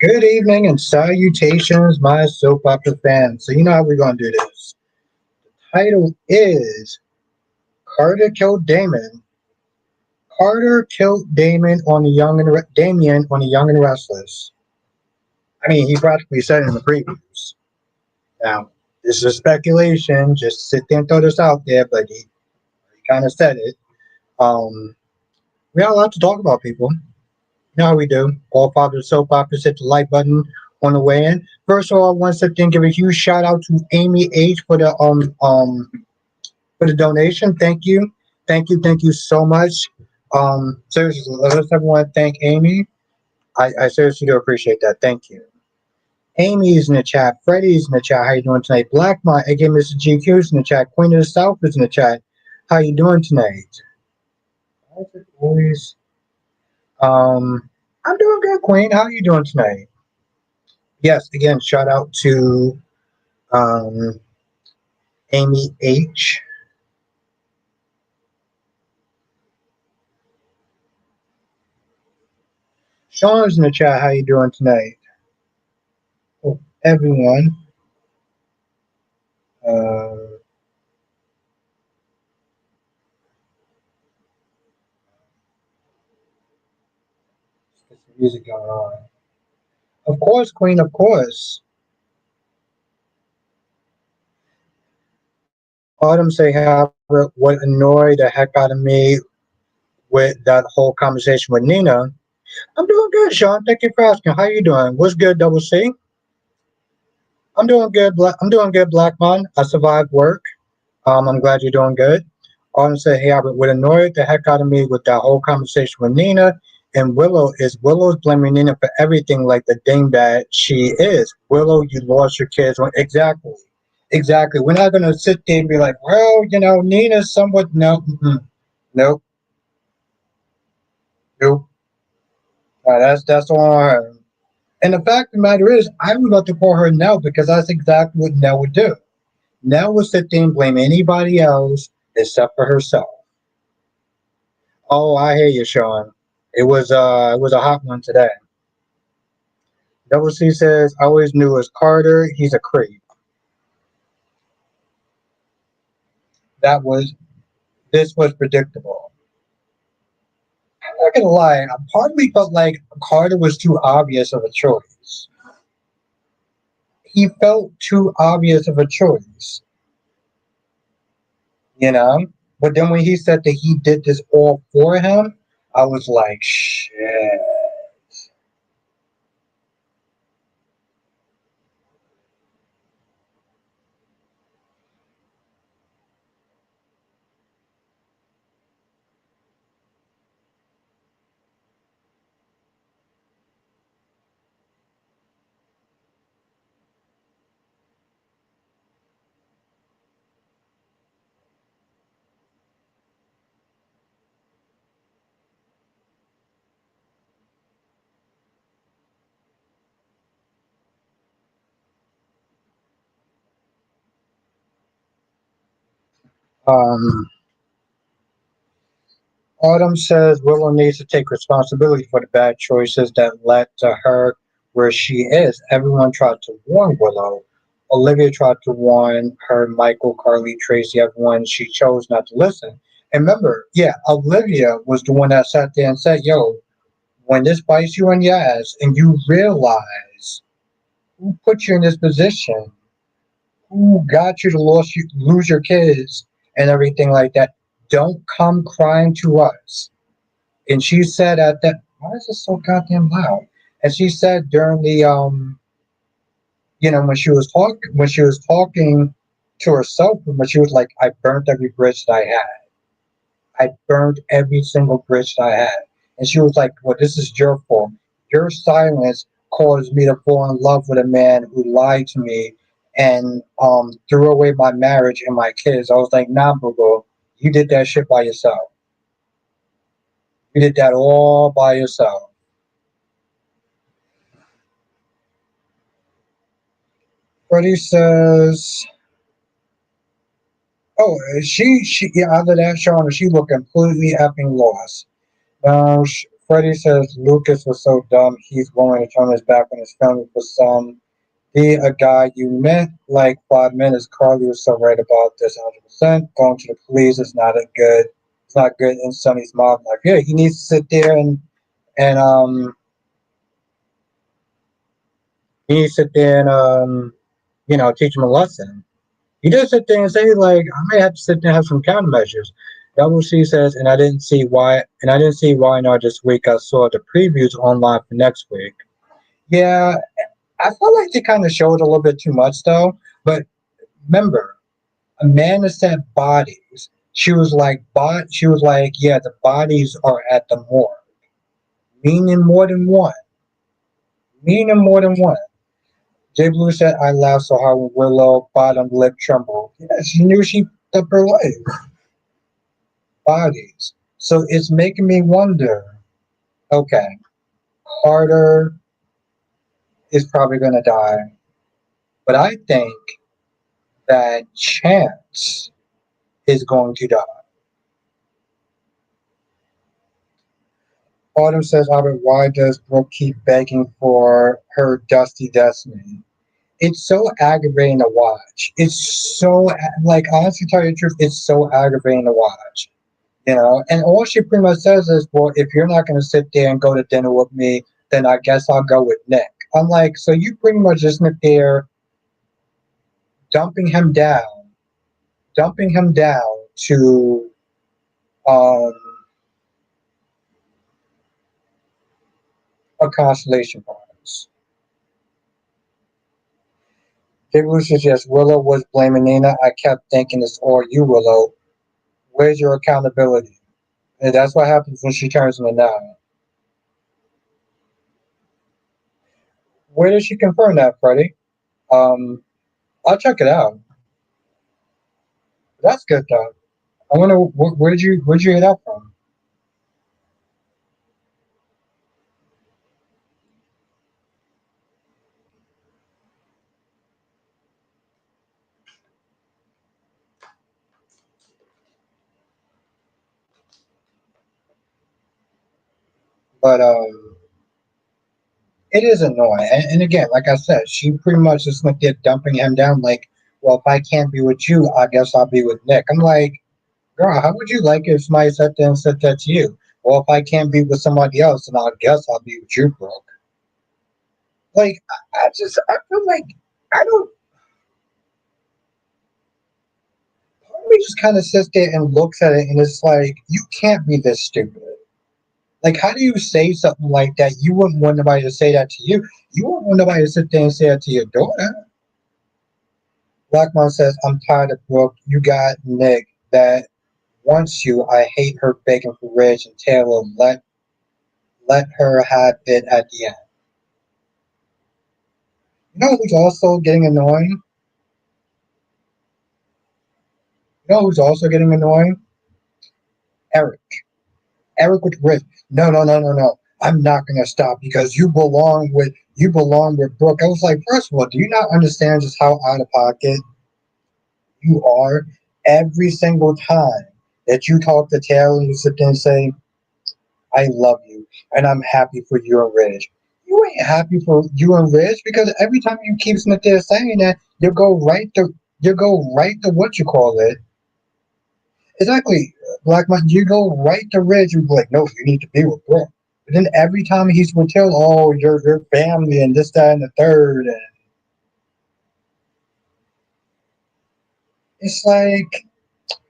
Good evening and salutations, my soap opera fans. So you know how we're gonna do this. Title is Carter killed Damon. Carter killed Damon on the Damian on the Young and Restless. I mean, he practically said it in the previews. Now, this is speculation. Just sit there and throw this out there, but he kind of said it. Um, we got a lot to talk about, people. You know how we do. All five of the soap operas, hit the like button on the way in. First of all, I want to sit there and give a huge shout out to Amy H for the donation. Thank you so much. Seriously, let's everyone thank Amy. I seriously do appreciate that. Thank you. Amy's in the chat. Freddie's in the chat. How you doing tonight? Blackmont, again, Mr. GQ's in the chat. Queen of the South is in the chat. How you doing tonight? Always. I'm doing good, Queen. How are you doing tonight? Yes, again, shout out to um, Amy H. Sean's in the chat. How you doing tonight? Oh, everyone. Uh, get some music going on. Of course, Queen. Of course. Autumn say, however, what annoyed the heck out of me with that whole conversation with Nina. I'm doing good, Sean. Thank you for asking. How you doing? What's good, Double C? I'm doing good. I'm doing good, Black Man. I survived work. I'm glad you're doing good. Autumn said, hey, Albert, what annoyed the heck out of me with that whole conversation with Nina and Willow's blaming Nina for everything like the dingbat she is. Willow, you lost your kids. Exactly. Exactly. We're not going to sit there and be like, well, Nina's somewhat. No. Nope. Nope. That's all her. And the fact of the matter is, I would love to call her Nell because that's exactly what Nell would do. Nell would sit there and blame anybody else except for herself. Oh, I hear you, Sean. It was a hot one today. Double C says, I always knew it was Carter. He's a creep. This was predictable. I'm not gonna lie. Part of me felt like Carter was too obvious of a choice. He felt too obvious of a choice, you know. But then when he said that he did this all for him, I was like, shit. Um, Autumn says Willow needs to take responsibility for the bad choices that led to her where she is. Everyone tried to warn Willow. Olivia tried to warn her, Michael, Carly, Tracy, everyone. She chose not to listen. And remember, yeah, Olivia was the one that sat there and said, yo, when this bites you in your ass and you realize who put you in this position, who got you to lose your kids and everything like that, don't come crying to us. And she said at that, why is it so goddamn loud? And she said during the when she was talking to herself, when she was like, I burnt every bridge that I had. I burned every single bridge that I had. And she was like, well, this is your fault. Your silence caused me to fall in love with a man who lied to me and threw away my marriage and my kids. I was like, nah, boo, you did that shit by yourself. You did that all by yourself. Freddie says, "Oh, yeah, other than Shauna, she looked completely effing lost." Freddie says Lucas was so dumb he's willing to turn his back on his family for some. Be a guy you met like 5 minutes. Carly was so right about this 100%. Going to the police is not a good. It's not good in Sonny's mom. Like, yeah, he needs to sit there and he needs to sit there and teach him a lesson. He does sit there and say like, I may have to sit there and have some countermeasures. Double C says, and I didn't see why not this week. I saw the previews online for next week. Yeah, I felt like they kind of showed a little bit too much though. But remember, Amanda said bodies. She was like, yeah, the bodies are at the morgue, meaning more than one, meaning more than one. Jay Blue said, I laughed so hard when Willow bottom lip trembled. Yeah, she knew she fucked up her life. Bodies. So it's making me wonder. Okay, Carter is probably gonna die, but I think that Chance is going to die. Autumn says, Albert, why does Brooke keep begging for her dusty destiny? It's so aggravating to watch. It's so, like, honestly, tell you the truth, it's so aggravating to watch. And all she pretty much says is, well, if you're not going to sit there and go to dinner with me, then I guess I'll go with Nick. I'm like, so you pretty much just sit there dumping him down, dumping him down to um, a constellation prize. People suggest Willow was blaming Nina. I kept thinking it's all you, Willow. Where's your accountability? And that's what happens when she turns into nine. Where did she confirm that, Freddie? Um, I'll check it out. That's good though. I wonder where'd you hear that from? But it is annoying. And again, like I said, she pretty much just like there dumping him down. Like, well, if I can't be with you, I guess I'll be with Nick. I'm like, girl, how would you like it if somebody sat there and said that to you? Well, if I can't be with somebody else, then I guess I'll be with you, Brooke. Like, I feel like I don't. Part of me just kind of sits there and looks at it, and it's like, you can't be this stupid. Like, how do you say something like that? You wouldn't want nobody to say that to you. You wouldn't want nobody to sit there and say that to your daughter. Blackmon says, I'm tired of Brooke. You got Nick that wants you. I hate her begging for Ridge and Taylor. Let her have it at the end. You know who's also getting annoying? You know who's also getting annoying? Eric. Eric with Ridge. No, no, no, no, no. I'm not gonna stop because you belong with Brooke. I was like, first of all, do you not understand just how out of pocket you are? Every single time that you talk to Taylor, you sit there and say, I love you and I'm happy for you and Ridge. You ain't happy for you and Ridge because every time you keep sitting there saying that, you go right to what you call it. Exactly, Black man, you go right to Ridge and be like, no, you need to be with Brooke. But then every time he's with Taylor, oh, your family and this, that, and the third, and it's like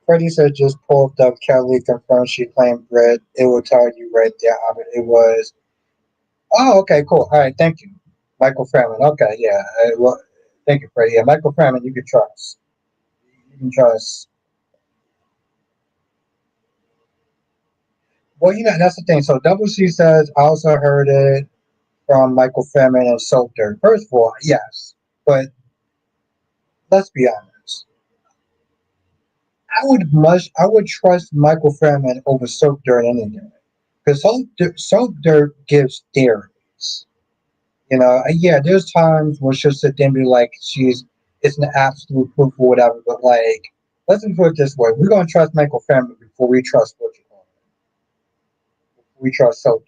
Freddie said, just pulled up. Kelly confirmed she claimed Brett. It will tell you right there. It was. Oh, okay, cool. All right, thank you, Michael Freeman. Okay, yeah. Well, thank you, Freddie. Yeah, Michael Freeman, you can trust. You can trust. Well, that's the thing. So Double C says, I also heard it from Michael Freeman and Soapdirt. First of all, yes, but let's be honest. I would trust Michael Freeman over Soapdirt any day because Soapdirt gives theories. Yeah, there's times when she'll sit there and be like, it's an absolute proof or whatever, but like, let's put it this way. We're going to trust Michael Family before we trust what you call it. We trust Soap.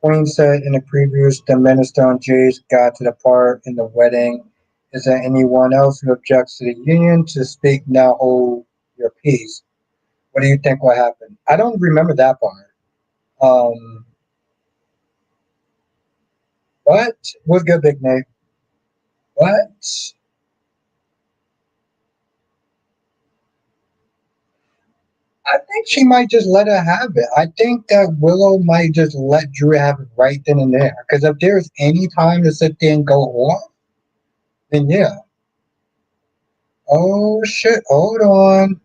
Queen said in the previews the minister and Jay's got to the part in the wedding. Is there anyone else who objects to the union to speak now? Hold your peace. What do you think will happen? I don't remember that part. Um, what? What's good, Big Nate? What? I think she might just let her have it. I think that Willow might just let Drew have it right then and there. Because if there's any time to sit there and go off, then yeah. Oh shit! Hold on,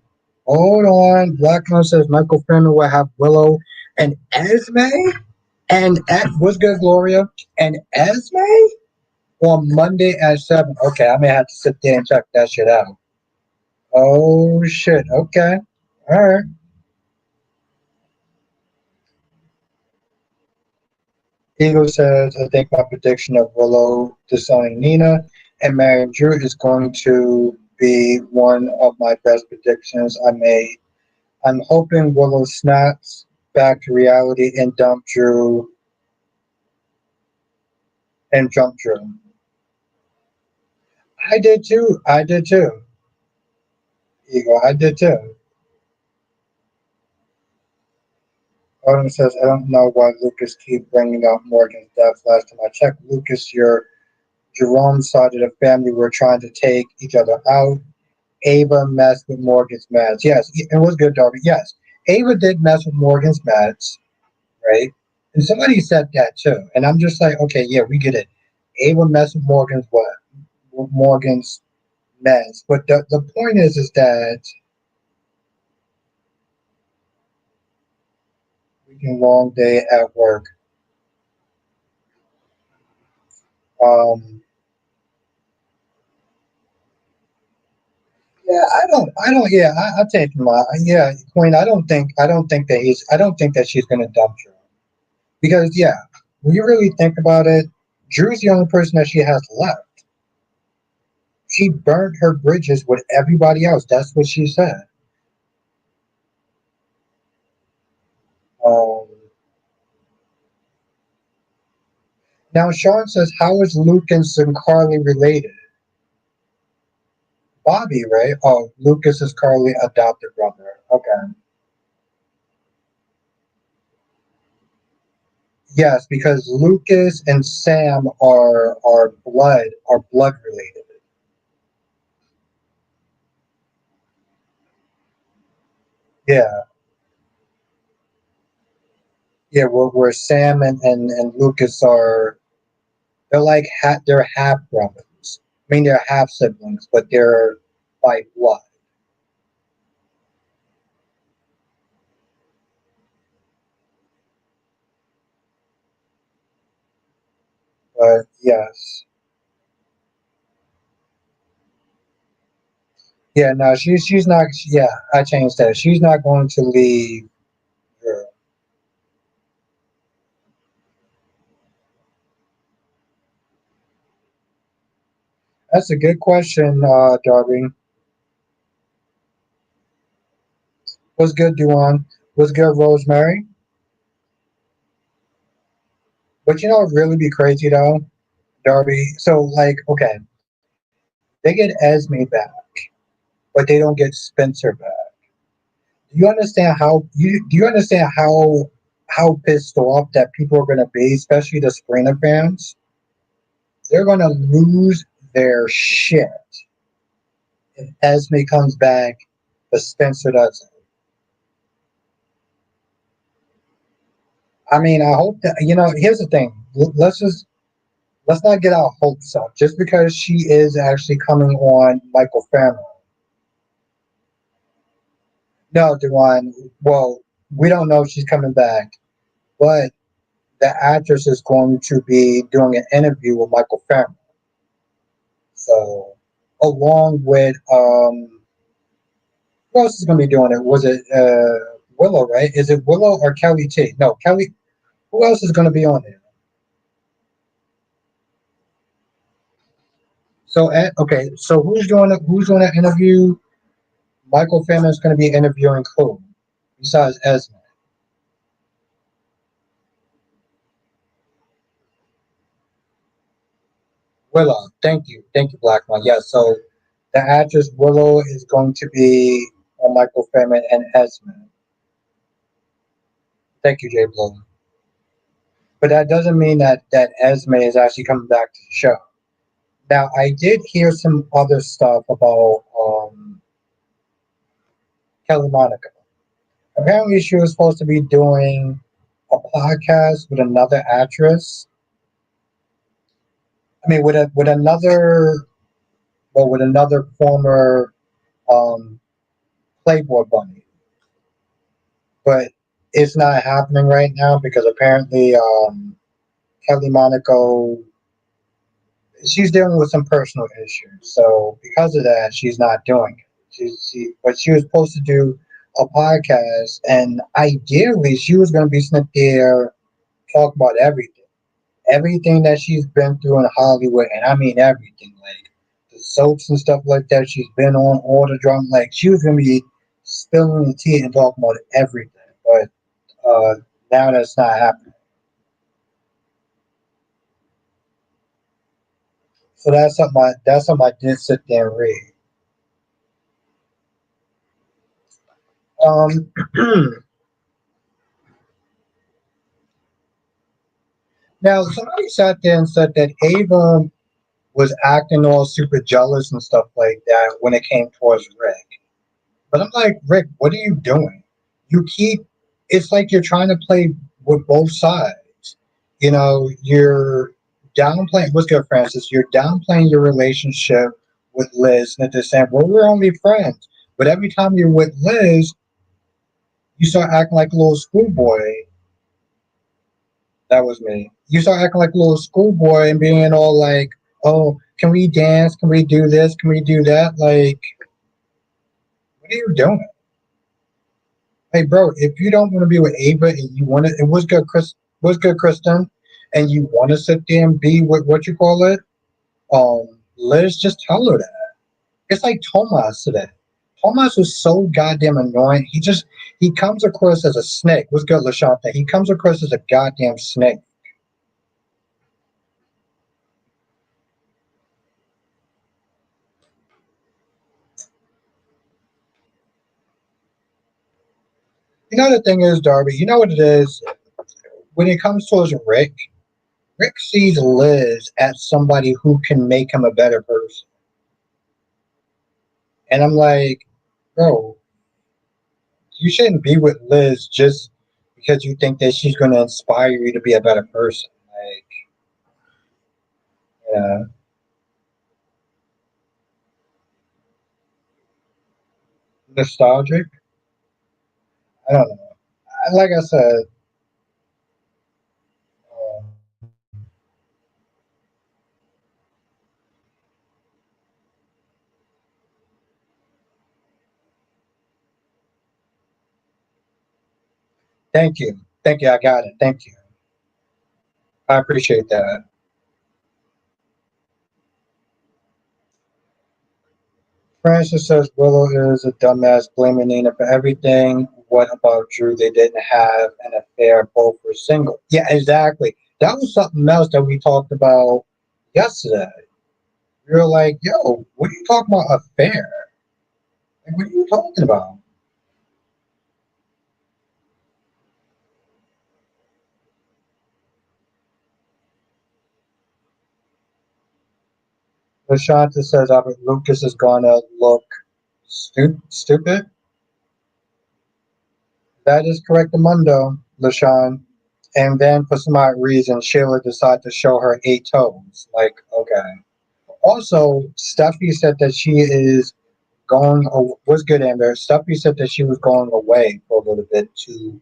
hold on. Black Moon says Michael Fenner will have Willow and Esme, and at what's good, Gloria, and Esme on Monday at 7. Okay, I may have to sit there and check that shit out. Oh shit! Okay, all right. Eagle says, I think my prediction of Willow disowning Nina and marrying Drew is going to be one of my best predictions I made. I'm hoping Willow snaps back to reality and jump Drew. I did too. I did too. Eagle, I did too. Odin says, I don't know why Lucas keep bringing up Morgan's death. Last time I checked, Lucas, your Jerome's side of the family were trying to take each other out. Ava messed with Morgan's meds. Yes, it was good, Darby. Yes, Ava did mess with Morgan's meds, right? And somebody said that too. And I'm just like, okay, yeah, we get it. Ava messed with Morgan's what? With Morgan's meds. But the point is that weekend long day at work. Um, yeah, yeah, I take my, yeah, Queen. I don't think that she's gonna dump Drew because yeah, when you really think about it, Drew's the only person that she has left. She burned her bridges with everybody else. That's what she said. Um, Now Sean says, how is Lucas and Carly related? Bobby, right? Oh, Lucas is Carly adopted brother. Okay. Yes, because Lucas and Sam are blood related. Yeah. Yeah, where Sam and Lucas are they're like they're half brothers. I mean they're half siblings, but they're by blood. But yes. Yeah, no, she's not yeah, I changed that. She's not going to leave her. That's a good question, Darby. What's good, Duan? What's good, Rosemary? But you know what really be crazy though, Darby? So like, okay, they get Esme back, but they don't get Spencer back. Do you understand how pissed off that people are gonna be, especially the Springer fans? They're gonna lose their shit if Esme comes back, but Spencer doesn't. I mean, I hope that here's the thing. Let's not get our hopes up. Just because she is actually coming on Michael Family. No, Dewan. Well, we don't know if she's coming back, but the actress is going to be doing an interview with Michael Family. So, along with who else is going to be doing it? Was it Willow? Right? Is it Willow or Kelly T? No, Kelly. Who else is going to be on it? So, okay. So who's doing it? Who's doing that interview? Michael Family is going to be interviewing who? Besides Esme. Willow. Thank you, Black One. Yeah, so the actress Willow is going to be Michael Fairman and Esme. Thank you, Jay Blow. But that doesn't mean that Esme is actually coming back to the show. Now, I did hear some other stuff about Kelly Monaco. Apparently, she was supposed to be doing a podcast with another actress. I mean, with another, well, with another former um, Playboy bunny, but it's not happening right now because apparently Kelly Monaco, she's dealing with some personal issues. So because of that, she's not doing it. But she was supposed to do a podcast, and ideally, she was going to be sitting there talk about everything that she's been through in Hollywood, and I mean everything, like the soaps and stuff like that. She's been on all the drama. Like she was going to be spilling the tea and talking about everything, but now that's not happening. So that's something I did sit there and read. Um, Now, somebody sat there and said that Ava was acting all super jealous and stuff like that when it came towards Rick. But I'm like, Rick, what are you doing? You keep, it's like you're trying to play with both sides. You know, you're downplaying, what's good, Francis? You're downplaying your relationship with Liz and at the same, well, we're only friends. But every time you're with Liz, you start acting like a little schoolboy. That was me. You start acting like a little schoolboy and being all like, "Oh, can we dance? Can we do this? Can we do that?" Like, what are you doing? Hey, bro, if you don't want to be with Ava and you want to, it was good, was good, Kristen, and you want to sit there and be with what you call it, Liz, just tell her that. It's like Tomas today. Tomas was so goddamn annoying. He comes across as a snake. What's good, Lashonta? He comes across as a goddamn snake. You know the thing is, Darby. You know what it is when it comes towards Rick. Rick sees Liz as somebody who can make him a better person, and I'm like, bro, you shouldn't be with Liz just because you think that she's going to inspire you to be a better person. Like, yeah, nostalgic. I don't know. Like I said, thank you, thank you. I got it. Thank you. I appreciate that. Francis says Willow is a dumbass blaming Nina for everything. What about Drew? They didn't have an affair. Both were single. Yeah, exactly. That was something else that we talked about yesterday. We were like, yo, what are you talking about affair? Like, what are you talking about? Lashanta says Albert Lucas is gonna look stupid. That is correct, Amundo, LaShawn. And then for some odd reason, Sheila decided to show her 8 toes. Like, okay. Also, Steffi said that she is going. Was good, Amber. Steffi said that she was going away for a little bit to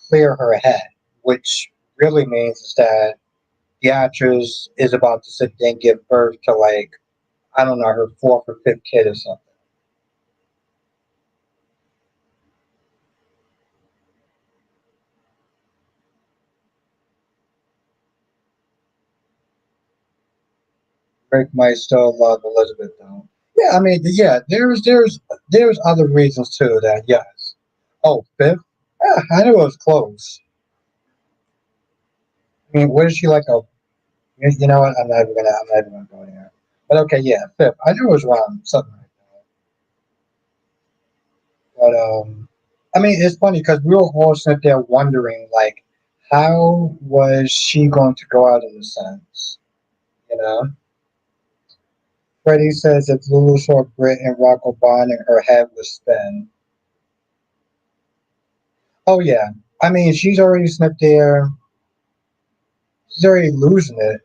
clear her head, which really means is that the actress is about to sit there and give birth to, like, I don't know, her fourth or fifth kid or something. Rick might still love Elizabeth though. Yeah, I mean, yeah, there's other reasons too that yes. Oh, fifth? Yeah, I knew it was close. I mean, what is she like a You know what? I'm not even gonna go there. But okay, yeah, fifth. I knew it was wrong, something like that. But I mean, it's funny because we were all sitting there wondering, like, how was she going to go out in a sense? You know, Freddie says if Lulu saw Britt and Rocco bonding, her head would spin. Oh yeah, I mean, she's already snipped there. She's already losing it.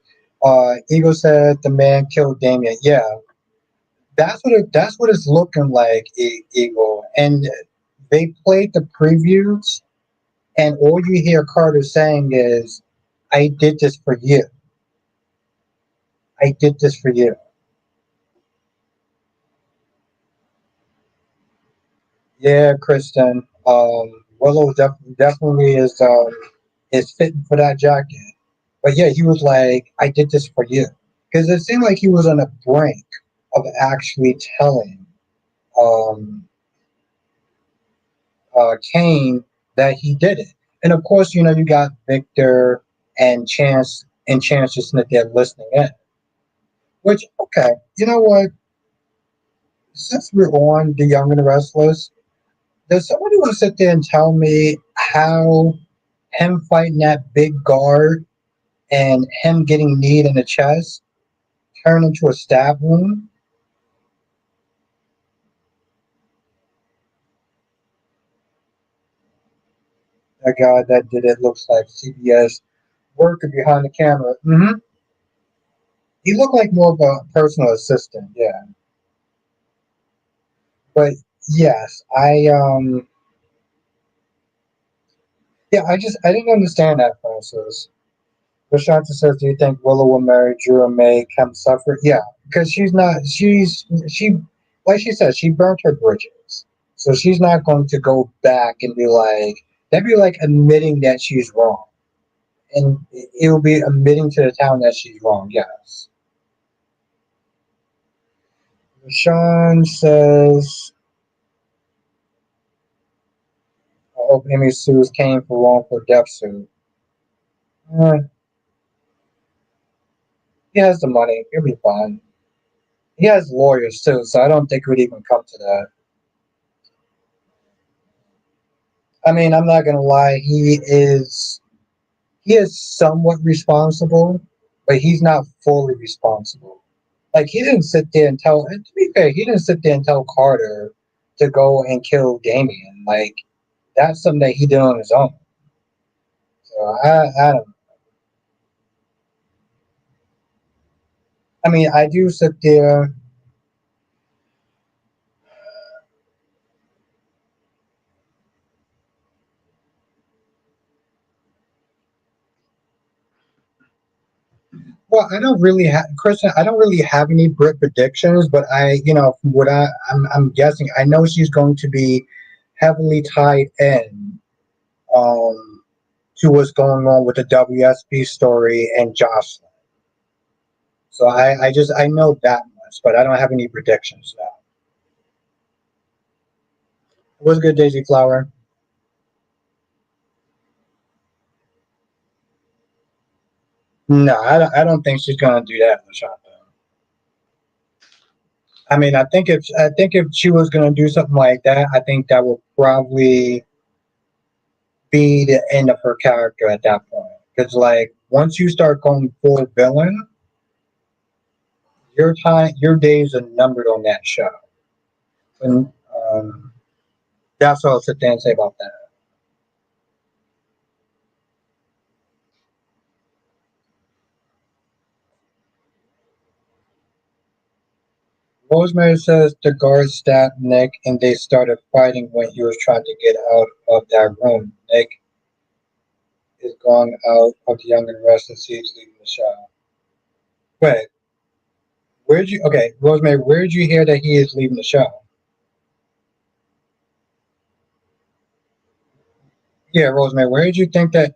Eagle said the man killed Damian. Yeah, that's what it's looking like, Eagle. And they played the previews, and all you hear Carter saying is, "I did this for you. I did this for you." Yeah, Kristen. Willow definitely is fitting for that jacket. But yeah, he was like, "I did this for you," because it seemed like he was on the brink of actually telling um, Kane that he did it. And of course, you know, you got Victor and Chance just sitting there listening in. Which, okay, you know what? Since we're on the Young and the Restless, does somebody want to sit there and tell me how him fighting that big guard and him getting kneed in the chest turned into a stab wound? That guy that did it looks like CBS working behind the camera. He looked like more of a personal assistant, yeah. But yes, yeah, I didn't understand that process. Rashanta says, "Do you think Willow will marry Drew and make him suffer?" Yeah, because she like she said, she burnt her bridges, so she's not going to go back and be like that'd be like admitting that she's wrong, and it will be admitting to the town that she's wrong. Yes. Sean says, "I hope Amy sues Kane for wrongful death suit." Eh, he has the money; he'll be fine. He has lawyers too, so I don't think it would even come to that. I mean, I'm not gonna lie, he is somewhat responsible, but he's not fully responsible. Like he didn't sit there and tell. And to be fair, he didn't sit there and tell Carter to go and kill Damian. Like that's something that he did on his own. So I don't. I mean, I do sit there. Well, I don't really have, Kristen. I don't really have any Brit predictions, but you know, from what I'm guessing, I know she's going to be heavily tied in um, to what's going on with the WSB story and Jocelyn. So I know that much, but I don't have any predictions now. What's good, Daisy Flower? No, I don't think she's gonna do that, Lashonda. I mean, I think if she was gonna do something like that, I think that would probably be the end of her character at that point. Because like once you start going full villain, your days are numbered on that show. And that's all I'll sit there and say about that. Rosemary says the guard stabbed Nick and they started fighting when he was trying to get out of that room. Nick is going out of the Young and Restless. He's leaving the show. Wait, okay, Rosemary, where did you hear that he is leaving the show? Yeah, Rosemary, where did you think that?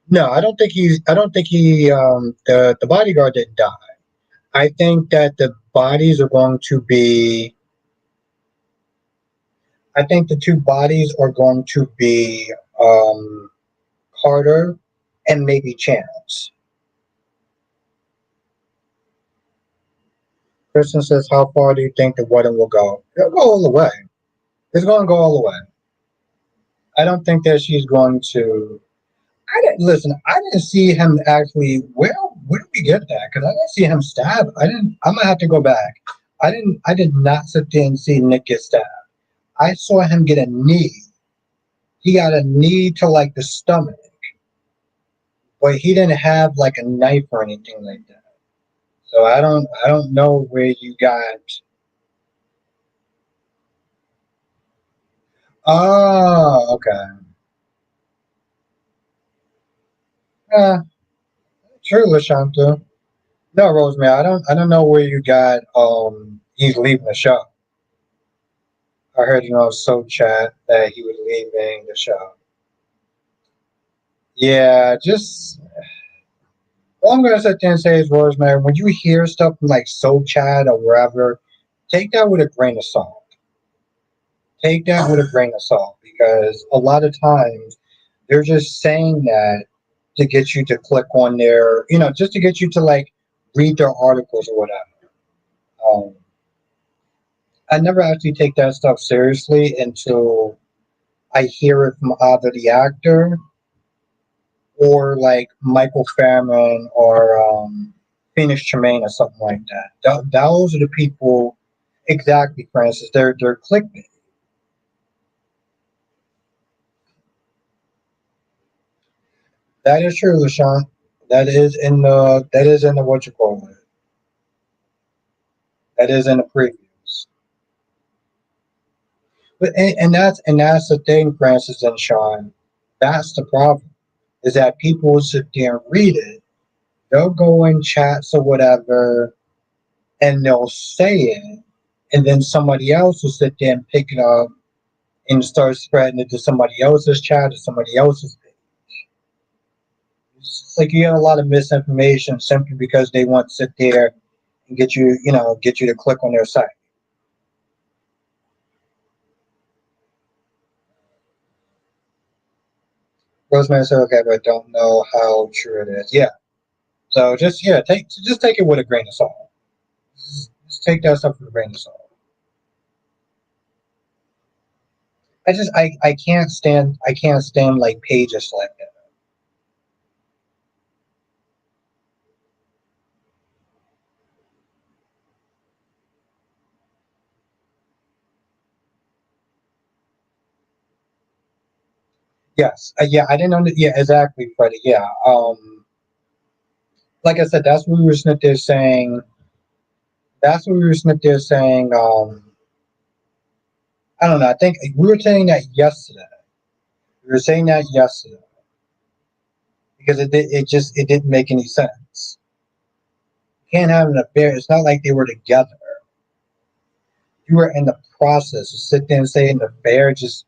No, I don't think the bodyguard didn't die. I think that the bodies are going to be, I think the two bodies are going to be um, Carter and maybe Chance. Kristen says, "How far do you think the wedding will go?" It'll go all the way. It's going to go all the way. I don't think that she's going to. I didn't listen. I didn't see him actually. Where did we get that? Because I didn't see him stab. I didn't. I'm gonna have to go back. I didn't. I did not sit there and see Nick get stabbed. I saw him get a knee. He got a knee to like the stomach, but he didn't have like a knife or anything like that. So I don't know where you got. Oh, okay. Yeah, true, Lashanta. No, Rosemary, I don't know where you got he's leaving the show. I heard so chat that he was leaving the show. Yeah, just all I'm gonna sit there and say is Rosemary, when you hear stuff from like so chat or wherever, take that with a grain of salt. Take that with a grain of salt because a lot of times they're just saying that to get you to click on their, just to get you to like read their articles or whatever. Um, I never actually take that stuff seriously until I hear it from either the actor or like Michael Fairman or Phoenix Tremaine or something like that. Those are the people, exactly, Francis. They're clickbait. That is true, LaShawn. That is in the what you call it. That is in the previews. But and that's the thing, Francis and Sean. That's the problem. Is that people will sit there and read it. They'll go in chats or whatever, and they'll say it, and then somebody else will sit there and pick it up and start spreading it to somebody else's chat or somebody else's page. It's like you get a lot of misinformation simply because they want to sit there and get you to click on their site. Rosemary said, "Okay, but I don't know how true it is." Yeah, so just take it with a grain of salt. Just take that stuff with a grain of salt. I can't stand like pages like that. Yes, yeah, I didn't under yeah, exactly, Freddie. Yeah, like I said, that's what we were sitting there saying. That's what we were sitting there saying. I don't know. I think we were saying that yesterday. We were saying that yesterday because it didn't make any sense. You can't have an affair. It's not like they were together. You were in the process. To sit there and say an affair, just.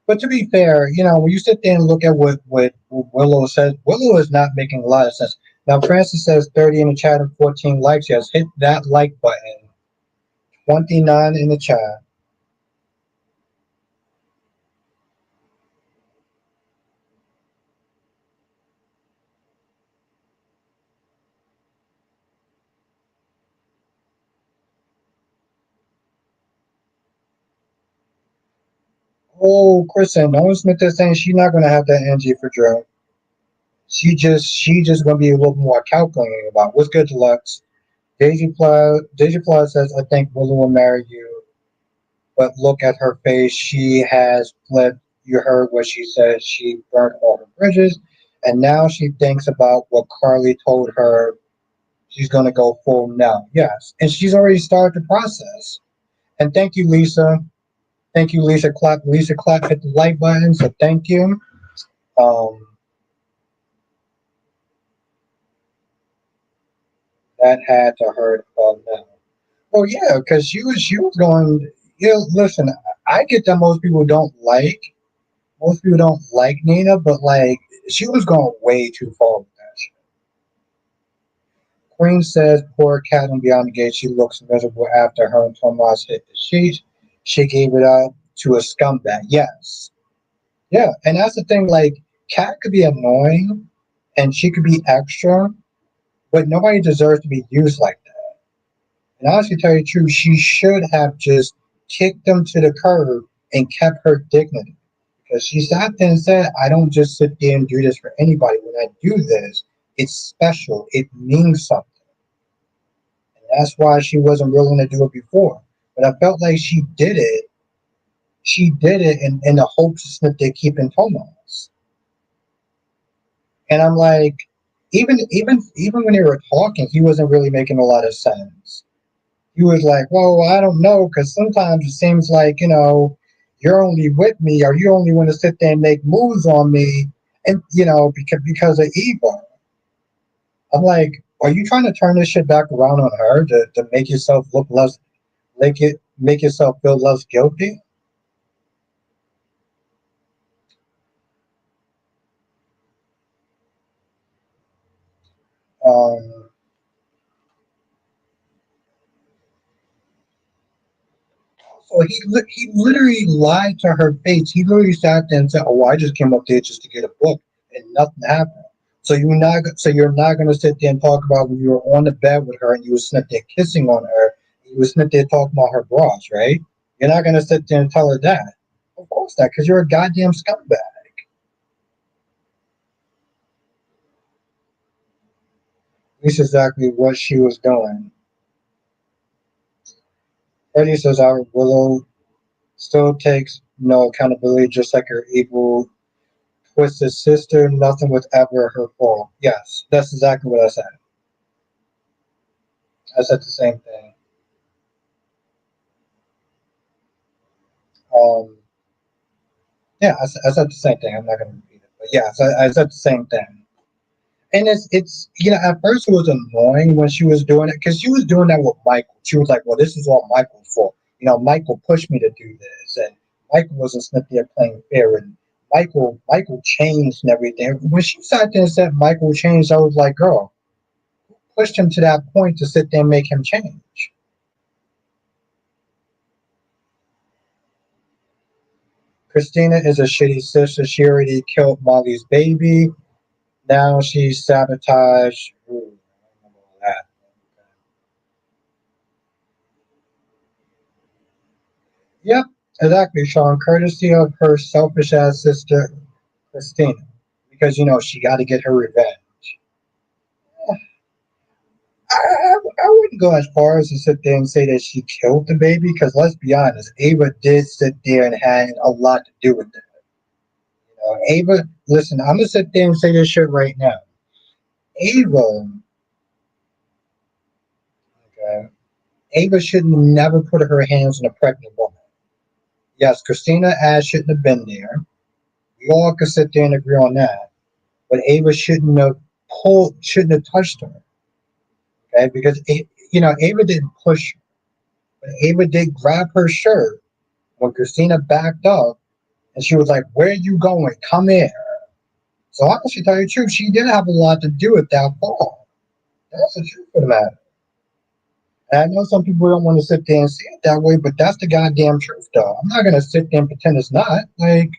But to be fair, when you sit there and look at what Willow says, Willow is not making a lot of sense. Now, Francis says 30 in the chat and 14 likes. Yes, hit that like button. 29 in the chat. Oh, Kristen, Nolan Smith is saying she's not going to have that energy for Drew. She just going to be a little more calculating about what's good, Deluxe. Daisy Plus says, I think Willow will marry you, but look at her face. She has flipped. You heard what she said. She burnt all her bridges, and now she thinks about what Carly told her. She's going to go full no. Yes, and she's already started the process. And thank you, Lisa. Thank you, Lisa Clap. Lisa Clap hit the like button, so thank you. Um, that had to hurt them. Well, yeah, because she was going. Listen, I get that most people don't like Nina, but like she was going way too far with that shit. Queen says, "Poor cat and beyond the gate. She looks miserable after her and Tomas hit the sheet. She gave it up to a scumbag. Yes. Yeah. And that's the thing, like, Kat could be annoying and she could be extra, but nobody deserves to be used like that. And honestly, tell you the truth, she should have just kicked them to the curb and kept her dignity. Because she sat there and said, I don't just sit there and do this for anybody. When I do this, it's special. It means something. And that's why she wasn't willing to do it before. But I felt like she did it. She did it in the hopes that they keep in Thomas. And I'm like, even when they were talking, he wasn't really making a lot of sense. He was like, well, I don't know, because sometimes it seems like, you're only with me, or you only want to sit there and make moves on me, and because of Eva. I'm like, are you trying to turn this shit back around on her to make yourself look less, make yourself feel less guilty? Um, so he literally lied to her face. He literally sat there and said, "Oh, I just came up there just to get a book, and nothing happened." So you're not gonna sit there and talk about when you were on the bed with her and you were sitting there kissing on her. You were sitting there talking about her bras, right? You're not gonna sit there and tell her that. Of course not, because you're a goddamn scumbag. This is exactly what she was doing. Eddie says our Willow still takes no accountability, just like her evil twisted sister. Nothing was ever her fault. Yes, that's exactly what I said. I said the same thing. Um, yeah, I said the same thing. I'm not going to repeat it, but yeah, I said the same thing. And it's at first it was annoying when she was doing it because she was doing that with Michael. She was like, "Well, this is all Michael's fault. Michael pushed me to do this, and Michael wasn't sitting there playing fair, and Michael changed and everything." When she sat there and said Michael changed, I was like, "Girl, pushed him to that point to sit there and make him change." Christina is a shitty sister. She already killed Molly's baby. Now she sabotaged. Ooh, I don't remember all that. Yep, exactly, Sean. Courtesy of her selfish ass sister, Christina. Because, she got to get her revenge. I wouldn't go as far as to sit there and say that she killed the baby, because let's be honest, Ava did sit there and had a lot to do with it. Ava, listen, I'm going to sit there and say this shit right now. Ava, okay, Ava shouldn't have never put her hands on a pregnant woman. Yes, Christina ass shouldn't have been there. We all could sit there and agree on that. But Ava shouldn't have touched her. Okay, because Ava didn't push her, but Ava did grab her shirt when Christina backed up, and she was like, "Where are you going? Come here." So honestly, tell you the truth, she did have a lot to do with that fall. That's the truth of the matter. And I know some people don't want to sit there and see it that way, but that's the goddamn truth, though. I'm not gonna sit there and pretend it's not. Like,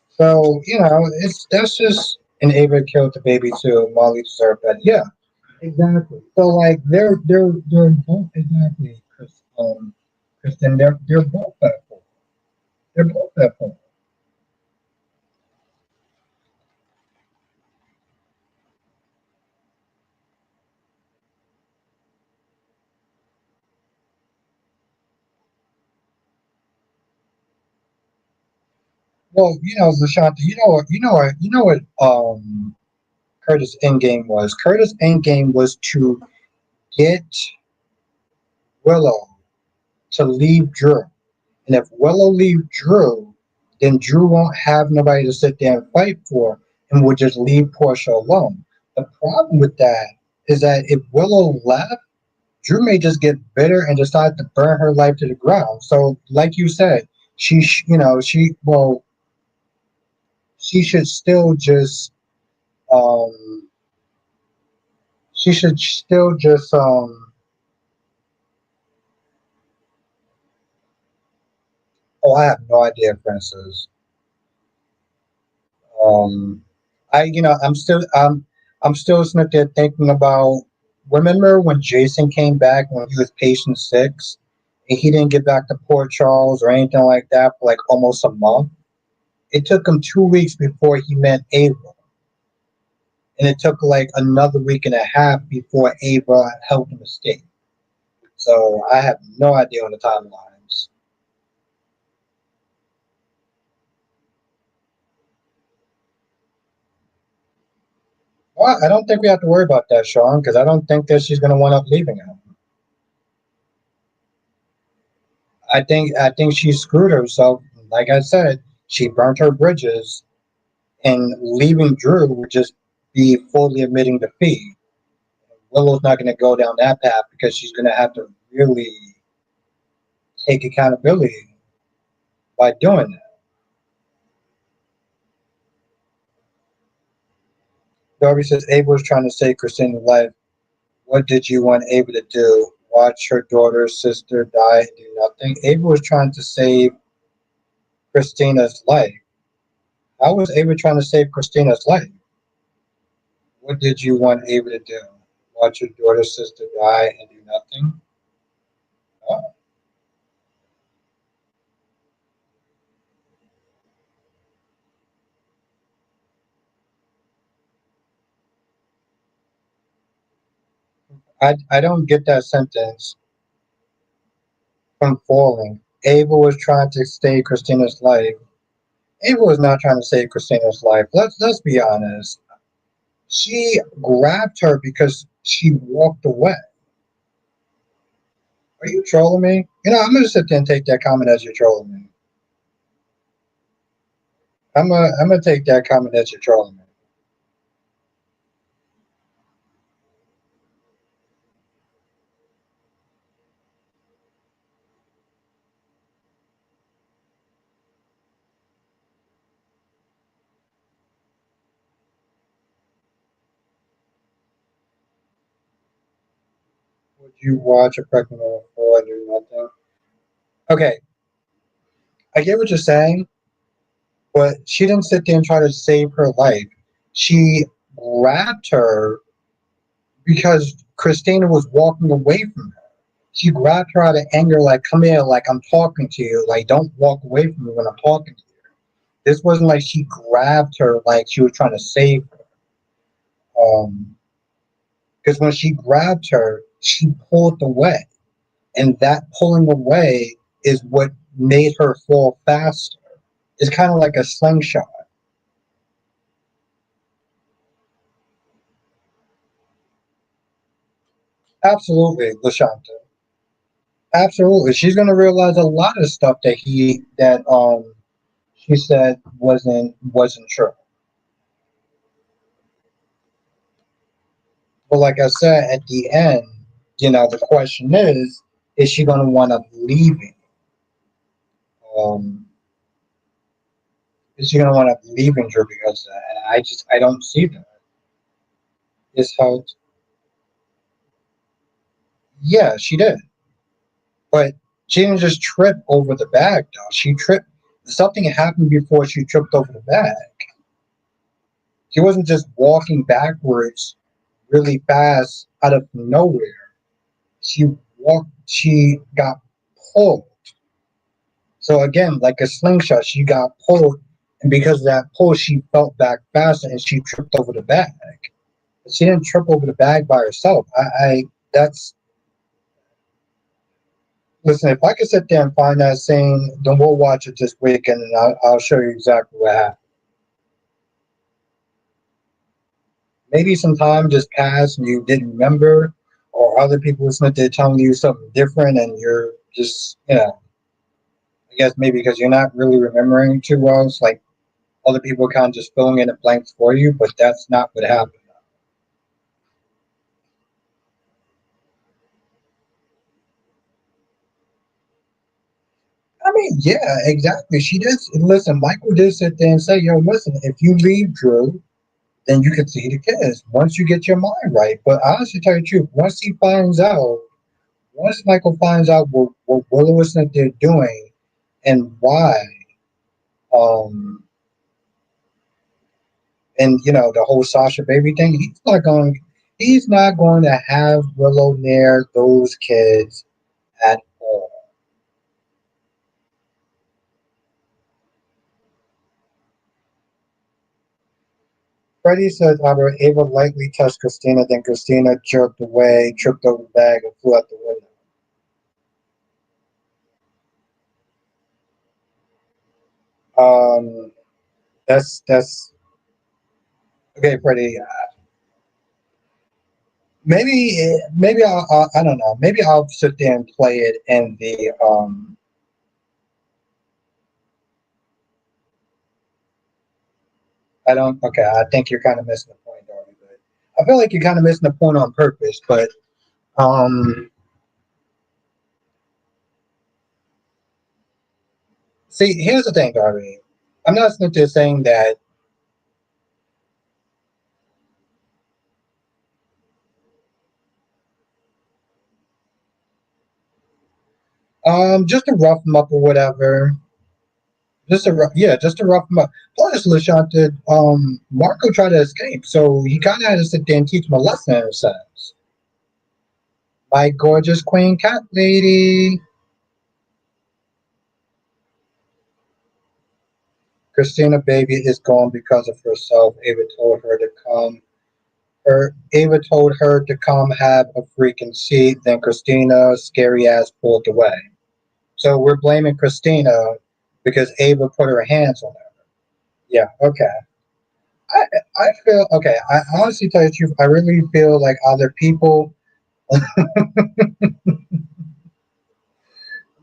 so it's that's just an Ava killed the baby too. Molly deserved that. Yeah, exactly. So like they're both exactly Kristen. They're both that fault. They're both that fault. Well, Lashanta, you know what Curtis' endgame was. Curtis' endgame was to get Willow to leave Drew. And if Willow leave Drew, then Drew won't have nobody to sit there and fight for and will just leave Portia alone. The problem with that is that if Willow left, Drew may just get bitter and decide to burn her life to the ground. So, like you said, she should still just um, She should still just Oh, I have no idea, Princess. Um, I'm still sitting there thinking about. Remember when Jason came back when he was patient six, and he didn't get back to Port Charles or anything like that for like almost a month. It took him 2 weeks before he met Ava, and it took like another week and a half before Ava helped him escape. So I have no idea on the timelines. Well, I don't think we have to worry about that, Sean, because I don't think that she's going to wind up leaving him. I think she screwed herself. Like I said, she burnt her bridges, and leaving Drew would just be fully admitting defeat. Willow's not going to go down that path because she's going to have to really take accountability by doing that. Darby says Ava was trying to save Christina's life. What did you want Ava to do? Watch her daughter, sister die and do nothing? Ava was trying to save Christina's life. How was Ava trying to save Christina's life? What did you want Ava to do? Watch your daughter, sister die and do nothing? Oh, I don't get that sentence from falling. Ava was trying to save Christina's life. Ava was not trying to save Christina's life. Let's be honest. She grabbed her because she walked away. Are you trolling me? I'm gonna sit there and take that comment as you're trolling me. I'm gonna take that comment as you're trolling me. Would you watch a pregnant woman fall and do nothing? Okay, I get what you're saying, but she didn't sit there and try to save her life. She grabbed her because Christina was walking away from her. She grabbed her out of anger, like, come here, like, I'm talking to you. Like, don't walk away from me when I'm talking to you. This wasn't like she grabbed her like she was trying to save her. Because when she grabbed her, she pulled away. And that pulling away is what made her fall faster. It's kind of like a slingshot. Absolutely, Lashanta. Absolutely. She's gonna realize a lot of stuff that she said wasn't true. But like I said, at the end, the question is she gonna wind up leaving? Um, is she gonna wind up leaving Drew because of that? And I don't see that. It's how yeah, she did. But she didn't just trip over the bag though. She tripped something happened before she tripped over the bag. She wasn't just walking backwards really fast out of nowhere. She got pulled. So again, like a slingshot, she got pulled, and because of that pull, she felt back faster and she tripped over the bag. She didn't trip over the bag by herself. I that's Listen. If I could sit there and find that scene, then we'll watch it this weekend, and I'll show you exactly what happened. Maybe some time just passed and you didn't remember, or other people listening to telling you something different, and you're just, I guess maybe because you're not really remembering too well. It's like other people kind of just filling in the blanks for you, but that's not what happened. I mean, yeah, exactly. She did. Listen, Michael did sit there and say, "Yo, listen, if you leave Drew, then you can see the kids once you get your mind right. But honestly, tell you the truth, once Michael finds out what Willow is that they're doing and why, um, and the whole Sasha baby thing, he's not going to have Willow near those kids at all. Freddie says either Ava lightly touched Christina, then Christina jerked away, tripped over the bag, and flew out the window. Um, that's okay, Freddie. Maybe I don't know. Maybe I'll sit there and play it in the I don't. Okay, I think you're kind of missing the point, Darby. But I feel like you're kind of missing the point on purpose. But um, see, here's the thing, Darby. I'm not sitting there saying that. Just to rough them up or whatever. Just to rough him up. Plus, LaShonda, Marco tried to escape, so he kind of had to sit there and teach him a lesson in a sense. My gorgeous queen cat lady. Christina baby is gone because of herself. Ava told her to come have a freaking seat. Then Christina, scary ass, pulled away. So we're blaming Christina because Ava put her hands on her. Yeah, okay. I I feel okay. I honestly tell you the truth. I really feel like other people,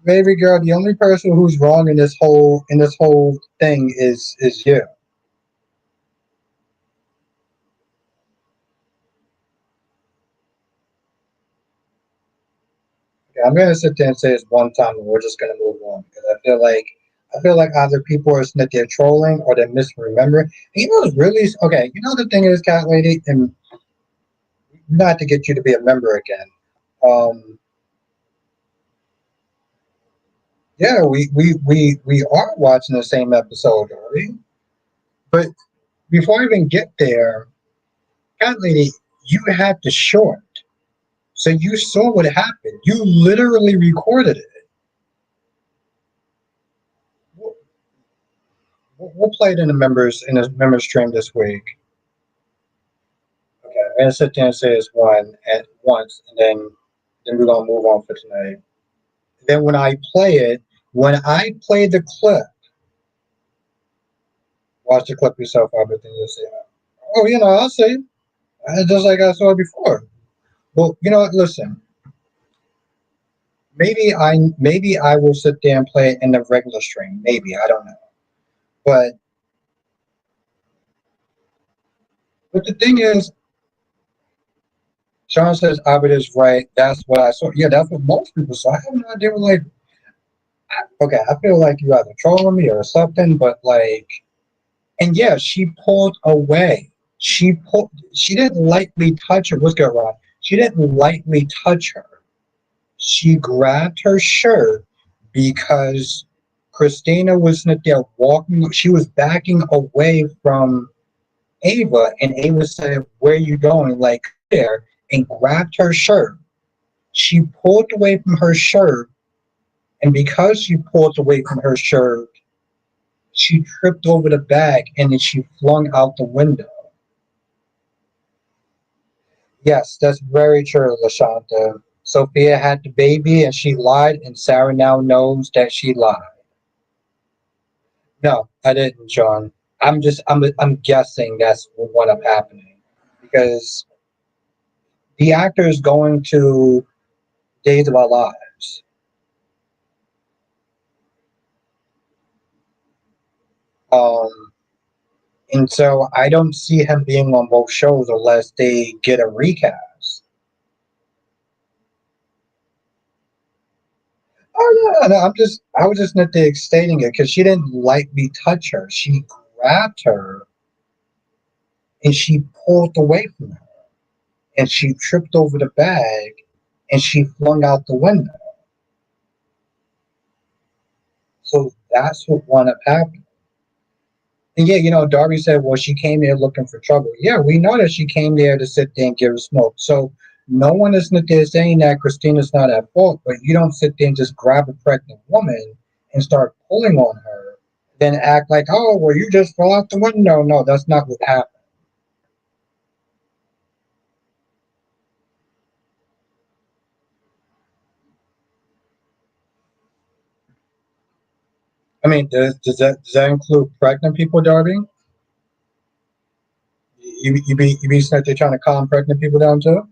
baby girl, the only person who's wrong in this whole thing is you. Okay, I'm gonna sit there and say this one time, and we're just gonna move on because I feel like either people are that they're trolling or they're misremembering. And it's really okay. The thing is, cat lady, and not to get you to be a member again. Um, yeah, we are watching the same episode, are we? But before I even get there, cat lady, you had the short. So you saw what happened. You literally recorded it. We'll, we'll play it in the members stream this week. Okay, I'm gonna sit there and say this one at once, and then we're gonna move on for tonight. Then when I play the clip, watch the clip yourself, Albert, and you'll say, "Oh, I'll say just like I saw it before." Well, you know what? Listen, maybe I will sit there and play it in the regular stream. Maybe I don't know, but the thing is, Sean says Abed is right. That's what I saw. Yeah, that's what most people saw. I have no idea. Like, okay, I feel like you either trolling me or something, but like, and yeah, she pulled away. She didn't lightly touch her. What's going on? She didn't lightly touch her. She grabbed her shirt because Christina was not there walking. She was backing away from Ava, and Ava said, "Where are you going?" Like there, and grabbed her shirt. She pulled away from her shirt, and because she pulled away from her shirt, she tripped over the bag and then she flung out the window. Yes, that's very true, Lashanta. Sophia had the baby and she lied, and Sarah now knows that she lied. No, I didn't, John. I'm guessing that's what up happening because the actor is going to Days of Our Lives. Um, And so I don't see him being on both shows unless they get a recast. Oh no, no, I was just not stating it because she didn't lightly touch her. She grabbed her and she pulled away from her, and she tripped over the bag, and she flung out the window. So that's what wound up happening. And yeah, Darby said, well, she came here looking for trouble. Yeah, we know that she came there to sit there and give a smoke. So no one is there saying that Kristina's not at fault, but you don't sit there and just grab a pregnant woman and start pulling on her, then act like, oh, well, you just fell out the window. No, that's not what happened. I mean, does that include pregnant people, Darby? You be sitting there trying to calm pregnant people down too?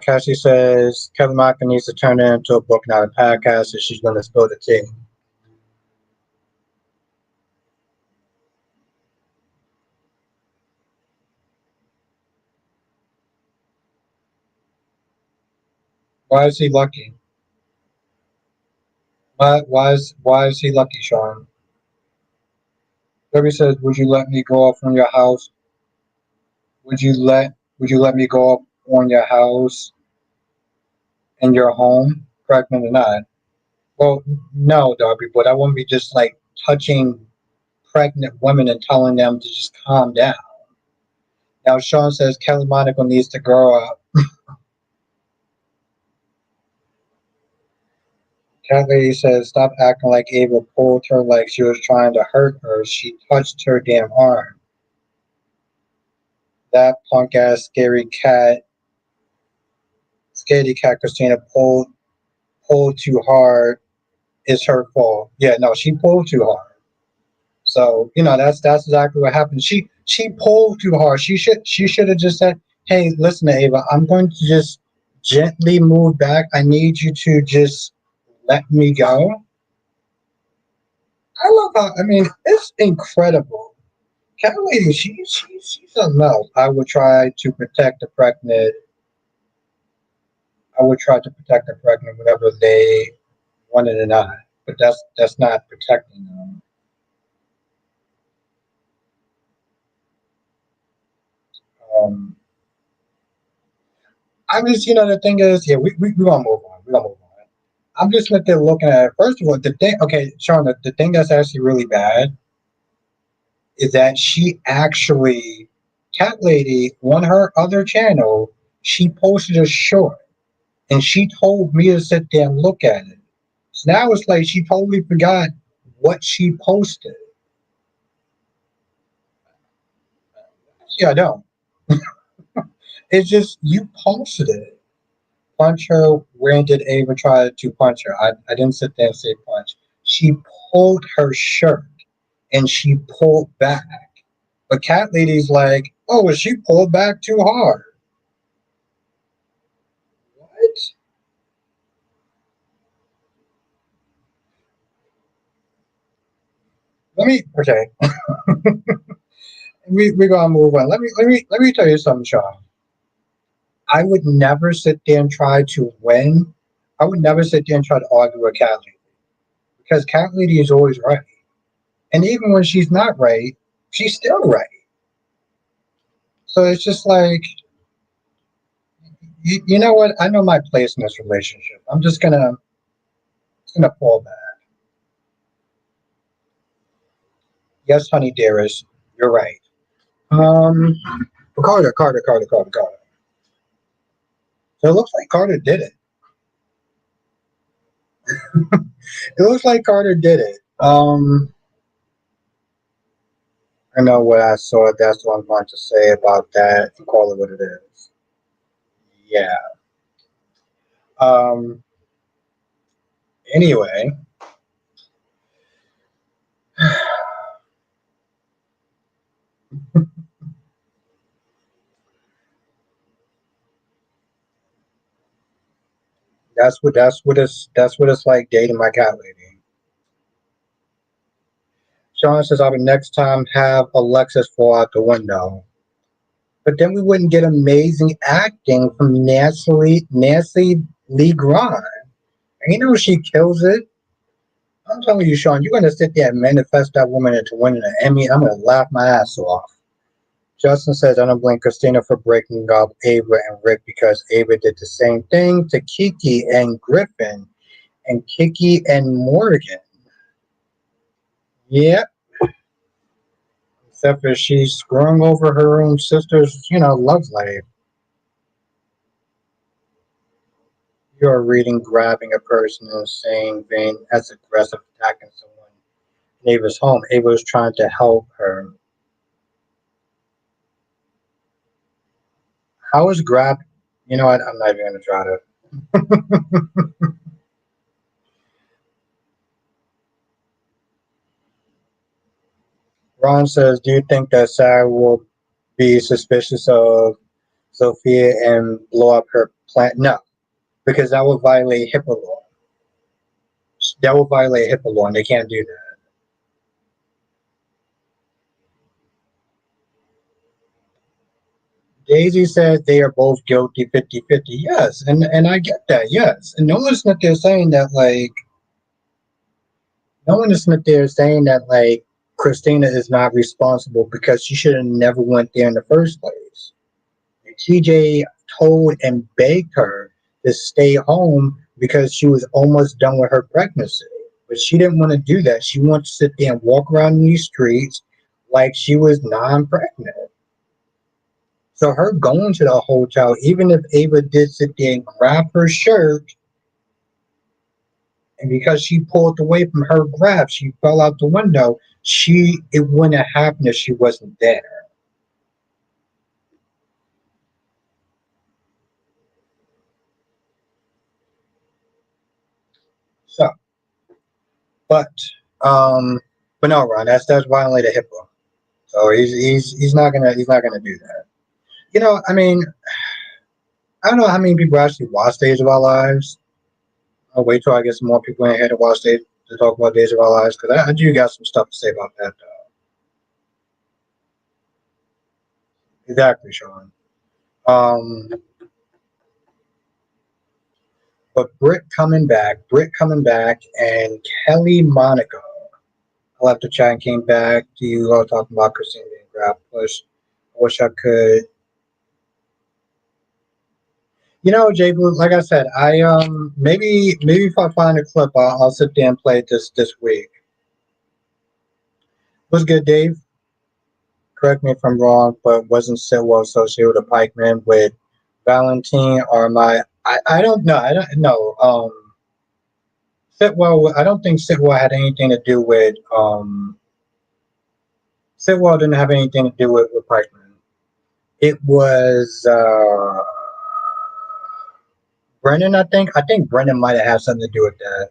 Cassie says Kevin Maka needs to turn it into a book, not a podcast, and she's going to spill the tea. Why is he lucky? Why is he lucky, Sean? Debbie says, "Would you let me go off on your house? Would you let me go up on your house and your home, pregnant or not?" Well, no, Darby, but I wouldn't be just like touching pregnant women and telling them to just calm down. Now, Sean says Kelly Monaco needs to grow up. Cat Lady says, "Stop acting like Ava pulled her like she was trying to hurt her. She touched her damn arm. That punk ass scaredy cat Christina pulled too hard. Is her fault. Yeah, no, she pulled too hard. So that's exactly what happened. She pulled too hard. She should have just said, "Hey, listen, Ava, I'm going to just gently move back. I need you to just let me go." I love how. I mean, it's incredible. Cat lady, she's something else. I would try to protect the pregnant whenever they wanted or not. But that's not protecting them. Um, I'm just, the thing is, yeah, we gonna move on. We gonna move on. I'm just sitting there looking at it. First of all, the thing, okay, Sean, the thing that's actually really bad is that she actually, Cat Lady, on her other channel, she posted a short and she told me to sit there and look at it. So now it's like she totally forgot what she posted. Yeah, I don't. It's just you posted it. Punch her. When did Ava try to punch her? I didn't sit there and say punch. She pulled her shirt and she pulled back. But Cat Lady's like, oh, well, she pulled back too hard. What? Okay. We're gonna move on. Let me tell you something, Sean. I would never sit there and try to win. I would never sit there and try to argue with Cat Lady because Cat Lady is always right. And even when she's not right, she's still right. So it's just like, you know what? I know my place in this relationship. I'm just gonna fall back. Yes, honey, dearest, you're right. Um, Carter. So it looks like Carter did it. It looks like Carter did it. I know what I saw. That's what I'm going to say about that. Call it what it is. Yeah. Um. Anyway, that's what it's like dating my cat lady. Sean says, "I would next time have Alexis fall out the window." But then we wouldn't get amazing acting from Nancy Lee Grahn. And you know she kills it. I'm telling you, Sean, you're gonna sit there and manifest that woman into winning an Emmy. I'm gonna laugh my ass off. Justin says, I don't blame Christina for breaking up Ava and Rick because Ava did the same thing to Kiki and Griffin and Kiki and Morgan. Yep, except for she's screwing over her own sister's, love life. You're reading grabbing a person in the same vein as aggressive attacking someone in Ava's home. Ava was trying to help her. How is grab? You know what? I'm not even going to try to. Ron says, do you think that Sarah will be suspicious of Sophia and blow up her plant? No, because that would violate HIPAA law. That would violate HIPAA law, and they can't do that. Daisy says they are both guilty 50-50. Yes, and I get that, yes. And no one's not there saying that, like, no one is not there saying that, like, Christina is not responsible because she should have never went there in the first place. TJ told and begged her to stay home because she was almost done with her pregnancy. But she didn't want to do that. She wanted to sit there and walk around in these streets like she was non-pregnant. So her going to the hotel, even if Ava did sit there and grab her shirt, and because she pulled away from her grab, she fell out the window. It wouldn't have happened if she wasn't there. So, but um, but no, Ron, that's violated HIPAA. So he's not gonna do that. I mean, I don't know how many people actually watch Days of Our Lives. I'll wait till I get some more people in here to watch Days to talk about Days of Our Lives because I do got some stuff to say about that. Exactly, Sean. Um, but Britt coming back, and Kelly Monaco. I left the chat and came back to you all talking about Christine being grab push. I wish I could. Jay Blue, like I said, I maybe if I find a clip, I'll sit there and play it this week. What's good, Dave? Correct me if I'm wrong, but wasn't Sitwell associated with a pikeman with Valentine or my? I don't know. I don't know. Sitwell. I don't think Sitwell had anything to do with. Sitwell didn't have anything to do with pikeman. It was Brennan. I think. I think Brennan might have had something to do with that.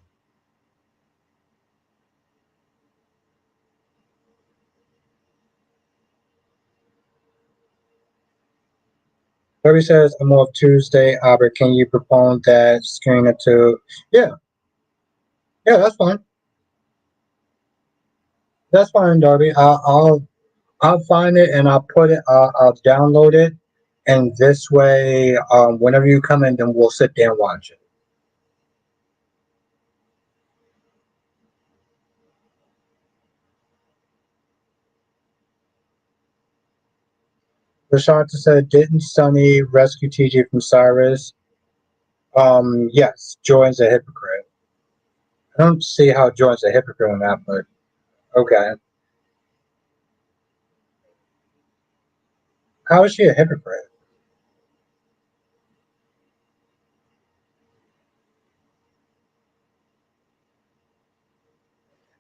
Larry says, I'm off Tuesday. Albert, can you propose that screener to? Yeah, yeah, that's fine. That's fine, Darby. I'll find it and I'll put it. I'll download it, and this way, whenever you come in, then we'll sit there and watch it. Rashanta said, didn't Sunny rescue TJ from Cyrus? Yes, Jordan's a hypocrite. I don't see how Jordan's a hypocrite on that, but okay. How is she a hypocrite?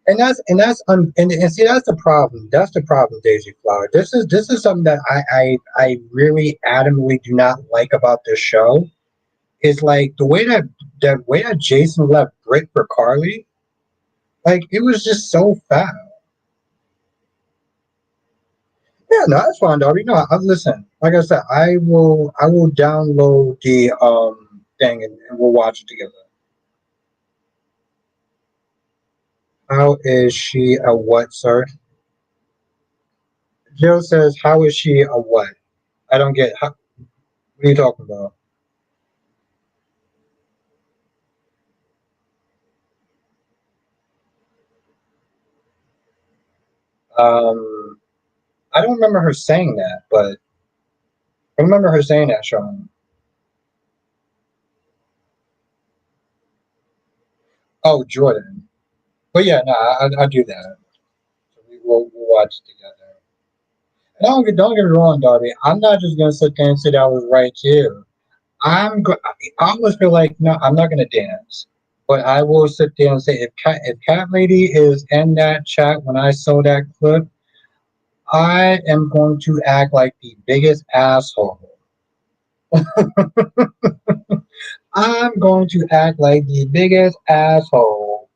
And see that's the problem. That's the problem, Daisy Flower. This is something that I really adamantly do not like about this show. Is like the way that Jason left Britt for Carly. Like it was just so foul. Yeah, no, that's fine, Darby. No, listen. Like I said, I will download the thing and we'll watch it together. How is she a what, sir? Jill says, how is she a what? I don't get. What are you talking about? Um, I don't remember her saying that, but I remember her saying that, Sean. Oh, Jordan. But yeah, no, I do that. So we'll watch together. And don't get me wrong, Darby. I'm not just gonna sit there and say that I was right too. I almost feel like no, I'm not gonna dance, but I will sit there and say if Cat Lady is in that chat when I saw that clip, I am going to act like the biggest asshole. I'm going to act like the biggest asshole.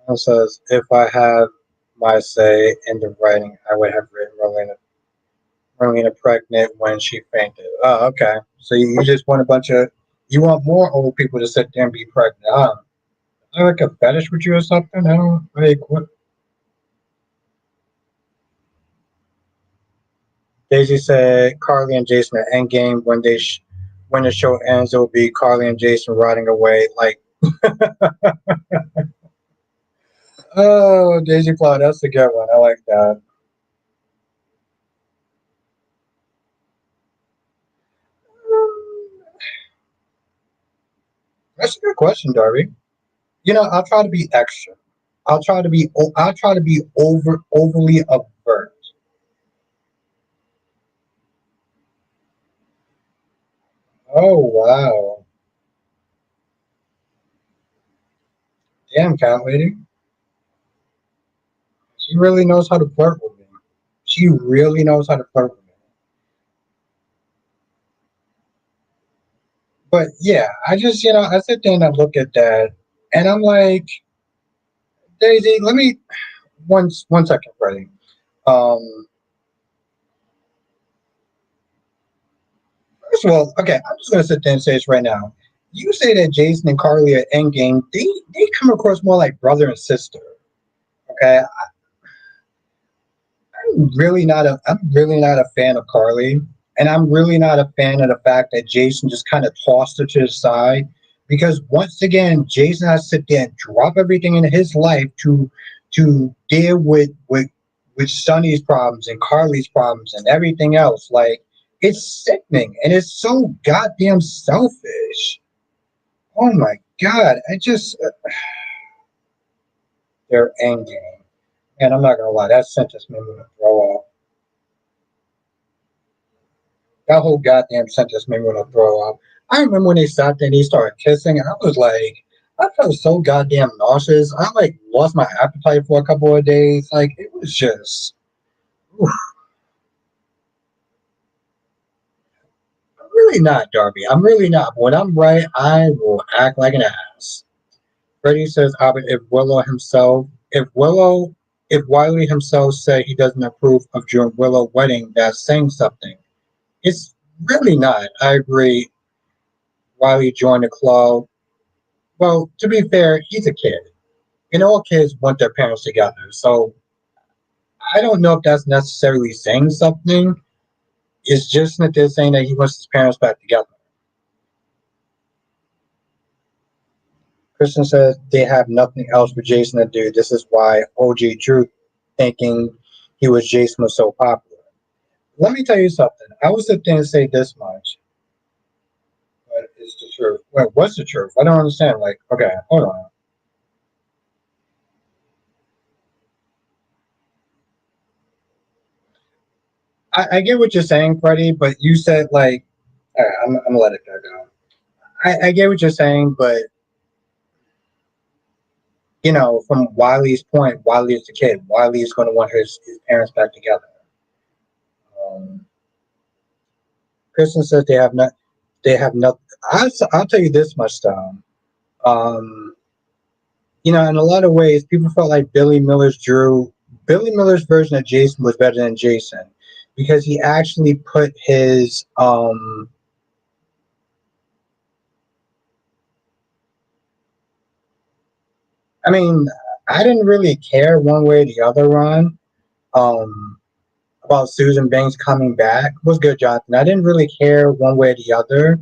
It says if I had my say in the writing, I would have written Marlena pregnant when she fainted. Oh, okay. So you just want a bunch of you want more old people to sit there and be pregnant. Is there like a fetish with you or something? I don't like what. Daisy said Carly and Jason at Endgame when the show ends, it'll be Carly and Jason riding away. Like, oh, Daisy Fly, that's a good one. I like that. That's a good question, Darby. I'll try to be extra. I'll try to be overly avert. Oh wow. Damn, cat lady. She really knows how to flirt with me. She really knows how to flirt with me. But yeah, I just, I sit there and I look at that and I'm like, Daisy, let me one second, Freddie. Um, First of all, okay, I'm just gonna sit there and say this right now. You say that Jason and Carly are Endgame, they come across more like brother and sister. Okay, I'm really not a fan of Carly, and I'm really not a fan of the fact that Jason just kind of tossed her to the side because once again, Jason has to sit there and drop everything in his life to deal with Sonny's problems and Carly's problems and everything else. Like it's sickening and it's so goddamn selfish. Oh my god, I just they're angry. And I'm not gonna lie, that sentence made me throw up. That whole goddamn sentence made me want to throw up. I remember when they sat there and they started kissing, and I was like, I felt so goddamn nauseous. I like lost my appetite for a couple of days. Like it was just, oof. I'm really not, Darby. I'm really not. But when I'm right, I will act like an ass. Freddie says, Albert, if Wiley himself said he doesn't approve of your Willow wedding, that's saying something. It's really not. I agree. Wiley joined the club. Well, to be fair, he's a kid. And all kids want their parents together. So I don't know if that's necessarily saying something. It's just that they're saying that he wants his parents back together. Kristen says they have nothing else for Jason to do. This is why OG Drew thinking he was Jason was so popular. Let me tell you something. I would sit there and say this much, but it's the truth. Wait, what's the truth? I don't understand. Like, okay, hold on. I get what you're saying, Freddie, but you said like, all right, I'm gonna let it go. I get what you're saying, but from Wiley's point, Wiley is the kid. Wiley is going to want his parents back together. Um, Kristen says they have not. I'll tell you this much, though. Um, in a lot of ways, people felt like Billy Miller's version of Jason was better than Jason because he actually put his I mean, I didn't really care one way or the other, Ron, um about Susan Banks coming back. Was good, Jonathan. I didn't really care one way or the other.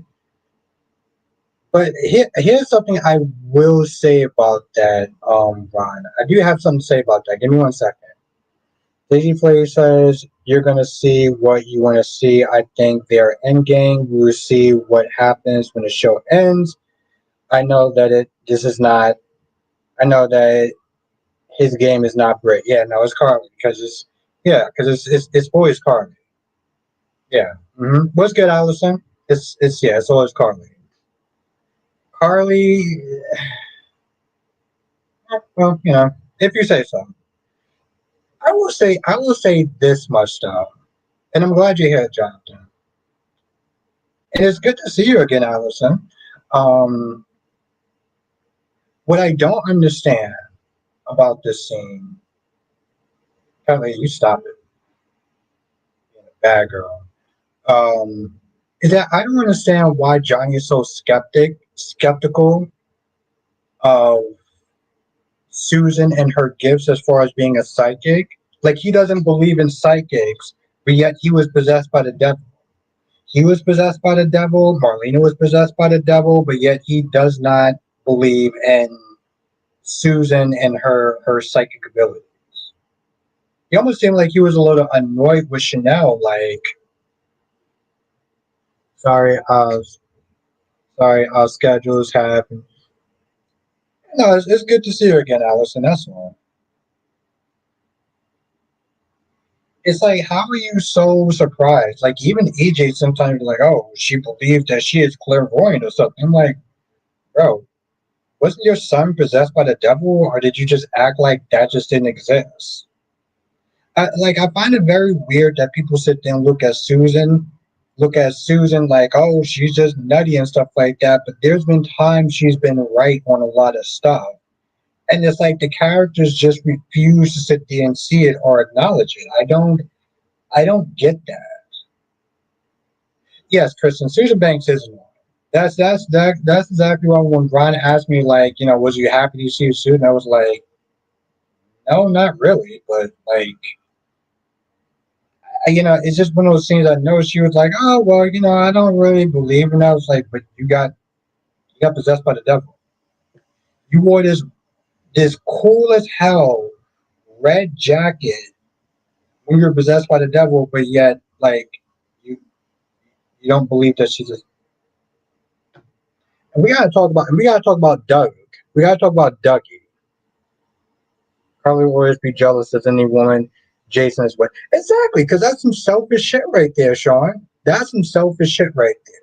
But here's something I will say about that, Ron. I do have something to say about that. Give me 1 second. Daisy Flay says you're gonna see what you want to see. I think their end game. We will see what happens when the show ends. I know that it. This is not. I know that his game is not great. Yeah, no, it's Carly because it's. Yeah, because it's always Carly. Yeah. What's good, Allison? It's yeah. It's always Carly. Carly. Well, if you say so. I will say this much though, and I'm glad you're here, Jonathan. And it's good to see you again, Allison. Um, what I don't understand about this scene, Kelly, you stop it, bad girl. Is that I don't understand why Johnny is so skeptical of Susan and her gifts as far as being a psychic. Like he doesn't believe in psychics, but yet he was possessed by the devil. He was possessed by the devil. Marlena was possessed by the devil, but yet he does not believe in Susan and her psychic abilities. He almost seemed like he was a little annoyed with Chanel. Like, sorry, schedules have. No, it's good to see her again, Allison. That's all. It's like, how are you so surprised? Like, even EJ sometimes like, oh, she believes that she is clairvoyant or something. I'm like, bro, wasn't your son possessed by the devil, or did you just act like that just didn't exist? I find it very weird that people sit there and look at Susan like, oh, she's just nutty and stuff like that. But there's been times she's been right on a lot of stuff, and it's like the characters just refuse to sit there and see it or acknowledge it. I don't get that. Yes, Kristen, Susan Banks is annoying. That's exactly why when Brian asked me like, was you happy to see Susan? I was like, no, not really, but like it's just one of those things. I know she was like, oh well, I don't really believe, and I was like, but you got possessed by the devil. You wore this cool as hell red jacket when you're possessed by the devil, but yet like you you don't believe that she's. And we gotta talk about Doug. We gotta talk about Dougie. Carly will always be jealous of any woman Jason is with. Exactly, because that's some selfish shit right there, Sean. That's some selfish shit right there.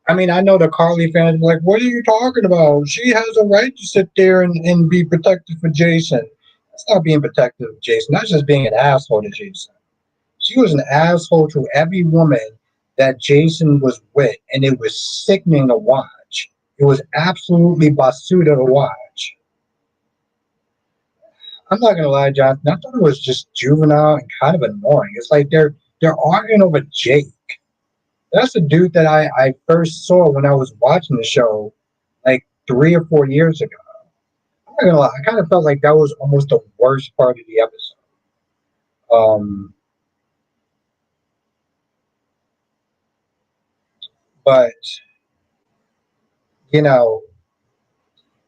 I mean, I know the Carly fans are like, what are you talking about? She has a right to sit there and be protective for Jason. That's not being protective of Jason. That's just being an asshole to Jason. She was an asshole to every woman that Jason was with, and it was sickening to watch. It was absolutely basuda to watch. I'm not gonna lie, Jonathan. I thought it was just juvenile and kind of annoying. It's like they're arguing over Jake. That's the dude that I first saw when I was watching the show like 3 or 4 years ago. I'm not gonna lie, I kind of felt like that was almost the worst part of the episode. Um, but you know,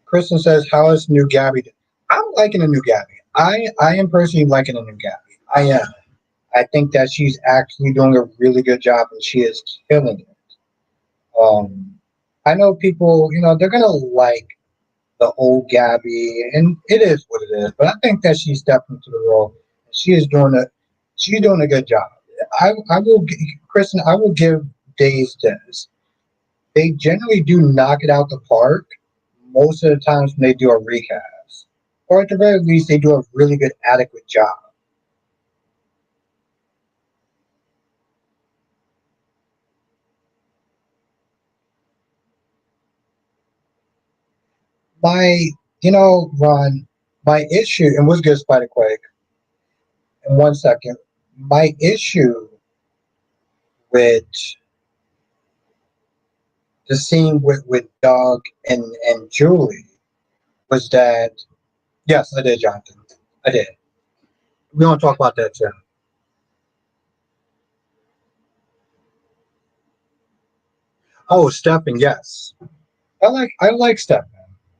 Kristen says, "How is new Gabby?" I'm liking the new Gabby. I am personally liking the new Gabby. I am. I think that she's actually doing a really good job, and she is killing it. Um, I know people, they're gonna like the old Gabby, and it is what it is. But I think that she's stepped into the role. She is doing a, she's doing a good job. I will, Kristen. I will give Days this. They generally do knock it out the park most of the times when they do a recast, or at the very least, they do a really good, adequate job. My, Ron, my issue, and what's good, Spider Quake. In 1 second. My issue with the scene with Doug and Julie was that, yes, I did, Jonathan. I did. We don't talk about that too. Oh, Stefan, yes. I like Stefan.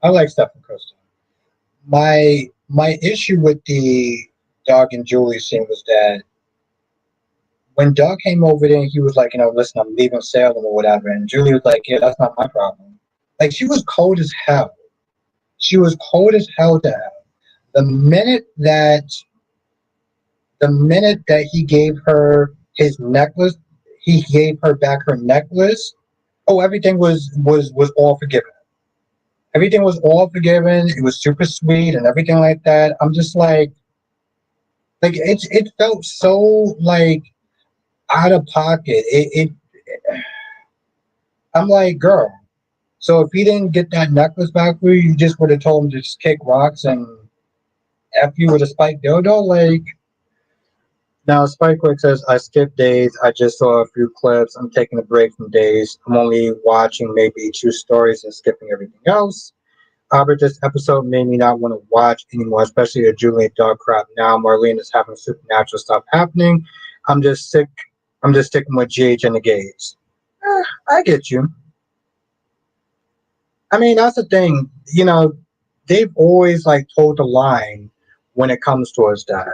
I like Stefan Costa. My issue with the Doug and Julie scene was that when Doug came over there, he was like, listen, I'm leaving Salem or whatever, and Julie was like, yeah, that's not my problem. Like she was cold as hell. She was cold as hell to hell. The minute that the minute that he gave her his necklace, he gave her back her necklace. Oh, everything was all forgiven. Everything was all forgiven. It was super sweet and everything like that. I'm just it felt so like out of pocket. I'm like, girl. So if he didn't get that necklace back for you, you just would have told him to just kick rocks and f you with a spiked dildo. Like now, Spikewick says, I skipped days. I just saw a few clips. I'm taking a break from days. I'm only watching maybe two stories and skipping everything else. Albert, this episode made me not want to watch anymore, especially the Julian dog crap. Now Marlene is having supernatural stuff happening. I'm just sick. I'm just sticking with GH and the gays. I get you. I mean, that's the thing. They've always like told the line when it comes towards that.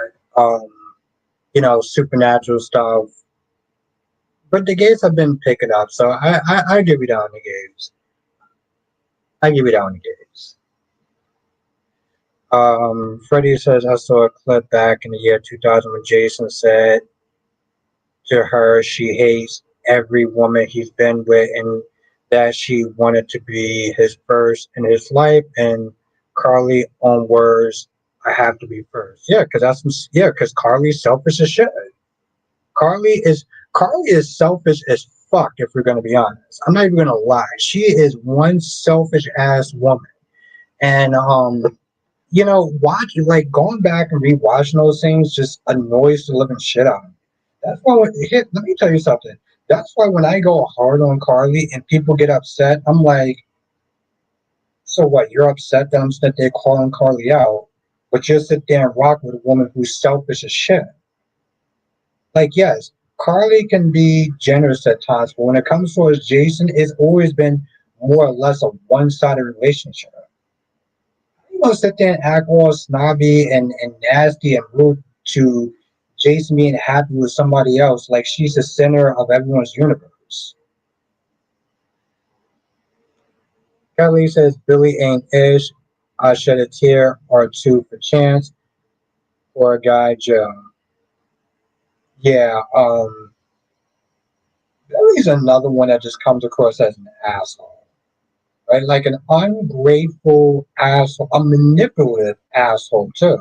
Supernatural stuff. But the gays have been picking up, so I give you that on the gays. I give you that on the gays. Freddie says, I saw a clip back in the year 2000 when Jason said to her she hates every woman he's been with and that she wanted to be his first in his life. And Carly on words, I have to be first. Because Carly's selfish as shit. Carly is Carly is selfish as fuck. If we're gonna be honest, I'm not even gonna lie. She is one selfish ass woman, and watch like going back and rewatching those things just annoys the living shit out of me. That's why let me tell you something. That's why when I go hard on Carly and people get upset, I'm like, so what? You're upset that I'm sitting there calling Carly out, but you sit there and rock with a woman who's selfish as shit. Like, yes, Carly can be generous at times, but when it comes towards Jason, it's always been more or less a one-sided relationship. You gonna sit there and act all snobby and nasty and rude to Jason being happy with somebody else, like she's the center of everyone's universe. Kelly says Billy ain't ish. I shed a tear or two for chance for a guy Joe. Yeah, Billy's another one that just comes across as an asshole. Right? Like an ungrateful asshole, a manipulative asshole too.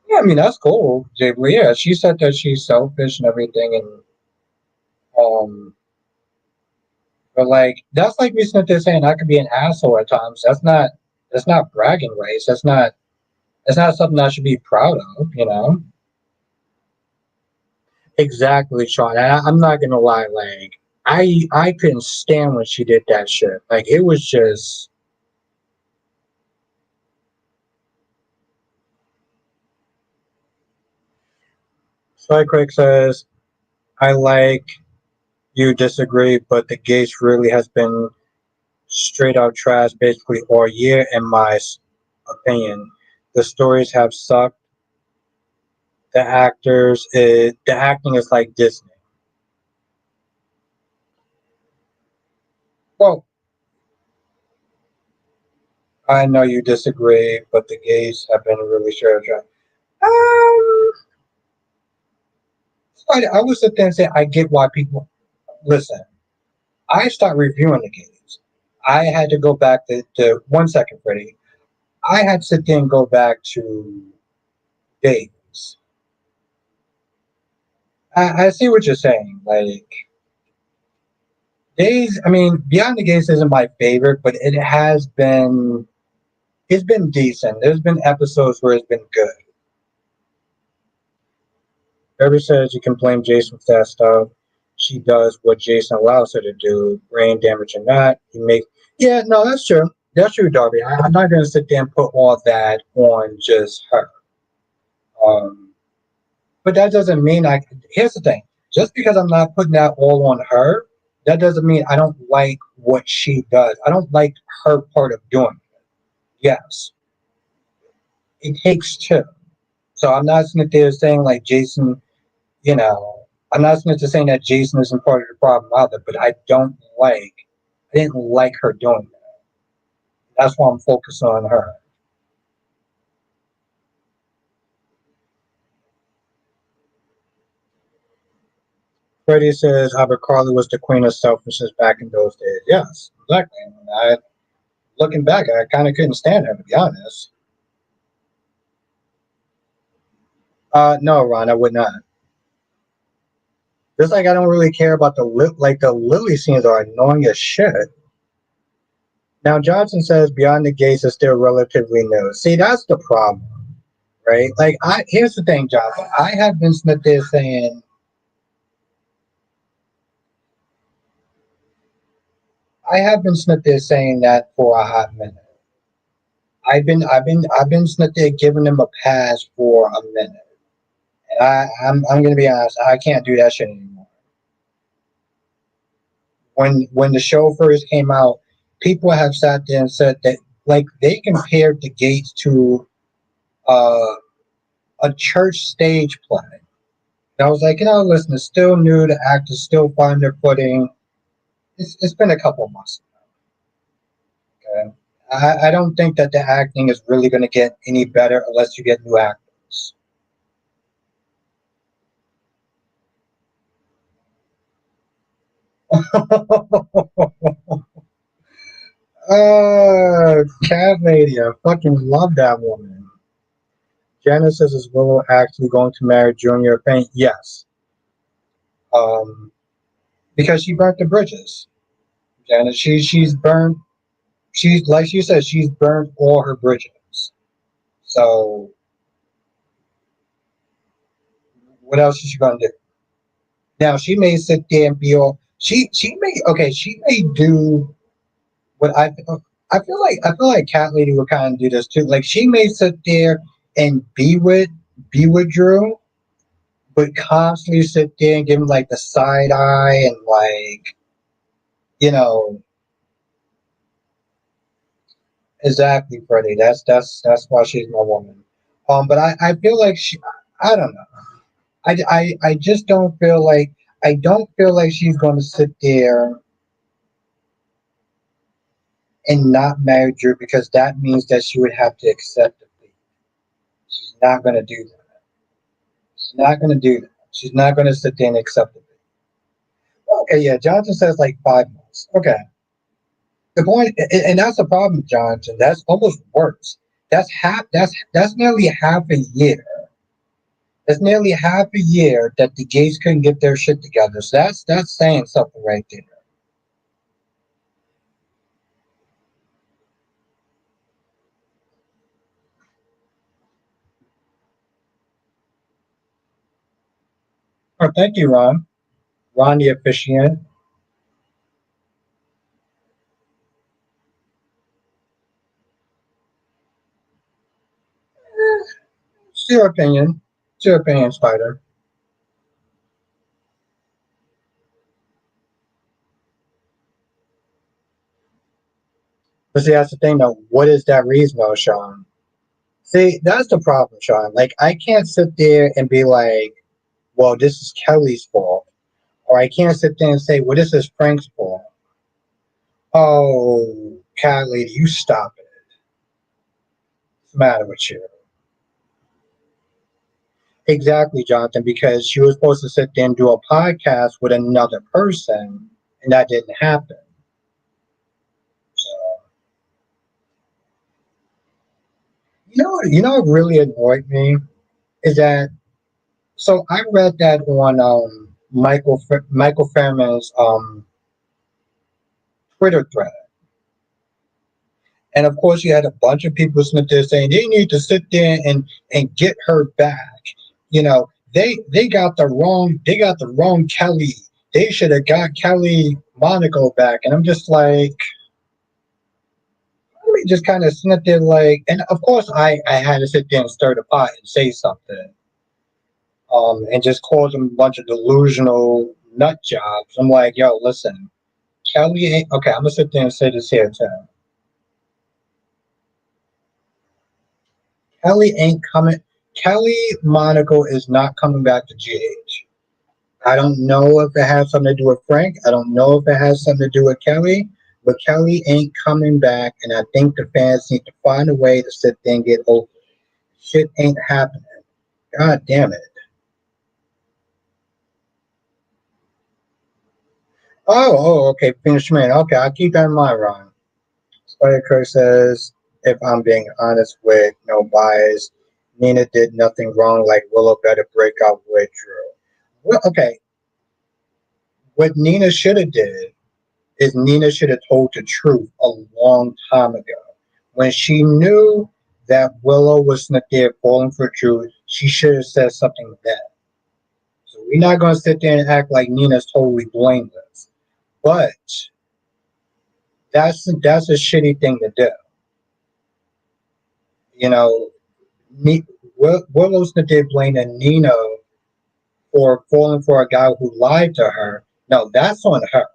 Yeah, I mean that's cool, Jay. But yeah, she said that she's selfish and everything, and um, but like that's like me sitting there saying I could be an asshole at times. That's not bragging rights. That's not something I should be proud of. Exactly, Sean. I'm not gonna lie. Like I couldn't stand when she did that shit. Like it was just. Cyclic says I like you disagree, but the Gates really has been straight out trash basically all year, in my opinion. The stories have sucked. The acting is like Disney. Well, I know you disagree, but the gays have been really straight out trash. Um, I would sit there and say I get why people listen. I start reviewing the gays. I had to go back to 1 second, Freddie. I had to sit there and go back to days. I see what you're saying. Like days, I mean, Beyond the Gates isn't my favorite, but it's been decent. There's been episodes where it's been good. Debbie says you can blame Jason for that stuff. She does what Jason allows her to do, brain damage or not. He makes yeah, no, that's true. That's true, Darby. I'm not gonna sit there and put all that on just her. Um, but that doesn't mean I. Here's the thing: just because I'm not putting that all on her, that doesn't mean I don't like what she does. I don't like her part of doing it. Yes, it takes two. So I'm not sitting there saying like Jason. You know, I'm not sitting there saying that Jason isn't part of the problem either. But I don't like. I didn't like her doing that. That's why I'm focused on her. Freddie says Albert Carly was the queen of selfishness back in those days. Yes, exactly. Looking back, I kind of couldn't stand her to be honest. No, Ron, I would not. Just like I don't really care about the Lily scenes are annoying as shit. Now Johnson says Beyond the Gates is still relatively new. See, that's the problem, right? Like I here's the thing, Johnson. I have been sitting there saying that for a hot minute. I've been sitting there giving them a pass for a minute. And I'm gonna be honest, I can't do that shit anymore. When the show first came out, people have sat there and said that like they compared the gates to uh, a church stage play. And I was like, listen, it's still new. The actors still find their footing. It's been a couple of months now. Okay? I don't think that the acting is really going to get any better unless you get new actors. Cat lady, I fucking love that woman. Janice says, is Willow actually going to marry Junior Payne? Yes. Um, because she burnt the bridges. Janice, she's burned. She's like she said, she's burned all her bridges. So what else is she gonna do? Now she may sit there and be all. She may okay. She may do what I feel like Cat Lady would kind of do this too. Like she may sit there and be with Drew, but constantly sit there and give him like the side eye and like you know exactly, Freddie. That's why she's my woman. But I feel like I don't know. I just don't feel like she's going to sit there and not marry Drew because that means that she would have to accept defeat. She's not going to do that. She's not going to do that. She's not going to sit there and accept defeat. Okay, yeah. Johnson says like 5 months. Okay. The point, and that's the problem, Johnson. That's almost worse. That's nearly half a year. That's nearly half a year that the gays couldn't get their shit together. So that's saying something right there. Oh, thank you, Ron. Ron the officiant. It's your opinion. It's your opinion, Spider. But see, that's the thing, though. What is that reason, though, Sean? See, that's the problem, Sean. Like, I can't sit there and be like, well, this is Kelly's fault. Or I can't sit there and say, well, this is Frank's fault. Oh, cat lady, you stop it. What's the matter with you? Exactly, Jonathan, because she was supposed to sit there and do a podcast with another person, and that didn't happen. So, what really annoyed me is that so I read that on Michael Fairman's Twitter thread, and of course you had a bunch of people sitting there saying they need to sit there and get her back. They got the wrong Kelly. They should have got Kelly Monaco back, and I'm just like, we just kind of sit there like, and of course I had to sit there and stir the pot and say something, and just call them a bunch of delusional nut jobs. I'm like, yo, listen, Kelly ain't okay. I'm gonna sit there and say this here too. Kelly ain't coming. Kelly Monaco is not coming back to GH. I don't know if it has something to do with Frank. I don't know if it has something to do with Kelly, but Kelly ain't coming back, and I think the fans need to find a way to sit there and get over. Shit ain't happening. God damn it. Okay, finish man. Okay, I'll keep that in mind, Ron. Spider Kirk says, if I'm being honest with no bias, Nina did nothing wrong. Like Willow better break up with Drew. Well, okay, what Nina should have did is Nina should have told the truth a long time ago. When she knew that Willow was not there falling for Drew, she should have said something then. So we're not going to sit there and act like Nina's totally blameless. But that's a shitty thing to do. You know, Willow's not there blaming Nina for falling for a guy who lied to her. No, that's on her.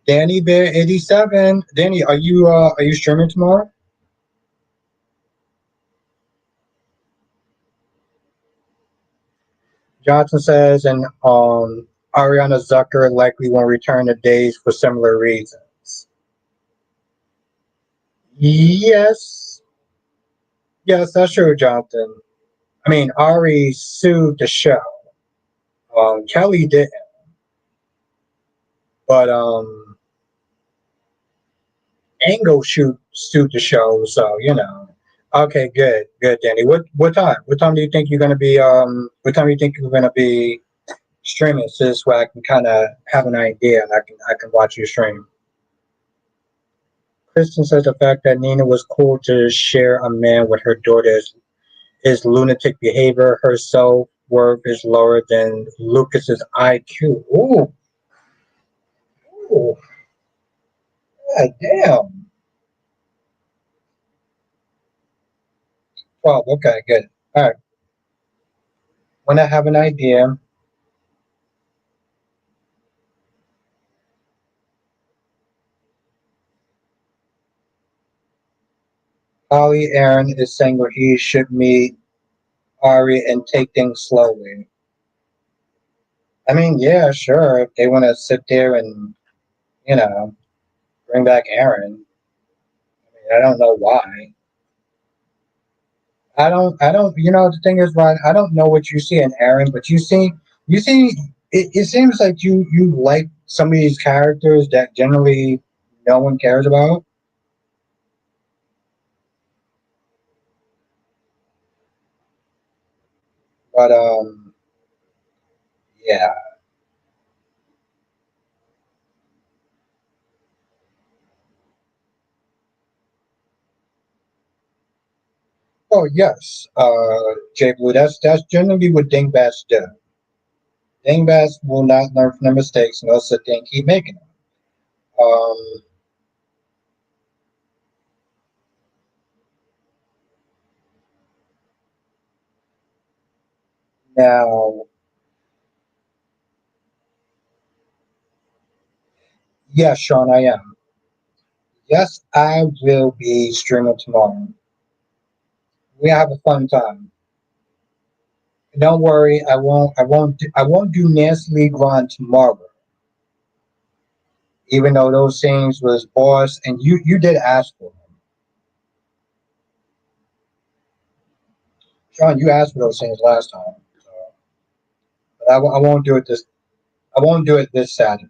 Danny Bear 87. Danny, are you streaming tomorrow? Johnson says, and Ariana Zucker likely won't return to days for similar reasons. Yes, yes, that's true, Jonathan. I mean, Ari sued the show. Kelly didn't, but Angle sued the show, so you know. Okay, good, good, Danny. What time? What time do you think you're gonna be? What time do you think you're gonna be streaming? So this way I can kind of have an idea, and I can watch you stream. Kristen says the fact that Nina was cool to share a man with her daughter is lunatic behavior. Her self worth is lower than Lucas's IQ. Ooh, ooh, God damn. Well, okay, good. All right. When I have an idea, Holly Aaron is saying where he should meet Ari and take things slowly. I mean, yeah, sure. If they want to sit there and, you know, bring back Aaron, I mean, I don't know why. The thing is, Ryan, I don't know what you see in Aaron, but you see, it seems like you like some of these characters that generally no one cares about. But, yeah. Oh, yes, Jay Blue, that's generally what dingbats do. Dingbats will not learn from their mistakes and they'll sit there and keep making them. Um, Now, yes, Sean, I am. Yes, I will be streaming tomorrow. We have a fun time. Don't worry, I won't do Nancy Lee Grind tomorrow. Even though those scenes was boss, and you did ask for them, Sean. You asked for those scenes last time, so, but I won't do it this. I won't do it this Saturday.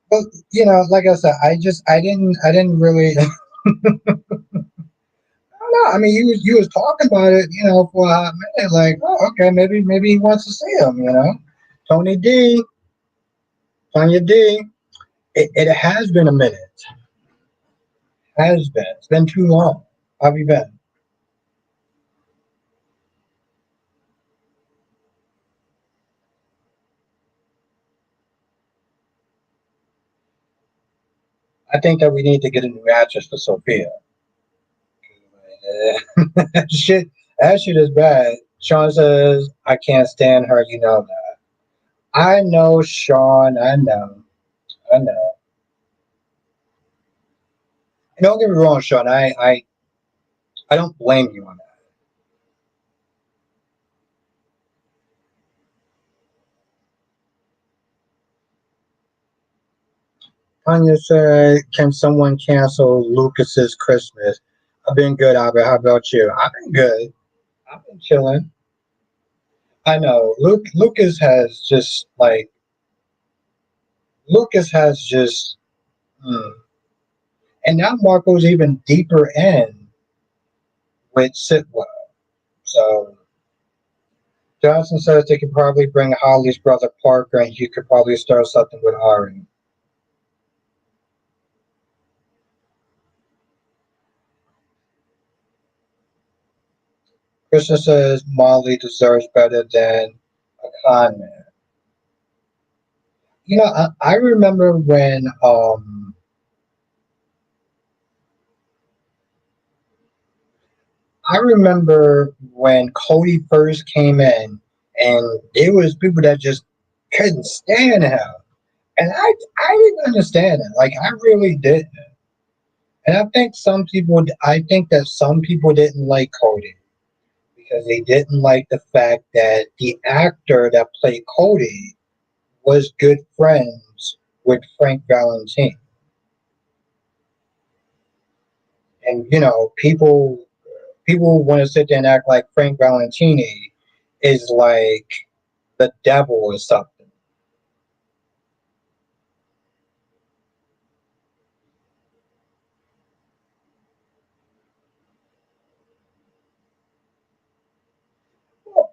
But like I said, I didn't really. I don't I mean, you was talking about it, for a hot minute. Like, oh, okay, maybe he wants to see him. Tony D, Tanya D. It has been a minute. Has been. It's been too long. How have you been? I think that we need to get a new mattress for Sophia. shit, that shit is bad. Sean says, I can't stand her. You know that. I know, Sean. I know. I know. And don't get me wrong, Sean. I don't blame you on that. Tanya said, can someone cancel Lucas's Christmas? I've been good, Albert. How about you? I've been good. I've been chilling. I know. Lucas has just like Lucas has just mm. And now Marco's even deeper in with Sitwell. So Johnson says they could probably bring Holly's brother Parker and you could probably start something with Ari. Krishna says Molly deserves better than a con man. I remember when Cody first came in and there was people that just couldn't stand him. And I didn't understand it. Like I really didn't. And I think that some people didn't like Cody because they didn't like the fact that the actor that played Cody was good friends with Frank Valentine. And people want to sit there and act like Frank Valentini is like the devil or something.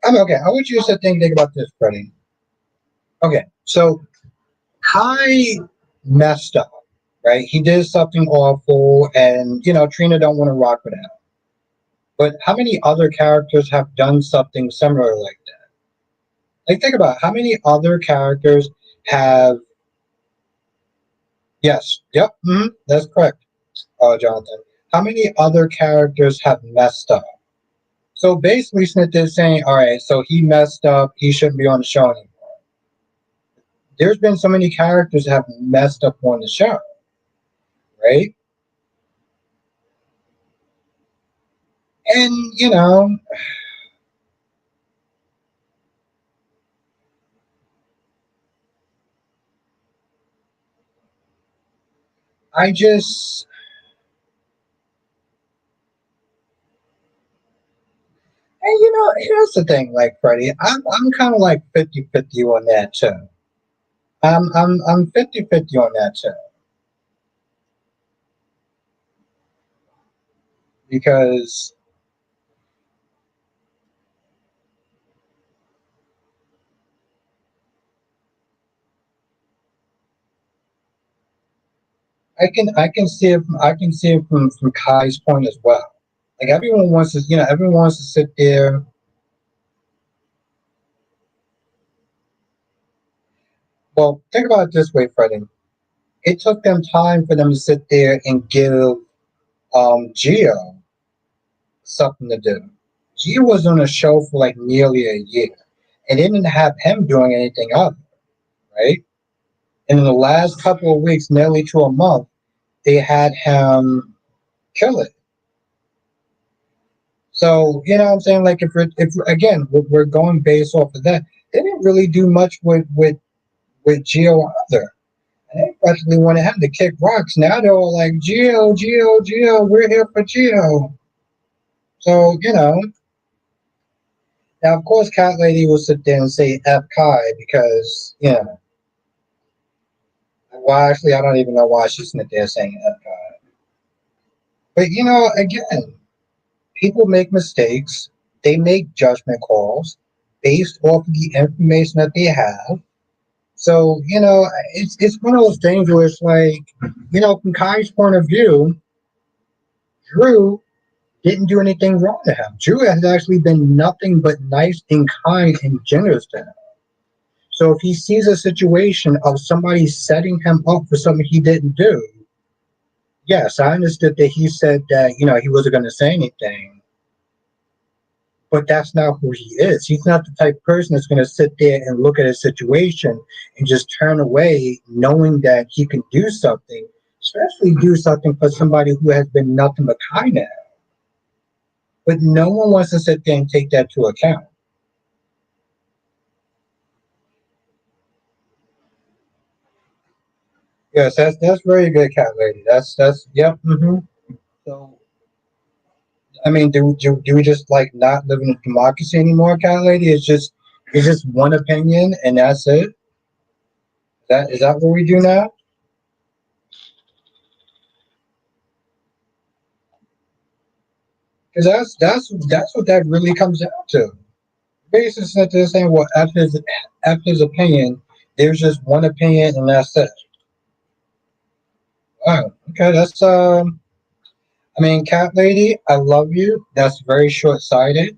I mean, okay, I want you to think about this, Freddie. Okay, so Kai messed up, right? He did something awful, and Trina don't want to rock with him. But how many other characters have done something similar like that? Like, think about it. How many other characters have? Yes, yep, that's correct, Jonathan. How many other characters have messed up? So basically, Smith is saying, all right, so he messed up. He shouldn't be on the show anymore. There's been so many characters that have messed up on the show, right? And I just, and here's the thing, like Freddie, I'm kind of like 50-50 on that too. I'm 50-50 on that too because I can see it from Kai's point as well. Like everyone wants to sit there. Well, think about it this way, Freddie. It took them time for them to sit there and give Gio something to do. Gio was on a show for like nearly a year, and they didn't have him doing anything other, right? And in the last couple of weeks, nearly to a month, they had him kill it. So what I'm saying, like if again we're going based off of that, they didn't really do much with Gio either. And they practically wanted him to kick rocks. Now they're all like Gio, Gio, Gio, we're here for Gio. So now of course Cat Lady will sit there and say F Kai because well actually I don't even know why she's sitting there saying F Kai. But again, People make mistakes. They make judgment calls based off of the information that they have. So, it's one of those things where it's like, from Kai's point of view, Drew didn't do anything wrong to him. Drew has actually been nothing but nice and kind and generous to him. So if he sees a situation of somebody setting him up for something he didn't do, yes, I understood that he said that, he wasn't going to say anything, but that's not who he is. He's not the type of person that's going to sit there and look at a situation and just turn away knowing that he can do something, especially do something for somebody who has been nothing but kind to him. But no one wants to sit there and take that to account. Yes, that's very good, cat lady. That's yep. So I mean, do we just like not live in a democracy anymore, cat lady? It's just one opinion and that's it. Is that what we do now? Because that's what that really comes down to. Basically, sitting there saying, well, after his opinion, there's just one opinion and that's it. Oh, okay, that's I mean, cat lady, I love you. That's very short sighted.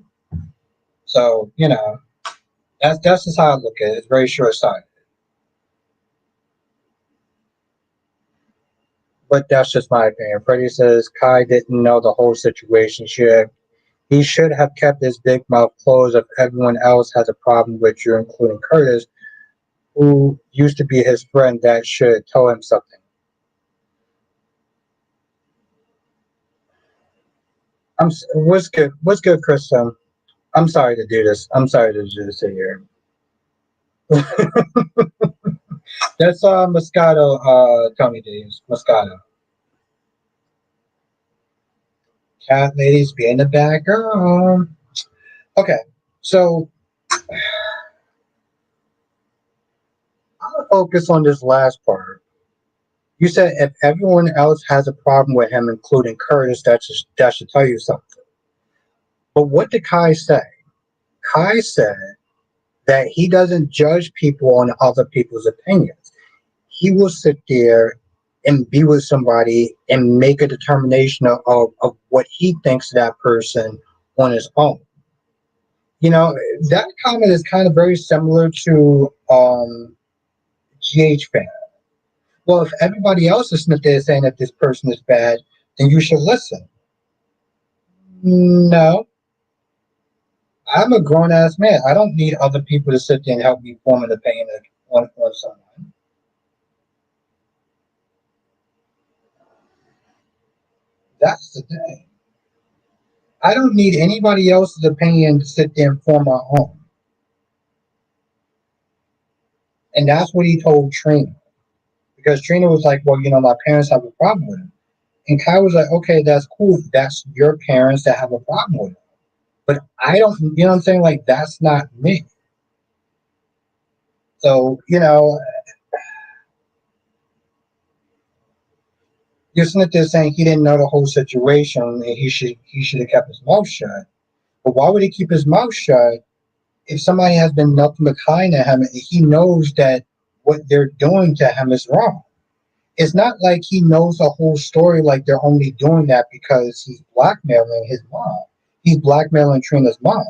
So that's just how I look at it. It's very short sighted. But that's just my opinion. Freddie says Kai didn't know the whole situation. He should have kept his big mouth closed if everyone else has a problem with you, including Curtis, who used to be his friend. That should tell him something. What's good? What's good, Chris? I'm sorry to do this. I'm sorry to do this here. That's Moscato, Tony Davis. Moscato. Cat ladies be in the back. Okay, so I'm gonna focus on this last part. You said if everyone else has a problem with him, including Curtis, that should tell you something. But what did Kai say? Kai said that he doesn't judge people on other people's opinions. He will sit there and be with somebody and make a determination of what he thinks of that person on his own. That comment is kind of very similar to GH fan. Well, if everybody else is sitting there saying that this person is bad, then you should listen. No, I'm a grown ass man. I don't need other people to sit there and help me form an opinion on someone. That's the thing. I don't need anybody else's opinion to sit there and form my own. And that's what he told Trina. Because Trina was like, well, my parents have a problem with him. And Kai was like, okay, that's cool. That's your parents that have a problem with him. But I don't, you know what I'm saying? Like, that's not me. So, you're sitting there saying he didn't know the whole situation and he should have kept his mouth shut. But why would he keep his mouth shut if somebody has been nothing but kind to him and he knows that what they're doing to him is wrong? It's not like he knows the whole story, like they're only doing that because he's blackmailing his mom. He's blackmailing Trina's mom.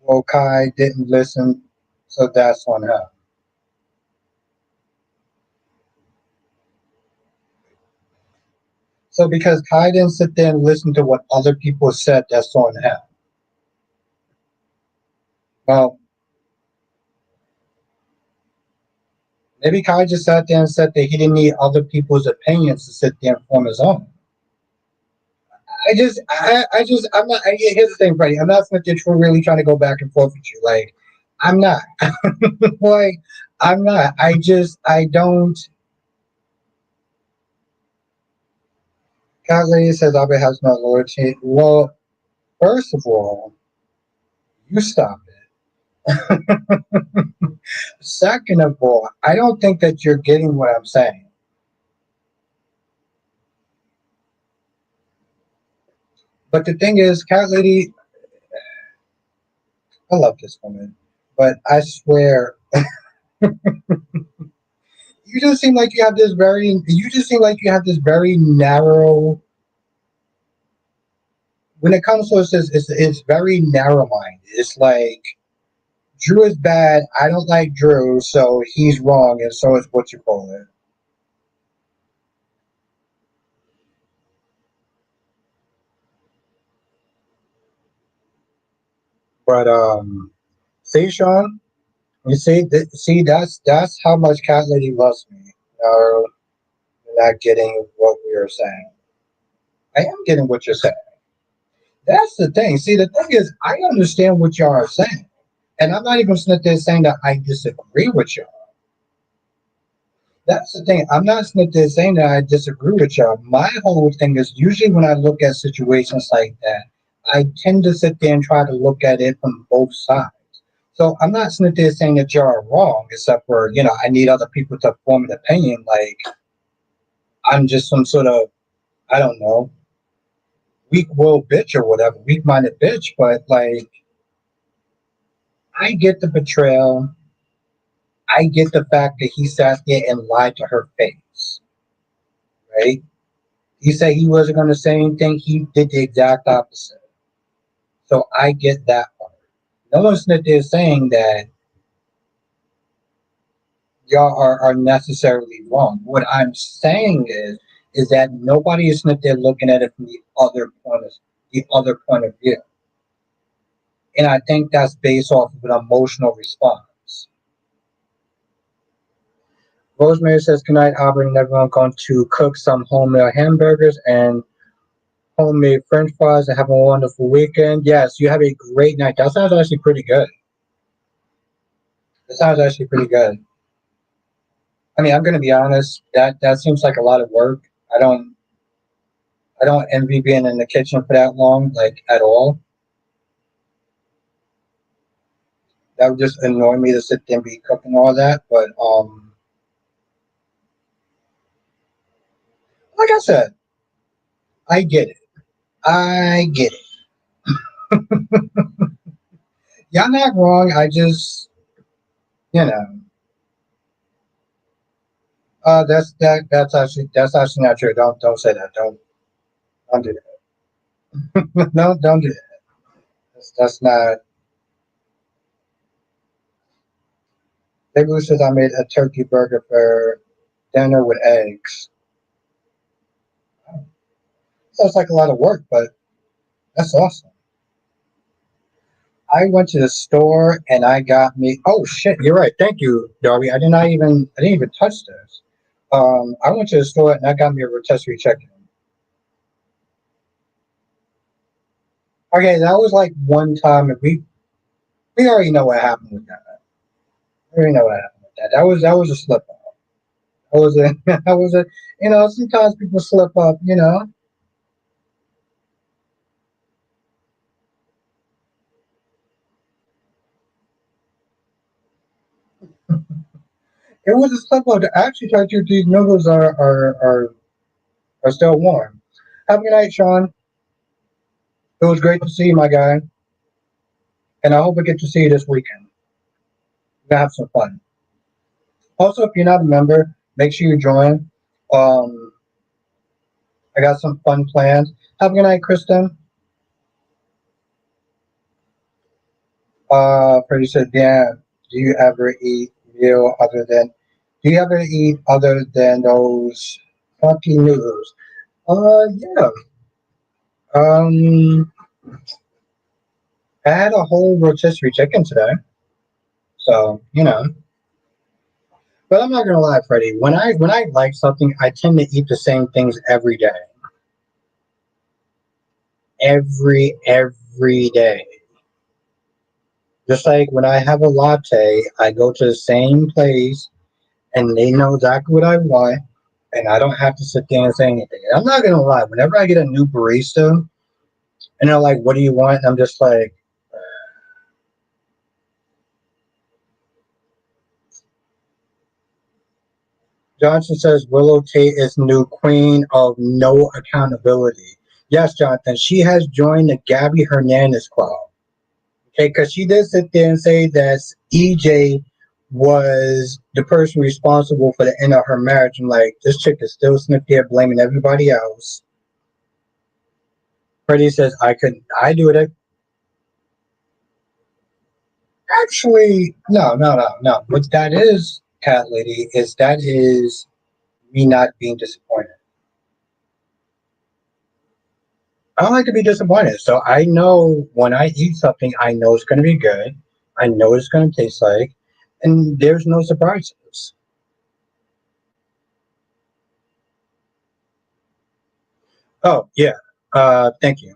Well, Kai didn't listen, so that's on him. So because Kai didn't sit there and listen to what other people said, that's on him. Well, maybe Kai just sat there and said that he didn't need other people's opinions to sit there and form his own. I'm not. Here's the thing, Freddie. I'm not really trying to go back and forth with you. Like, I'm not. Like, I'm not. I don't. Cat lady says Abe has no loyalty. Well, first of all, you stop it. Second of all, I don't think that you're getting what I'm saying. But the thing is, Cat Lady, I love this woman, but I swear, you just seem like you have this very, you just seem like you have this very narrow. When it comes to this, it's very narrow minded. It's like Drew is bad. I don't like Drew, so he's wrong, and so is what you call it. But see, Sean, you see, see, that's how much Cat Lady loves me. No, you're not getting what we are saying. I am getting what you're saying. That's the thing. See, the thing is, I understand what y'all are saying, and I'm not even sitting there saying that I disagree with y'all. That's the thing. I'm not sitting there saying that I disagree with y'all. My whole thing is usually when I look at situations like that, I tend to sit there and try to look at it from both sides. So I'm not sitting there saying that y'all are wrong, except for, I need other people to form an opinion. Like, I'm just some sort of, I don't know, weak willed bitch or whatever, weak minded bitch. But, like, I get the betrayal. I get the fact that he sat there and lied to her face, right? He said he wasn't going to say anything. He did the exact opposite. So I get that part. No one's sitting there saying that y'all are necessarily wrong. What I'm saying is that nobody is sitting there looking at it from the other point of view. And I think that's based off of an emotional response. Rosemary says, "Good night, Albert and everyone. Going to cook some homemade hamburgers and homemade French fries and have a wonderful weekend." Yes, you have a great night. That sounds actually pretty good. That sounds actually pretty good. I mean, I'm gonna be honest. That seems like a lot of work. I don't envy being in the kitchen for that long, like at all. That would just annoy me to sit there and be cooking all that. But like I said, I get it. I get it. Y'all not wrong. I just, you know, that's actually not true. Don't say that. Don't do that. No, don't do that. That's not. Big Lou says I made a turkey burger for dinner with eggs. Sounds like a lot of work, but that's awesome. I went to the store and I got me. Oh shit, you're right. Thank you, Darby. I didn't even touch this. I went to the store and I got me a rotisserie chicken. Okay, that was like one time, and we already know what happened with that. We already know what happened with that. That was a slip up. That was a that was a. Sometimes people slip up. It was a slip up. I actually thought these noodles are still warm. Have a good night, Sean. It was great to see you, my guy, and I hope I get to see you this weekend. We're gonna have some fun. Also, if you're not a member, make sure you join. Um, I got some fun plans. Have a good night, Kristen. Pretty said, yeah. Do you ever eat meal other than? Do you ever eat other than those funky noodles? Yeah. Um, I had a whole rotisserie chicken today, so. But I'm not gonna lie, Freddie. When I like something, I tend to eat the same things every day, every day. Just like when I have a latte, I go to the same place and they know exactly what I want, and I don't have to sit there and say anything. And I'm not gonna lie, whenever I get a new barista and they're like, "What do you want?" I'm just like, Johnson says Willow Tate is new queen of no accountability. Yes, Jonathan. She has joined the Gabby Hernandez Club. Okay, because she did sit there and say that EJ was the person responsible for the end of her marriage. I'm like, this chick is still sitting there blaming everybody else. Freddie says, I do it. Actually, no, no, no, no. What that is, cat lady, is that is me not being disappointed. I don't like to be disappointed. So I know when I eat something, I know it's going to be good. I know what it's going to taste like. And there's no surprises. Oh, yeah. Thank you.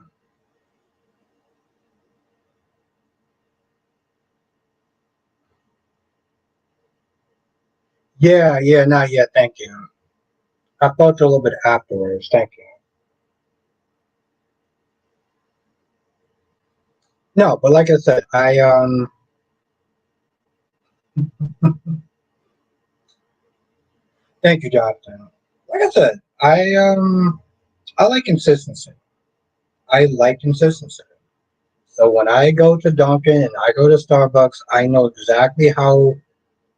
Yeah, yeah, not yet. Thank you. I felt a little bit afterwards. Thank you. No, but like I said, thank you, Jonathan. Like I said, I like consistency. I like consistency. So when I go to Dunkin' and I go to Starbucks, I know exactly I'm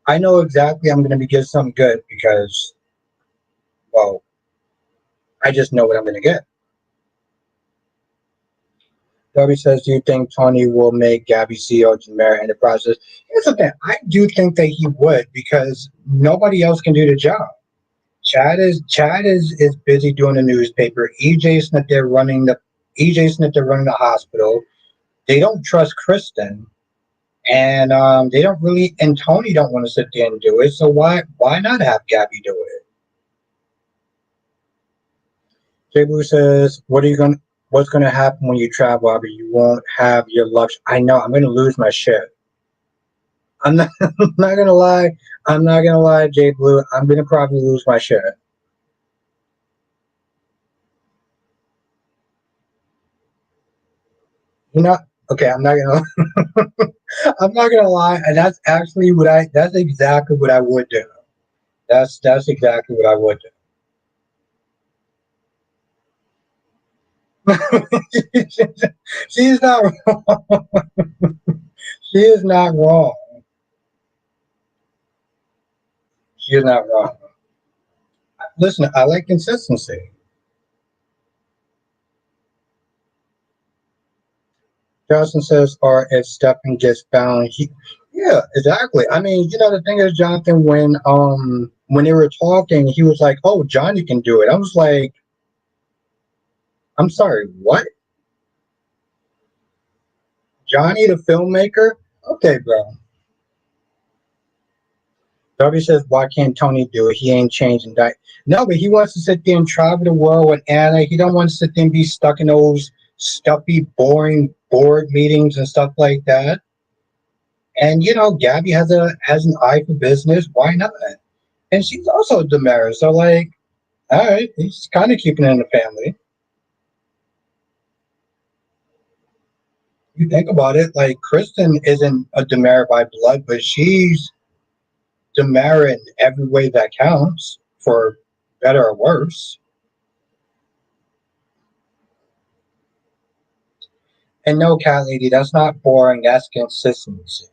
going to be getting something good because, well, I just know what I'm going to get. Darby says, do you think Tony will make Gabby CEO to marry in the process? Here's the thing. I do think that he would because nobody else can do the job. Chad is busy doing the newspaper. EJ's not there running the hospital. They don't trust Kristen. And they don't really, and Tony don't want to sit there and do it. So why not have Gabby do it? Jay Blue says, What's gonna happen when you travel, Abby? You won't have your luxury. I know. I'm gonna lose my shit. I'm not. I'm not gonna lie. I'm not gonna lie, Jay Blue. I'm gonna probably lose my shit. You know. Okay. I'm not gonna. I'm not gonna lie, and that's actually what I. That's exactly what I would do. That's exactly what I would do. She's not wrong. She is not wrong. She is not wrong. Listen, I like consistency. Johnson says, or if Stephen gets found, yeah, exactly. I mean, the thing is, Jonathan, when they were talking, he was like, "Oh, Johnny can do it." I was like, "I'm sorry, what? Johnny, the filmmaker? Okay, bro." Darby says, "Why can't Tony do it? He ain't changing that." No, but he wants to sit there and travel the world with Anna. He don't want to sit there and be stuck in those stuffy, boring board meetings and stuff like that. And Gabby has an eye for business. Why not? And she's also Damaris. So like, all right, he's kind of keeping it in the family. You think about it, like Kristen isn't a Demara by blood, but she's Demara in every way that counts, for better or worse. And no, cat lady, that's not boring. That's consistency.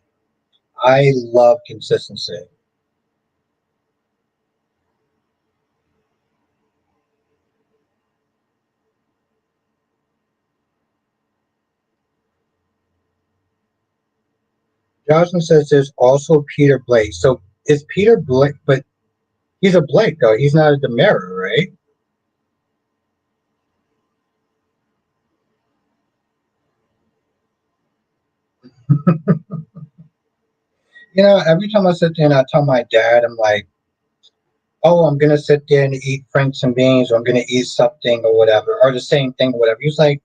I love consistency. Jocelyn says there's also Peter Blake. So is Peter Blake, but he's a Blake though. He's not a Demara, right? Every time I sit there and I tell my dad, I'm like, oh, I'm gonna sit there and eat franks and beans, or I'm gonna eat something or whatever, or the same thing or whatever. He's like,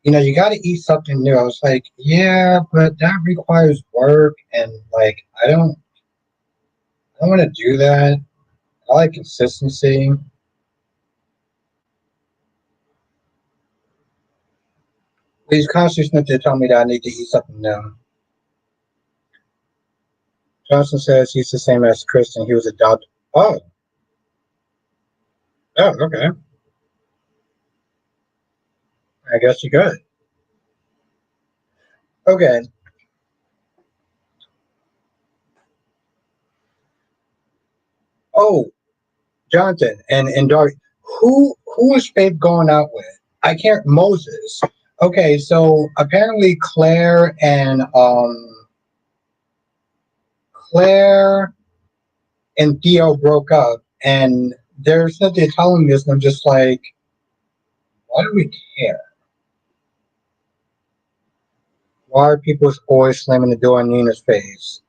you got to eat something new. I was like, yeah, but that requires work, and like, I don't want to do that. I like consistency. He's constantly sitting there telling me that I need to eat something new. Johnson says he's the same as Kristen. He was adopted. Oh, oh, okay. I guess you could. Okay. Oh, Jonathan and Dark. Who is Faith going out with? I can't. Moses. Okay, so apparently Claire and Theo broke up, and there's nothing telling this, and I'm just like, why do we care? Why are people always slamming the door in Nina's face?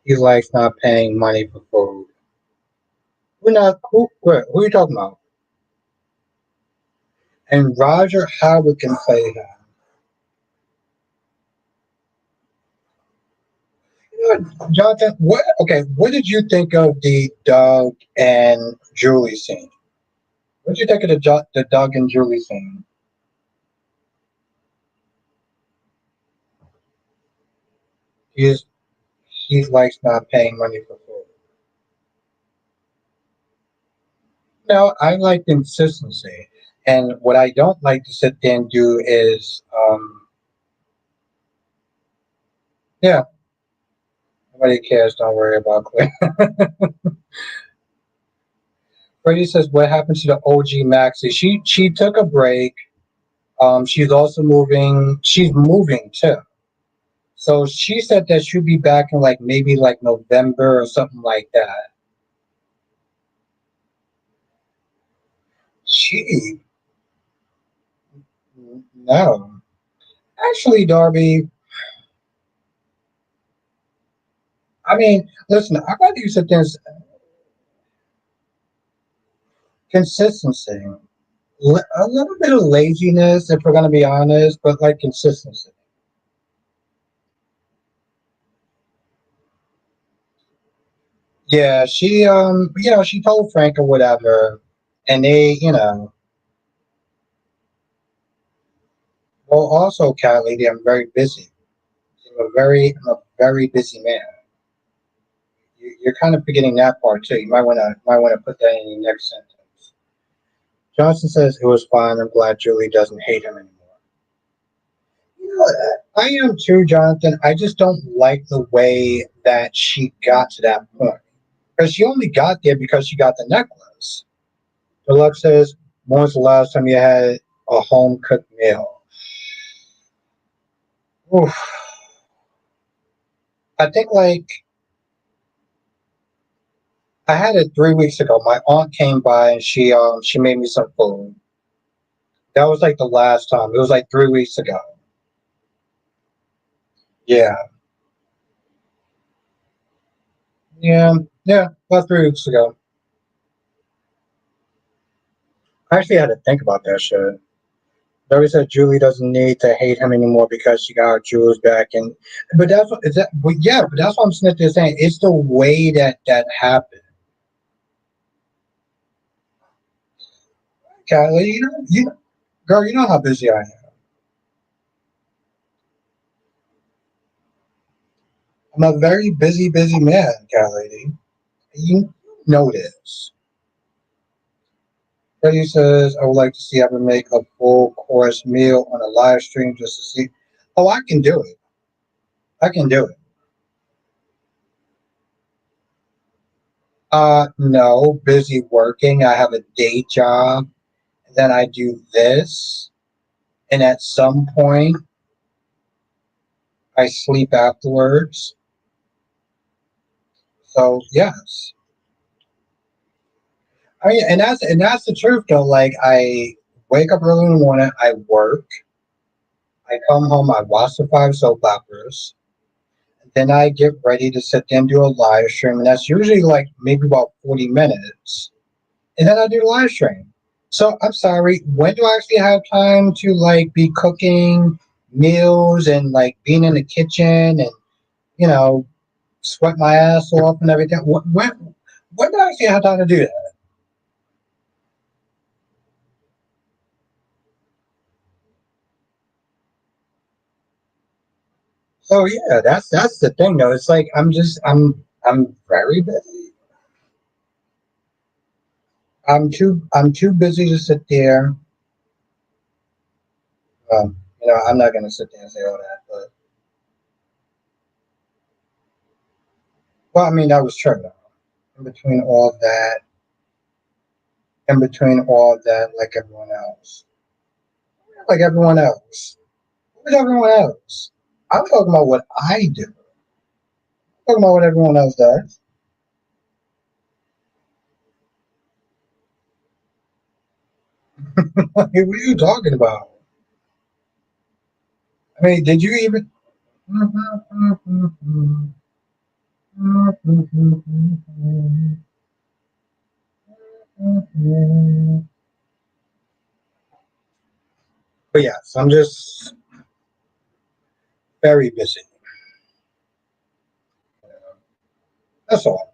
He likes not paying money for food. We're not who are you talking about? And Roger Howard can play him. You know what, Jonathan, what did you think of the Doug and Julie scene? What did you think of the Doug and Julie scene? He's he likes not paying money for food. No, I like consistency. And what I don't like to sit there and do is yeah, nobody cares, don't worry about Claire. Freddie says, what happened to the OG Maxi? She took a break. She's also moving. She's moving too. So she said that she'll be back in like maybe like November or something like that. She no. Actually, Darby, I mean, listen, I got to use it as consistency. A little bit of laziness, if we're going to be honest, but like consistency. Yeah, she told Frank or whatever, and well, also, cat lady, I'm very busy. I'm a very busy man. You're kind of forgetting that part too. You might want to put that in your next sentence. Johnson says it was fine. I'm glad Julie doesn't hate him anymore. You know, I am too, Jonathan. I just don't like the way that she got to that point. Because she only got there because she got the necklace. Deluxe says, when was the last time you had a home cooked meal? Oof. I think like I had it 3 weeks ago. My aunt came by and she made me some food. That was like the last time. It was like 3 weeks ago. Yeah. Yeah. Yeah. About 3 weeks ago. I actually had to think about that shit. Barry said Julie doesn't need to hate him anymore because she got her jewels back, and but that's what is that. But yeah, but that's what I'm sitting there saying. It's the way that happened. Kylie, girl, you know how busy I am. I'm a very busy man, Kylie. You know this. Freddie says I would like to see Ever make a full course meal on a live stream just to see. Oh, I can do it. I can do it. No, busy working. I have a day job. Then I do this, and at some point I sleep afterwards. So yes, I mean, and that's the truth though. Like I wake up early in the morning, I work, I come home, I watch the five soap operas, then I get ready to sit there and do a live stream, and that's usually like maybe about 40 minutes, and then I do the live stream. So I'm sorry, when do I actually have time to like be cooking meals and like being in the kitchen and you know sweat my ass off and everything? When do I actually have time to do that? So yeah, that's the thing though. It's like I'm very busy. I'm too busy to sit there. I'm not gonna sit there and say all that, but well, I mean that was true. In between all that, in between all that, like everyone else, who's everyone else? I'm talking about what I do. I'm talking about what everyone else does. What are you talking about? I mean, did you even? But yes, I'm just very busy. That's all.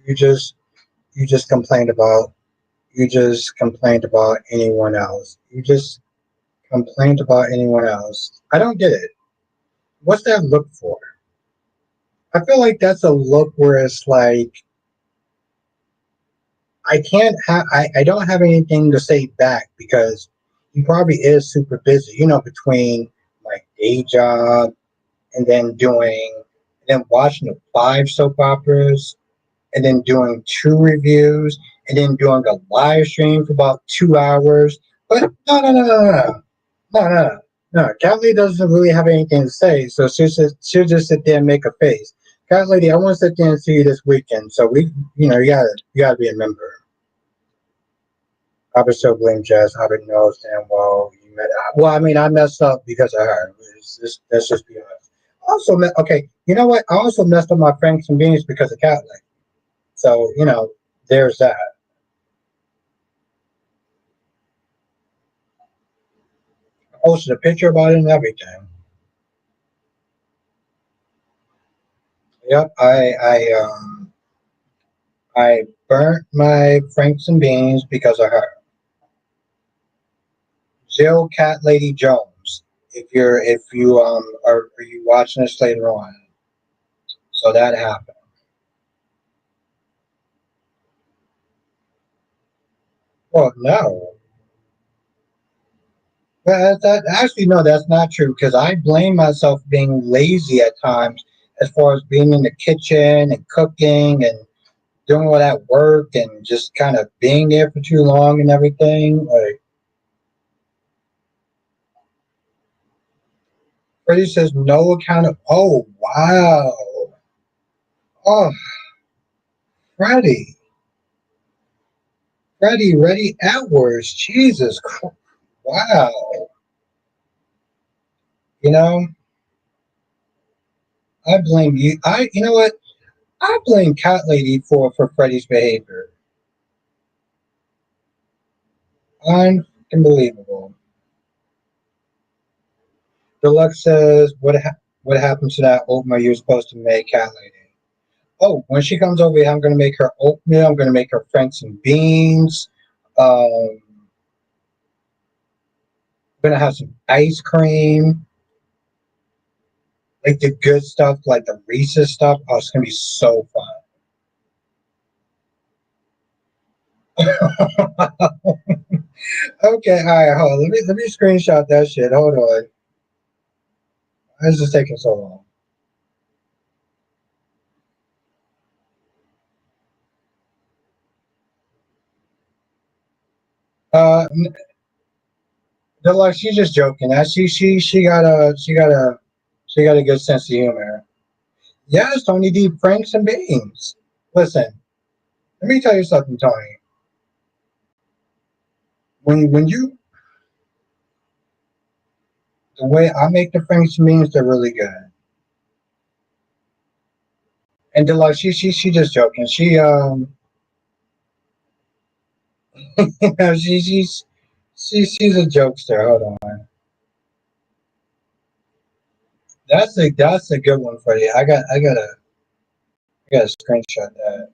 You just you just complained about anyone else. You just complained about anyone else. I don't get it. What's that look for? I feel like that's a look where it's like I don't have anything to say back because he probably is super busy, between like day job and then watching the 5 soap operas and then doing 2 reviews and then doing a live stream for about 2 hours. But no. No, Cat Lady doesn't really have anything to say, so she'll just sit there and make a face. Cat Lady, I want to sit there and see you this weekend, so you gotta be a member. I would still blame Jess. I would know damn well you met. Well, I mean, I messed up because of her. Let's just be honest. Okay, you know what? I also messed up my Franks and Beans because of Cat Lady. So there's that. I posted a picture about it and everything. Yep, I burnt my Franks and Beans because of her. Jill Cat Lady Jones. If you are you watching this later on? So that happened. Well, no. Actually no, that's not true because I blame myself for being lazy at times as far as being in the kitchen and cooking and doing all that work and just kind of being there for too long and everything. Like Freddie says, no account of. Oh wow. Oh, Freddie, Freddie Edwards. Jesus Christ. Wow. You know, I blame you. You know what? I blame Cat Lady for Freddie's behavior. Unbelievable. Deluxe says, what happened to that oatmeal you were supposed to make, Cat Lady? Oh, when she comes over here, I'm going to make her oatmeal. I'm going to make her Franks and beans. I'm going to have some ice cream, like the good stuff, like the Reese's stuff. Oh, it's going to be so fun. Okay, all right, hold on. Let me screenshot that shit. Hold on. Why is this taking so long? Uh, they're like she's just joking. That she got a good sense of humor. Yes, Tony D. Franks and beans. Listen, let me tell you something, Tony. When you the way I make the Franks and beans, they're really good. And they're like she just joking. You know she's a jokester. Hold on. That's a good one for you. I gotta screenshot that.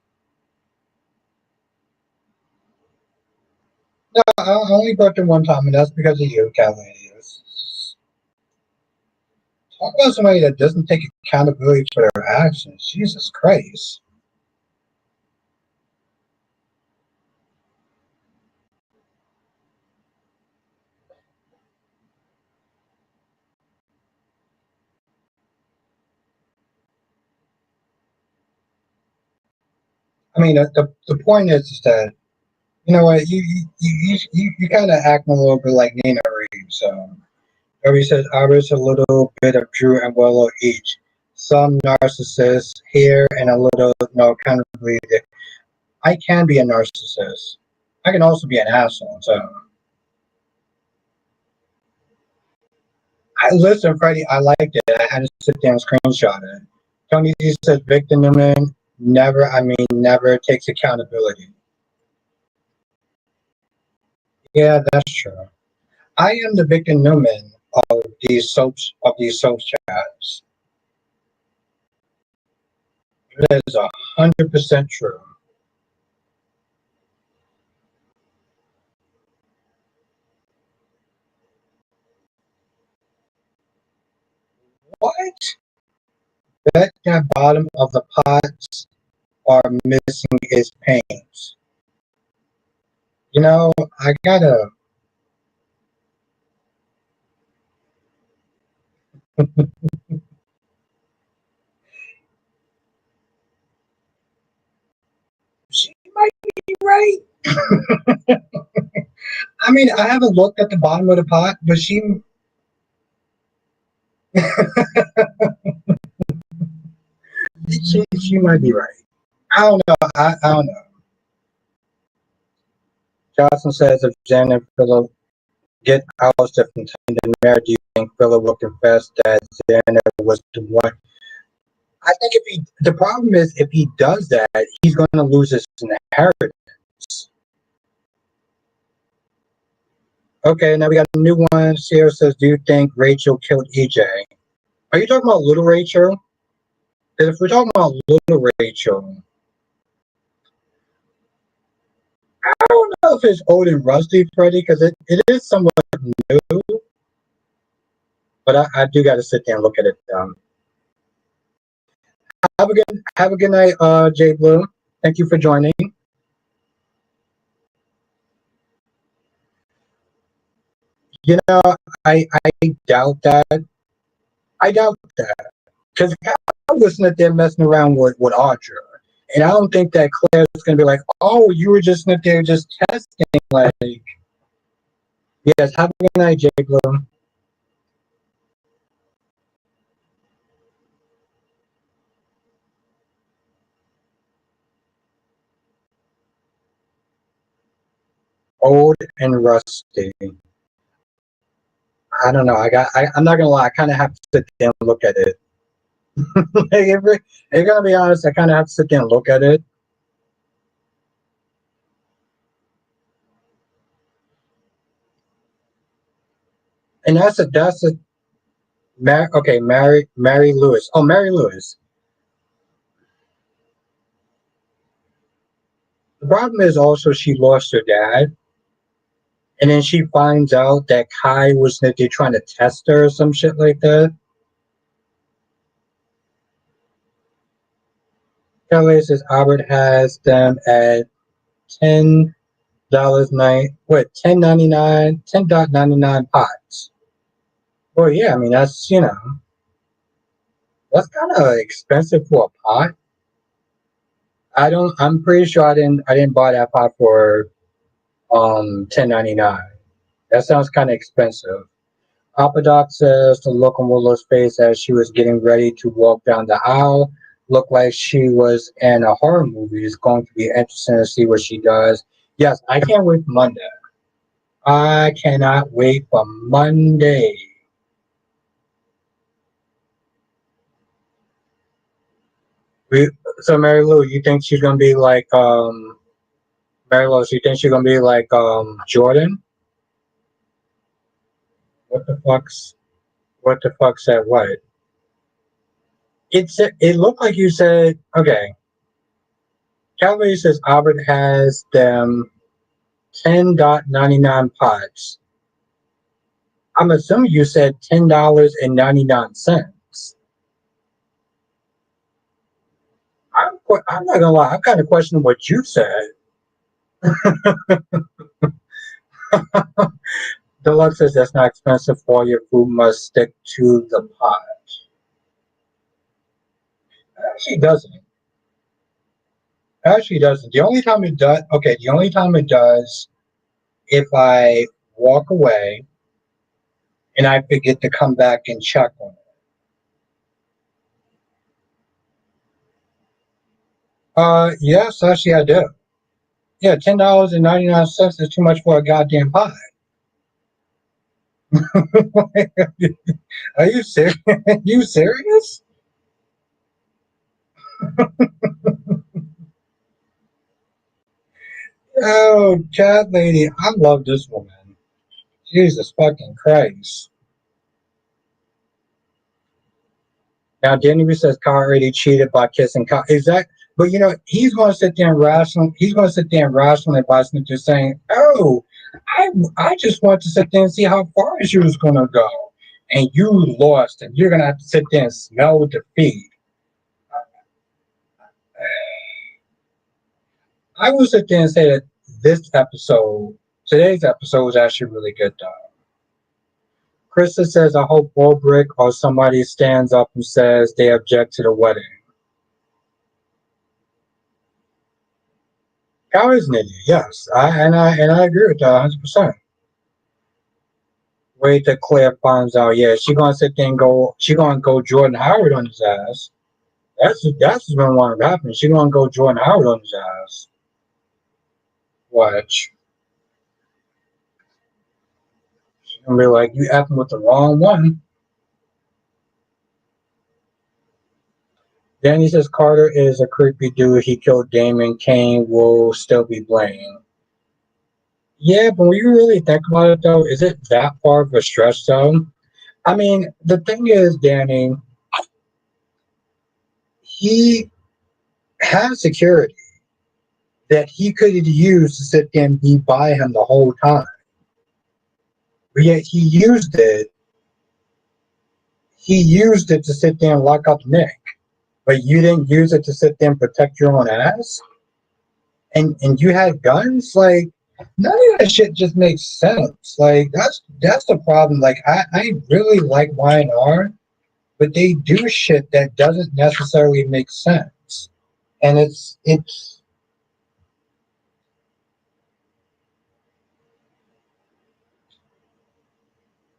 No, I only brought it one time, and that's because of you, Cat Lady. Talk about somebody that doesn't take accountability for their actions. Jesus Christ. I mean, the point is that you know what you kind of acting a little bit like Nina Reeves. So Irby says Iris a little bit of Drew and Willow each. Some narcissists here and a little no accountability. I can be a narcissist. I can also be an asshole. So listen, Freddie, I liked it. I had to sit there and screenshot it. Tony Z says Victor Newman never, I mean, never takes accountability. Yeah, that's true. I am the Victor Newman of these soap chats. That is 100% true. What? Bet that bottom of the pots are missing its paints. You know, I gotta. She might be right. I mean, I haven't looked at the bottom of the pot, but she might be right. I don't know. I don't know. Johnson says if Jen and Philip get ousted from time to marriage, do you think Philip will confess that Jen was the one? I think the problem is if he does that, he's going to lose his inheritance. Okay, now we got a new one. Sarah says, do you think Rachel killed EJ? Are you talking about little Rachel? If we're talking about little Rachel, I don't know if it's old and rusty, Freddie, because it is somewhat new, but I do got to sit there and look at it. Have a good night, Jay Blue. Thank you for joining. You know, I doubt that. I doubt that because I was sitting there messing around with Audra, and I don't think that Claire's gonna be like, "Oh, you were just sitting there just testing." Like, yes, have a good night, Jay Blue. Old and rusty. I don't know. I'm not gonna lie. I kind of have to sit there and look at it. Like, if you're gonna be honest, I kind of have to sit there and look at it. And that's a okay, Mary Lewis. Oh, Mary Lewis. The problem is also she lost her dad, and then she finds out that Kai was that they're trying to test her or some shit like that. Kelly says Albert has them at $10 what 10.99 $10.99 pots. Well, yeah, I mean that's kind of expensive for a pot. I'm pretty sure I didn't buy that pot for 10.99. That sounds kind of expensive. Papa Doc says the look on Willow's face as she was getting ready to walk down the aisle looked like she was in a horror movie. It's going to be interesting to see what she does. Yes, I can't wait for Monday. I cannot wait for Monday. We, so Mary Lou, you think she's gonna be like Mary Lou? You think she's gonna be like Jordan? What the fuck's what the fuck said what? It looked like you said okay. Calvary says Albert has them 10.99 pots. I'm assuming you said $10.99. I'm not gonna lie. I'm kind of questioning what you said. Deluxe says that's not expensive for your food must stick to the pot. Actually doesn't. Actually doesn't. The only time it does okay, the only time it does if I walk away and I forget to come back and check on it. Yes, actually I do. Yeah, $10.99 is too much for a goddamn pie. Are you serious? You serious? Oh, chat lady, I love this woman. Jesus fucking Christ. Now, Danny says Kyle already cheated by kissing Kyle. Exactly. But you know, he's going to sit there and rational. He's going to sit there and rationalize by just saying, "Oh, I just want to sit there and see how far she was going to go, and you lost, and you're going to have to sit there and smell defeat." I will sit there and say that today's episode, was actually really good, though. Krista says, "I hope Bulbrick or somebody stands up and says they object to the wedding." Kyle is an idiot, yes, I agree with that 100%. Wait till Claire finds out. Yeah, she gonna sit there and go. She gonna go Jordan Howard on his ass. That's what's gonna want to happen. She gonna go Jordan Howard on his ass. Watch. She gonna be like, "You acting with the wrong one." Danny says Carter is a creepy dude. He killed Damian. Kane will still be blamed. Yeah, but when you really think about it, though, is it that far of a stretch, though? I mean, the thing is, Danny, he has security that he could have used to sit there and be by him the whole time. But yet he used it to sit there and lock up Nick. But you didn't use it to sit there and protect your own ass? And you had guns? Like, none of that shit just makes sense. Like, that's the problem. Like, I really like Y&R, but they do shit that doesn't necessarily make sense. And it's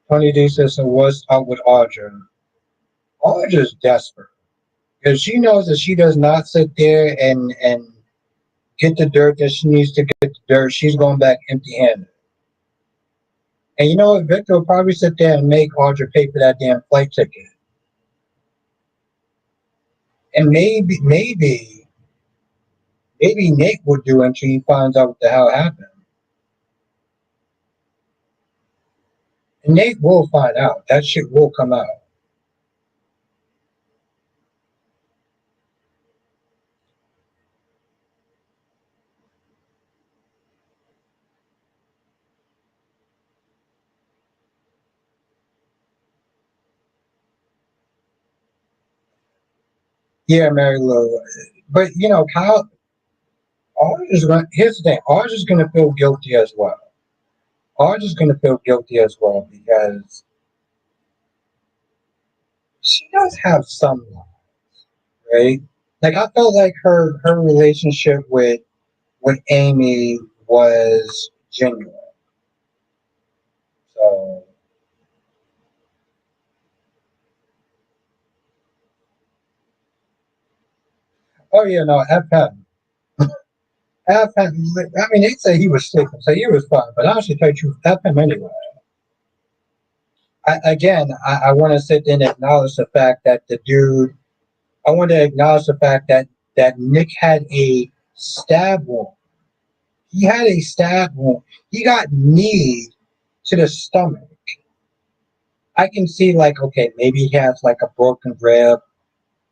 Tony D says, "So what's up with Audra?" Audra's desperate. Because she knows that she does not sit there and get the dirt that she needs to get the dirt. She's going back empty handed. And you know what? Victor will probably sit there and make Audra pay for that damn flight ticket. And maybe Nate will do it until he finds out what the hell happened. And Nate will find out. That shit will come out. Yeah, Mary Lou. But you know, Kyle, here's the thing, Audra's gonna feel guilty as well. Audra's gonna feel guilty as well because she does have some love, right? Like I felt like her relationship with Amy was genuine. So oh yeah, no, FM. FM I mean they say he was sleeping, so he was fine, but I should tell you FM anyway. I want to sit there and acknowledge the fact that the dude I want to acknowledge the fact that Nick had a stab wound. He had a stab wound. He got kneed to the stomach. I can see like okay, maybe he has like a broken rib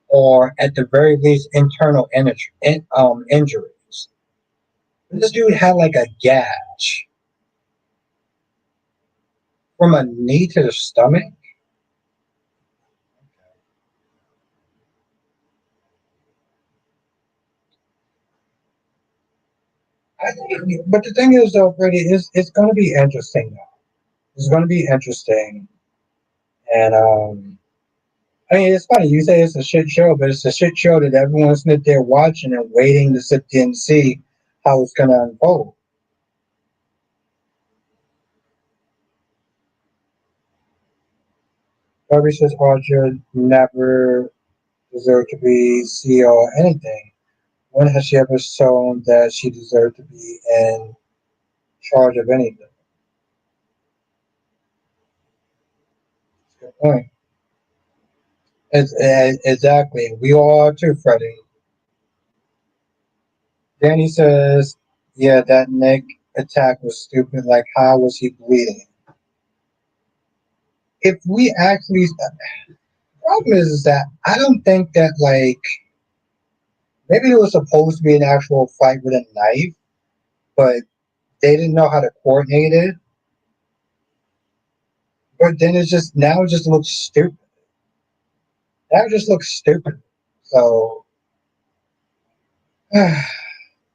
or at the very least internal injuries. This dude had like a gash from a knee to the stomach. I think, but the thing is, though, Freddie, is it's going to be interesting. Now. It's going to be interesting, and I mean, it's funny you say it's a shit show, but it's a shit show that everyone's sitting there watching and waiting to sit there and see how it's going to unfold. Barbie says Audra never deserved to be CEO or anything. When has she ever shown that she deserved to be in charge of anything? Good point. Exactly. We all are too, Freddie. Danny says, yeah, that Nick attack was stupid. Like, how was he bleeding? If we actually, problem is that I don't think that, like, maybe it was supposed to be an actual fight with a knife, but they didn't know how to coordinate it. But then now it just looks stupid. That just looks stupid. So,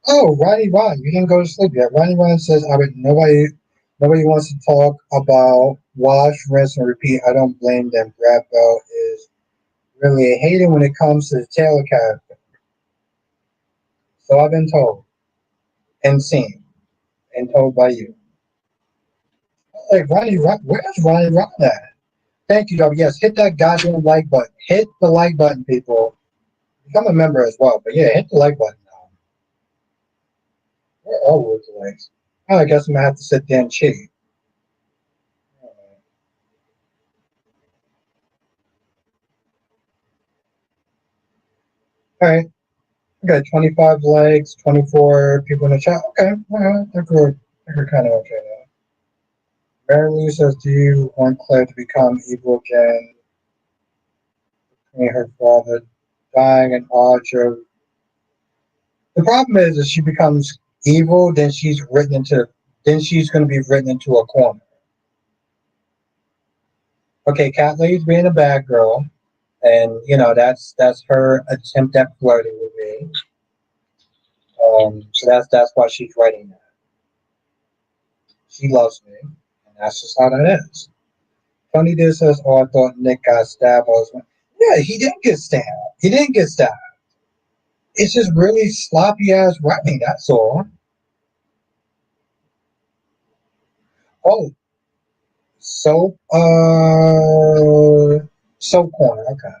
oh, Ronnie Ron, you didn't go to sleep yet. Ronnie Ron says, "I would nobody wants to talk about wash, rinse, and repeat. I don't blame them. Brad Bell is really a hater when it comes to the Taylor character. So I've been told and seen and told by you. Like Ronnie Ron, where's Ronnie Ron at? Thank you, Dobby. Yes, hit that goddamn like button. Hit the like button, people. Become a member as well. But yeah, hit the like button now. Where are all the likes? Oh, I guess I'm gonna have to sit there and cheat. All right. We got 25 likes, 24 people in the chat. Okay, I think we're kind of okay now. Mary Lou says, do you want Claire to become evil again between her father dying and Audra? The problem is, if she becomes evil, then she's going to be written into a corner. Okay, Cat Lady's being a bad girl, and that's her attempt at flirting with me. So that's why she's writing that. She loves me, and that's just how that is. Tony did says, "Oh, I thought Nick got stabbed." Yeah, he didn't get stabbed. He didn't get stabbed. It's just really sloppy ass writing. That's all. Oh, soap. Soap corner. Okay.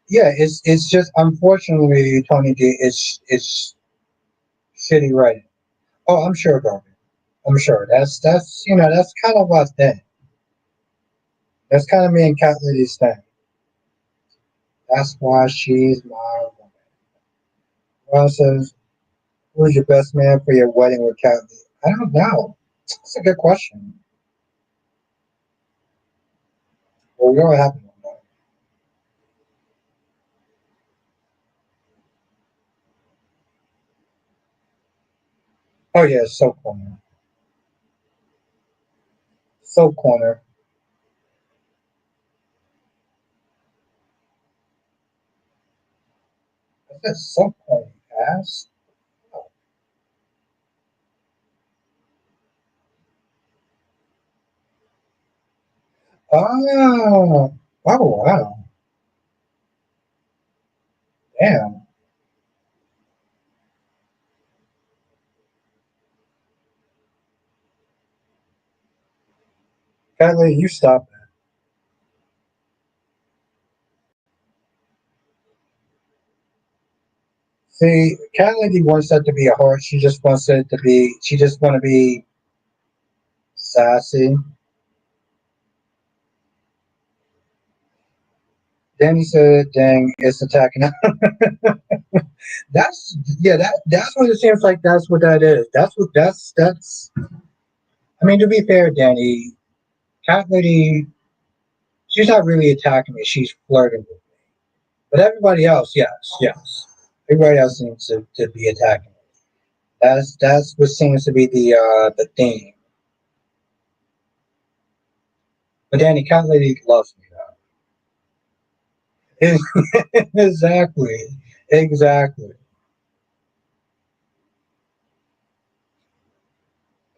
Yeah, it's just unfortunately Tony D. It's shitty writing. Oh, I'm sure, Garvey. I'm sure. That's kind of our thing. That's kind of me and Cat Lady's thing. That's why she's my woman. Well says, who's your best man for your wedding with Cat Lady? I don't know. That's a good question. Well, we don't have one. Oh yeah, Soap Corner. Soap Corner. I said Soap Corner, ass. Oh, oh wow. Damn. Cat Lady, you stop that. See, Cat Lady wants that to be a heart. She just want to be sassy. Danny said, dang, it's attacking. That's what it seems like. That's what that is. That's. I mean, to be fair, Danny, Cat Lady, she's not really attacking me. She's flirting with me. But everybody else, yes, yes. Everybody else seems to be attacking me. That's what seems to be the theme. But Danny, Cat Lady loves me though. Exactly, exactly.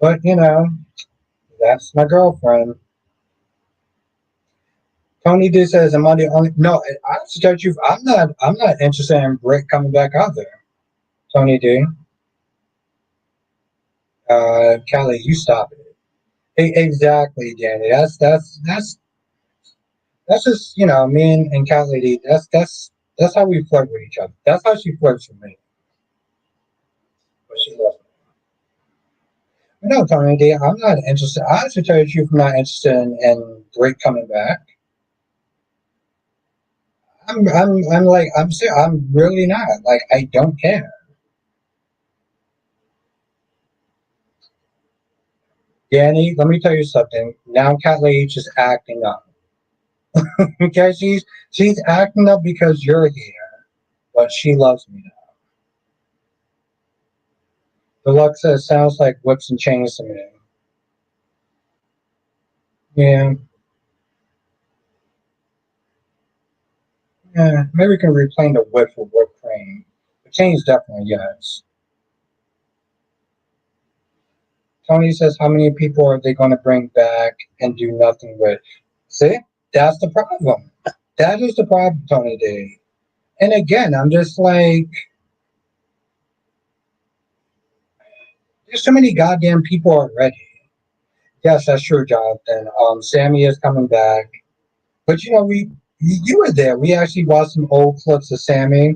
But that's my girlfriend. Tony D says, "Am I the only?" No, I tell you, I'm not. I'm not interested in Britt coming back out there. Tony D, Kelly, you stop it. Exactly, Danny. That's just me and Kelly D. That's how we flirt with each other. That's how she flirts with me. But she loves me. No, Tony D, I'm not interested. I have to tell you the truth, I'm not interested in Britt coming back. I'm like, I'm really not. Like, I don't care. Danny, let me tell you something. Now Cat Lady is acting up. Okay, she's acting up because you're here, but she loves me now. Deluxe says sounds like whips and chains to me. Yeah, yeah. Maybe we can replace the whip with whipped cream. The chains definitely yes. Tony says how many people are they going to bring back and do nothing with? See, that's the problem. That is the problem, Tony D. And again, I'm just like, there's so many goddamn people already. Yes, that's true, Jonathan. Sammy is coming back, but you were there. We actually watched some old clips of Sammy.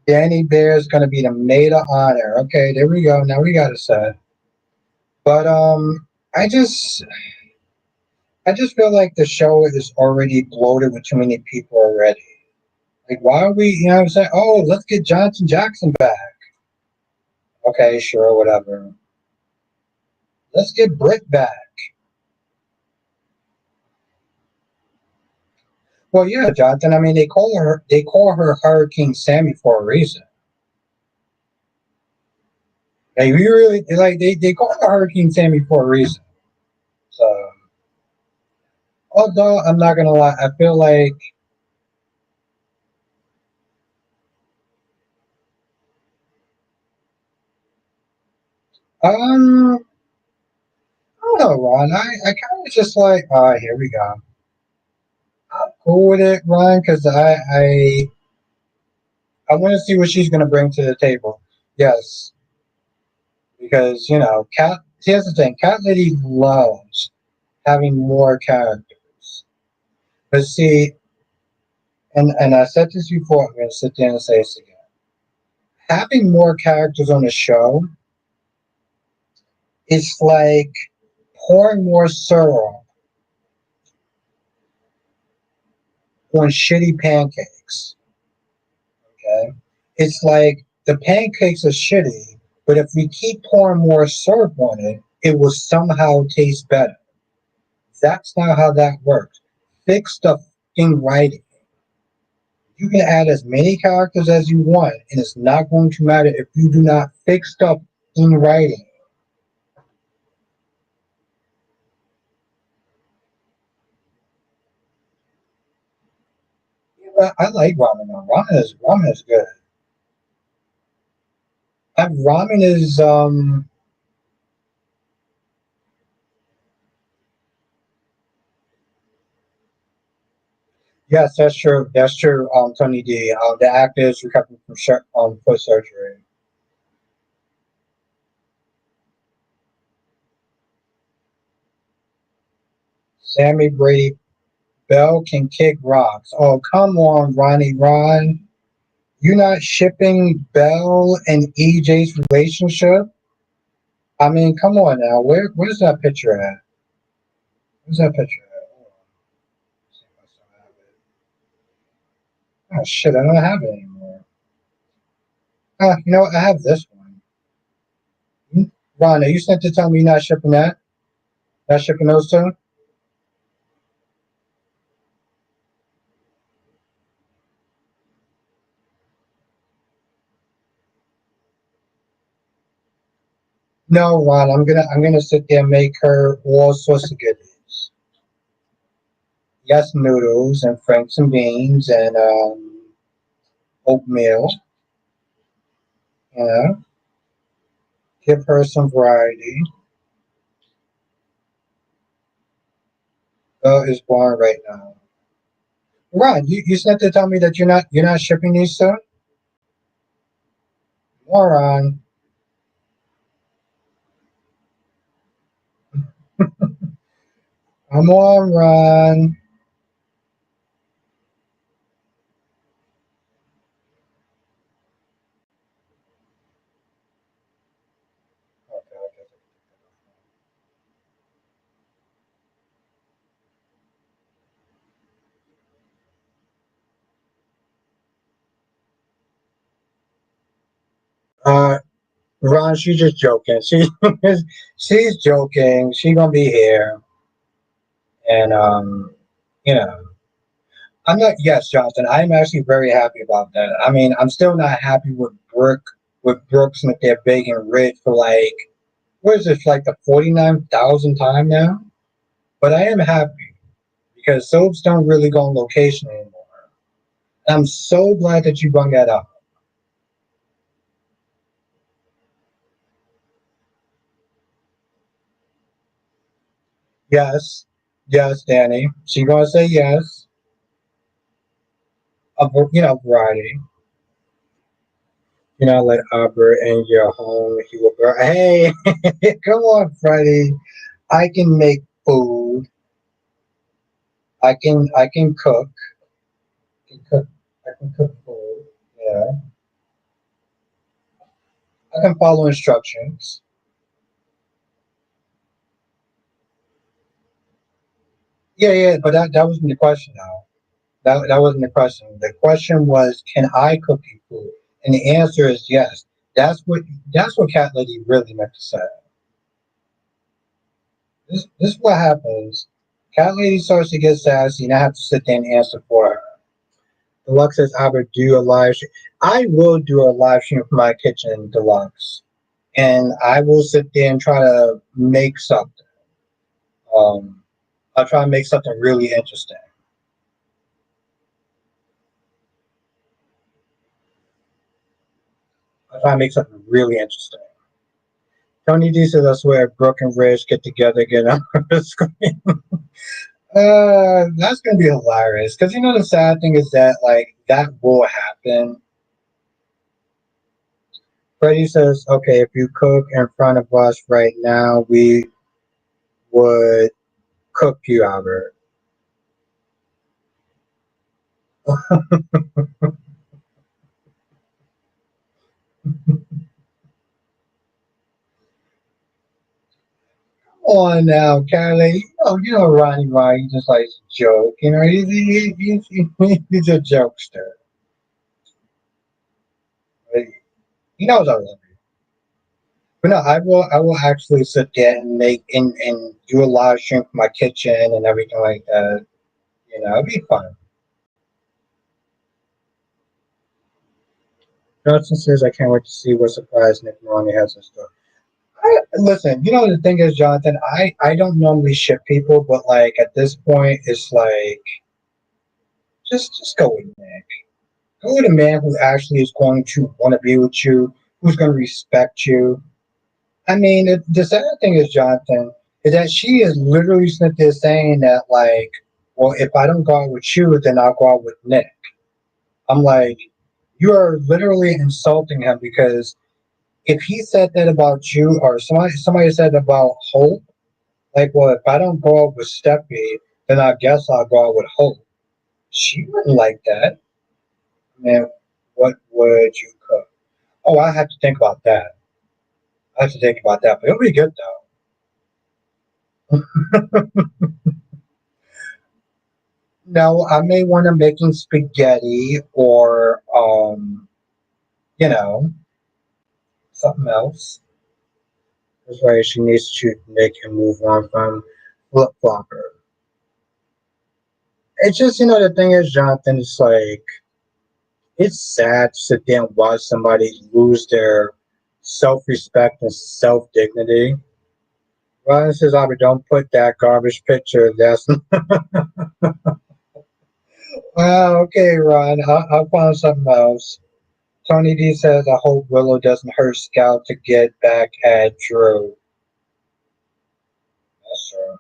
Danny Bear is going to be the maid of honor. Okay, there we go. Now we got it set. But I just I just feel like the show is already bloated with too many people already. Like, why are we? You know what I'm saying? Oh, let's get Johnson Jackson back. Okay, sure, whatever. Let's get Britt back. Well, yeah, Jonathan. I mean, they call her Hurricane Sammy for a reason. Like, we really like they call her Hurricane Sammy for a reason. So, although I'm not gonna lie, I feel like I don't know, Ron. I kind of just like, here we go. I'm cool with it, Ron, because I want to see what she's gonna bring to the table. Yes, because Cat. Here's the thing, Cat Lady loves having more characters. But see, and I said this before, I'm gonna sit there and say this again. Having more characters on the show is like pouring more syrup on shitty pancakes. Okay, it's like the pancakes are shitty, but if we keep pouring more syrup on it, it will somehow taste better. That's not how that works. Fix the fucking writing. You can add as many characters as you want, and it's not going to matter if you do not fix stuff in writing. Yeah, but I like ramen. Though. Ramen is good. Ramen is yes, that's true. That's true. Tony D. The actor is recovering from foot surgery. Sammy Brady Bell can kick rocks. Oh, come on, Ronnie Ron. You not shipping Bell and EJ's relationship? I mean, come on now. Where's that picture at? Where's that picture at? Hold on. See if I still have it. Oh shit, I don't have it anymore. You know what? I have this one. Hmm? Ron, are you sent to tell me you're not shipping that? Not shipping those two? No, Ron, I'm gonna sit there and make her all sorts of goodies. Yes, noodles and franks and beans and oatmeal. You know, give her some variety. Is born right now. Ron, you said to tell me that you're not shipping these soon. Moron. Come on, Ron. Uh, Ron, she's just joking. She's joking. She gonna be here, and you know, I'm not. Yes, Jonathan, I am actually very happy about that. I mean, I'm still not happy with Brooks and their big and rich for like, what is this, like the 49,000th time now? But I am happy because soaps don't really go on location anymore. I'm so glad that you brought that up. Yes, yes, Danny. She gonna say yes. Variety. Let Albert in your home. He will. Hey, come on, Freddie. I can make food. I can cook. I can cook. I can cook food. Yeah, I can follow instructions. Yeah, yeah, but that wasn't the question now. That wasn't the question. The question was, can I cook you food? And the answer is yes. That's what that's what Cat Lady really meant to say. This is what happens. Cat Lady starts to get sassy, and I have to sit there and answer for her. Deluxe says, I would do a live stream. I will do a live stream from my kitchen, Deluxe. And I will sit there and try to make something. Um, I'll try to make something really interesting. I'll try to make something really interesting. Tony D says, I swear, Brooke and Ridge get together again on the screen. That's gonna be hilarious. Because the sad thing is that like that will happen. Freddie says, okay, if you cook in front of us right now, we would cook you, Albert. On now, Kelly. Ronnie Ryan, he just likes to joke. He's a jokester. He knows I love you. But no, I will actually sit there and make and do a live stream from my kitchen and everything like that. It'd be fun. Johnson says, I can't wait to see what surprise Nick Maloney has in store. Listen, the thing is, Jonathan, I don't normally ship people, but like at this point, it's like just go with Nick. Go with a man who actually is going to want to be with you, who's going to respect you. I mean, the sad thing is, Jonathan, is that she is literally sitting there saying that, like, well, if I don't go out with you, then I'll go out with Nick. I'm like, you are literally insulting him because if he said that about you, or somebody said about Hope, like, well, if I don't go out with Steffi, then I guess I'll go out with Hope. She wouldn't like that. Man, what would you cook? Oh, I have to think about that. I have to think about that, but it'll be good though. No, I may want to making spaghetti or you know, something else. That's why she needs to make him move on from flip flopper. It's just the thing is, Jonathan. It's like it's sad to sit there and watch somebody lose their self-respect and self-dignity. Ryan says, "Aubrey, don't put that garbage picture. That's okay, Ron. I'll find something else." Tony D says, "I hope Willow doesn't hurt Scout to get back at Drew." That's true.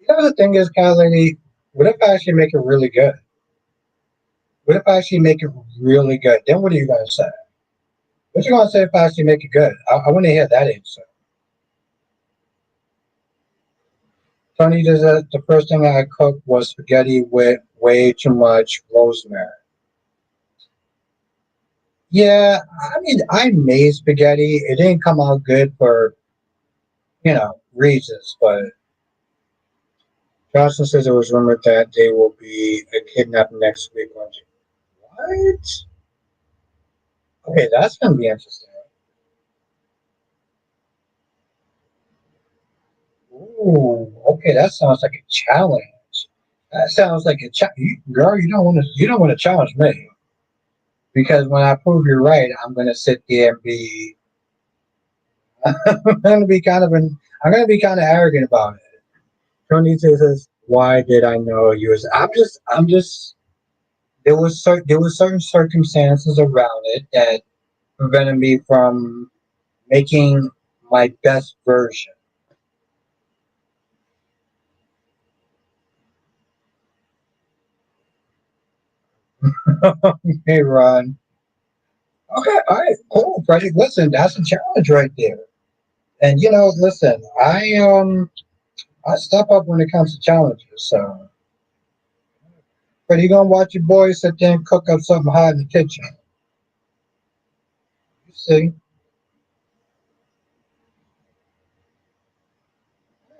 The thing is, Cat Lady, what if I actually make it really good? What if I actually make it really good? Then what are you gonna say? What you gonna say if I actually make it good? I want to hear that answer. Tony does that. The first thing I cooked was spaghetti with way too much rosemary. Yeah, I mean, I made spaghetti. It didn't come out good for, reasons, but Johnson says it was rumored that they will be a kidnap next week. What? Okay, that's gonna be interesting. Ooh, okay, that sounds like a challenge. That sounds like a girl. You don't want to challenge me because when I prove you're right, I'm gonna sit there and be. I'm gonna be kind of I'm gonna be kind of arrogant about it. Tony says, "Why did I know you was?" I'm just. There was certain circumstances around it that prevented me from making my best version. Hey, Ron. Okay, all right, cool, Freddie. Listen, that's a challenge right there. And listen, I step up when it comes to challenges. So, but you gonna watch your boys sit there and cook up something hot in the kitchen. You see?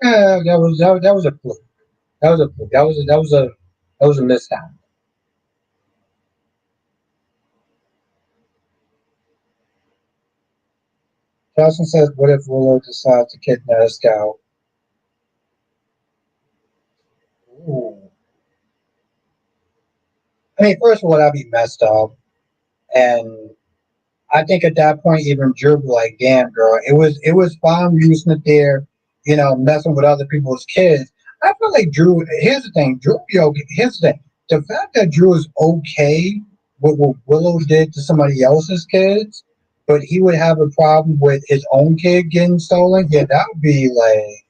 Yeah, that was a fluke. That was a fluke. That was a mishap. Johnson says, "What if Willow decides to kidnap Scout?" Ooh. I mean, first of all, that'd be messed up, and I think at that point, even Drew was like, "Damn, girl, it was fine using it there, messing with other people's kids." I feel like Drew. Here's the thing, Drew. Here's the thing: the fact that Drew is okay with what Willow did to somebody else's kids, but he would have a problem with his own kid getting stolen. Yeah, that would be like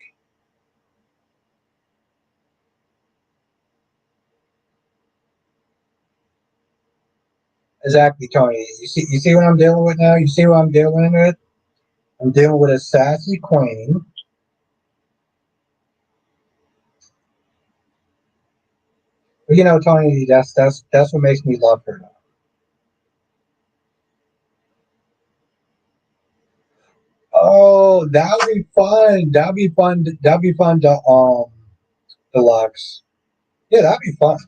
exactly, Tony. You see what I'm dealing with now. You see what I'm dealing with. I'm dealing with a sassy queen. But Tony, that's what makes me love her. Oh, that would be fun. That'd be fun. That'd be fun to deluxe. Yeah, that'd be fun.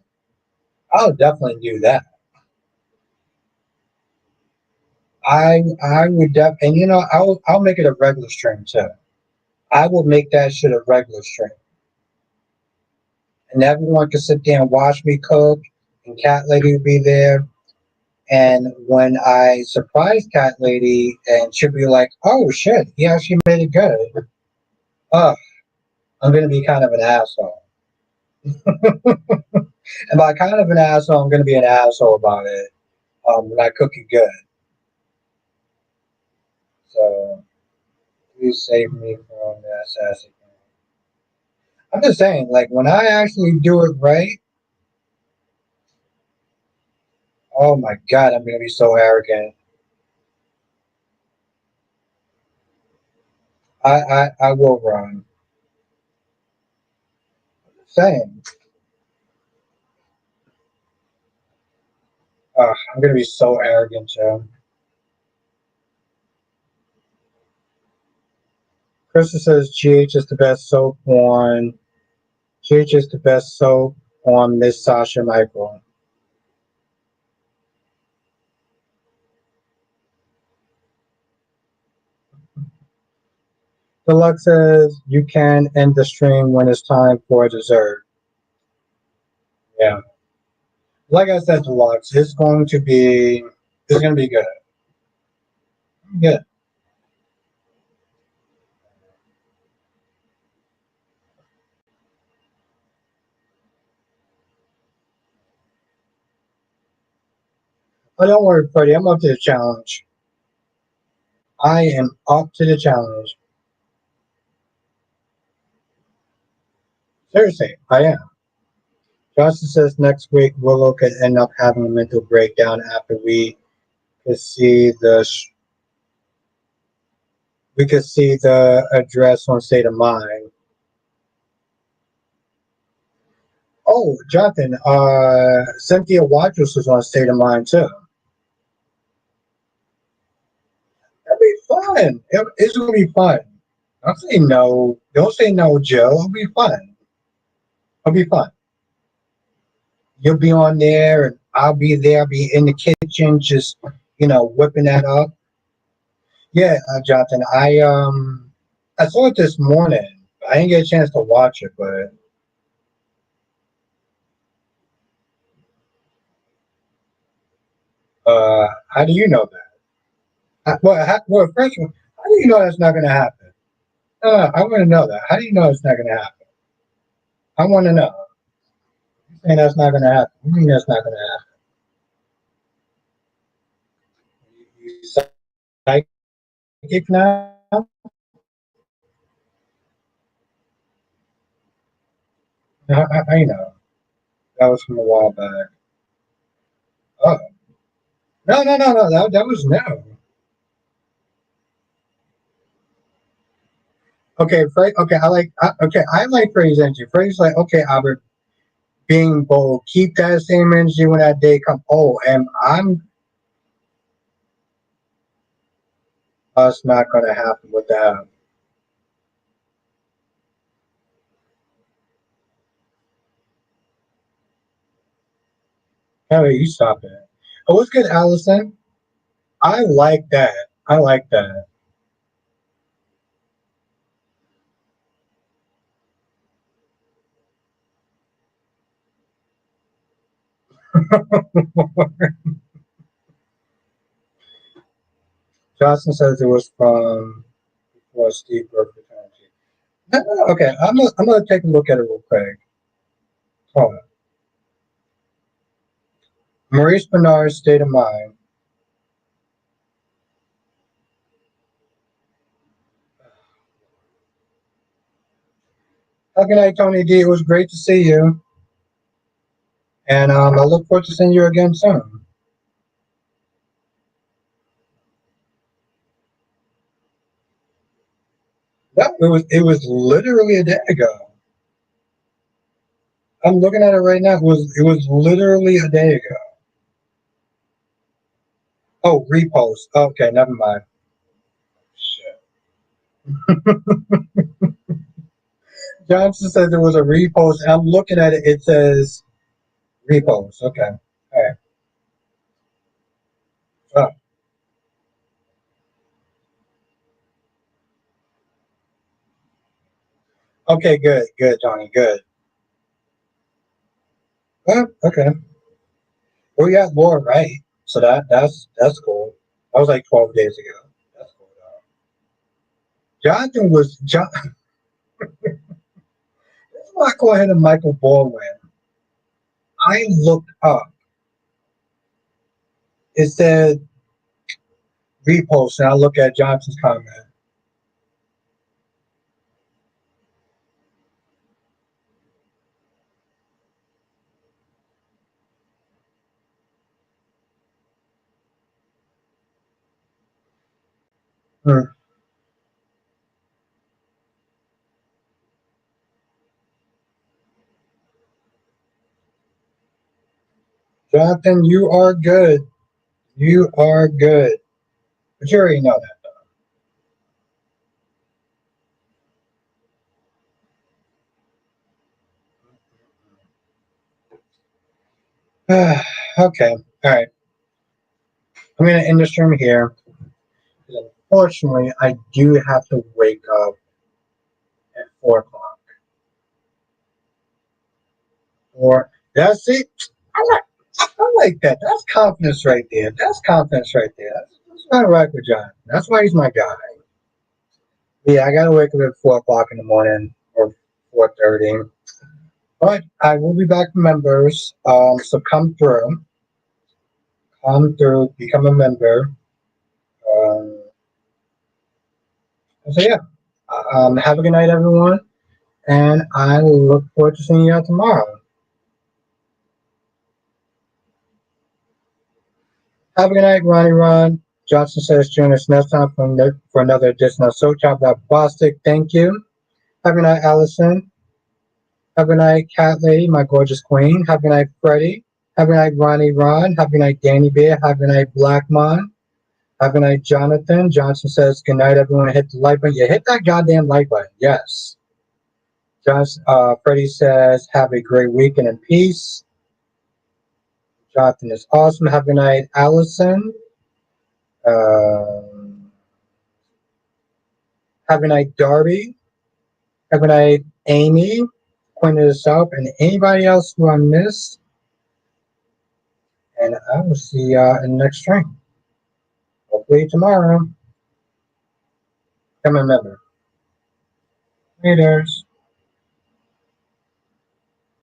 I'll definitely do that. I would and I'll make it a regular stream too. I will make that shit a regular stream, and everyone can sit there and watch me cook, and Cat Lady will be there. And when I surprise Cat Lady, and she'll be like, "Oh shit, he actually made it good." Oh, I'm gonna be kind of an asshole. And by kind of an asshole, I'm gonna be an asshole about it. When I cook it good. So please save me from that sassy. I'm just saying, like when I actually do it right, oh my god, I'm gonna be so arrogant. I will run. Saying, I'm gonna be so arrogant, Joe. Krista says GH is the best soap on GH is the best soap on Miss Sasha Michael. Deluxe says you can end the stream when it's time for dessert. Yeah. Like I said, Deluxe, it's going to be good. Good. Oh, don't worry, Freddie. I'm up to the challenge. I am up to the challenge. Seriously, I am. Johnson says next week Willow could end up having a mental breakdown after could see the we could see the address on State of Mind. Oh, Jonathan, Cynthia Waters was on State of Mind too. That'd be fun. It's gonna be fun. Don't say no. Don't say no, Joe. It'll be fun. It'll be fun. You'll be on there, and I'll be there. I'll be in the kitchen, just whipping that up. Yeah, Jonathan. I saw it this morning. I didn't get a chance to watch it, but how do you know that? Well, first of all, how do you know that's not going to happen? I want to know that. How do you know it's not going to happen? I want to know. You're saying that's not going to happen. What do you mean that's not going to happen? You psychic now? I know. That was from a while back. Oh, no, no, no, no. That was no. Okay, okay, I like Freddie's energy. Freddie's like, okay, Albert, being bold, keep that same energy when that day comes. Oh, and us not gonna happen with that. Hey, you stop it. Oh, what's good, Allison? I like that. I like that. Johnson says it was from before Steve broke fraternity. No, no, no, okay, I'm gonna take a look at it real quick. Hold on. Maurice Bernard's state of mind. Good night, Tony D. It was great to see you, and I look forward to seeing you again soon. No, it was literally a day ago. I'm looking at it right now. It was literally a day ago. Oh, repost. Okay, never mind. Shit. Johnson says there was a repost. I'm looking at it. It says repost. Okay. All right. Oh, okay. Good. Good, Johnny. Good. Okay. Well, yeah, Laura, right. So that's cool. That was like 12 days ago. That's cool. Though. Jonathan was John. This is why I call him Michael Baldwin. I looked up. It said repost, and I look at Johnson's comment. Hmm. Jonathan, you are good. You are good. But you already know that. Okay. All right. I'm going to end the stream here. Unfortunately, I do have to wake up at 4 o'clock. Or that's it. All right. I like that. That's confidence right there. That's confidence right there. That's not right with John. That's why he's my guy. Yeah, I gotta wake up at 4 o'clock in the morning or 4:30. But I will be back for members. So come through, become a member. Um, so yeah, have a good night, everyone, and I look forward to seeing you all tomorrow. Have a good night, Ronnie Ron. Johnson says join us next time for another edition of So Chop That Bostic. Thank you. Have a good night, Allison. Have a good night, Cat Lady, my gorgeous queen. Have a good night, Freddie. Have a good night, Ronnie Ron. Have a good night, Danny Bear. Have a good night, Blackmon. Have a good night, Jonathan. Johnson says, good night, everyone. Hit the like button. Yeah, hit that goddamn like button. Yes. Freddie says, have a great weekend in peace. Jonathan is awesome. Have a good night, Allison. Have a good night, Darby. Have a good night, Amy, Queen of the South, and anybody else who I missed. And I will see you in the next stream. Hopefully tomorrow. Come remember. Laters.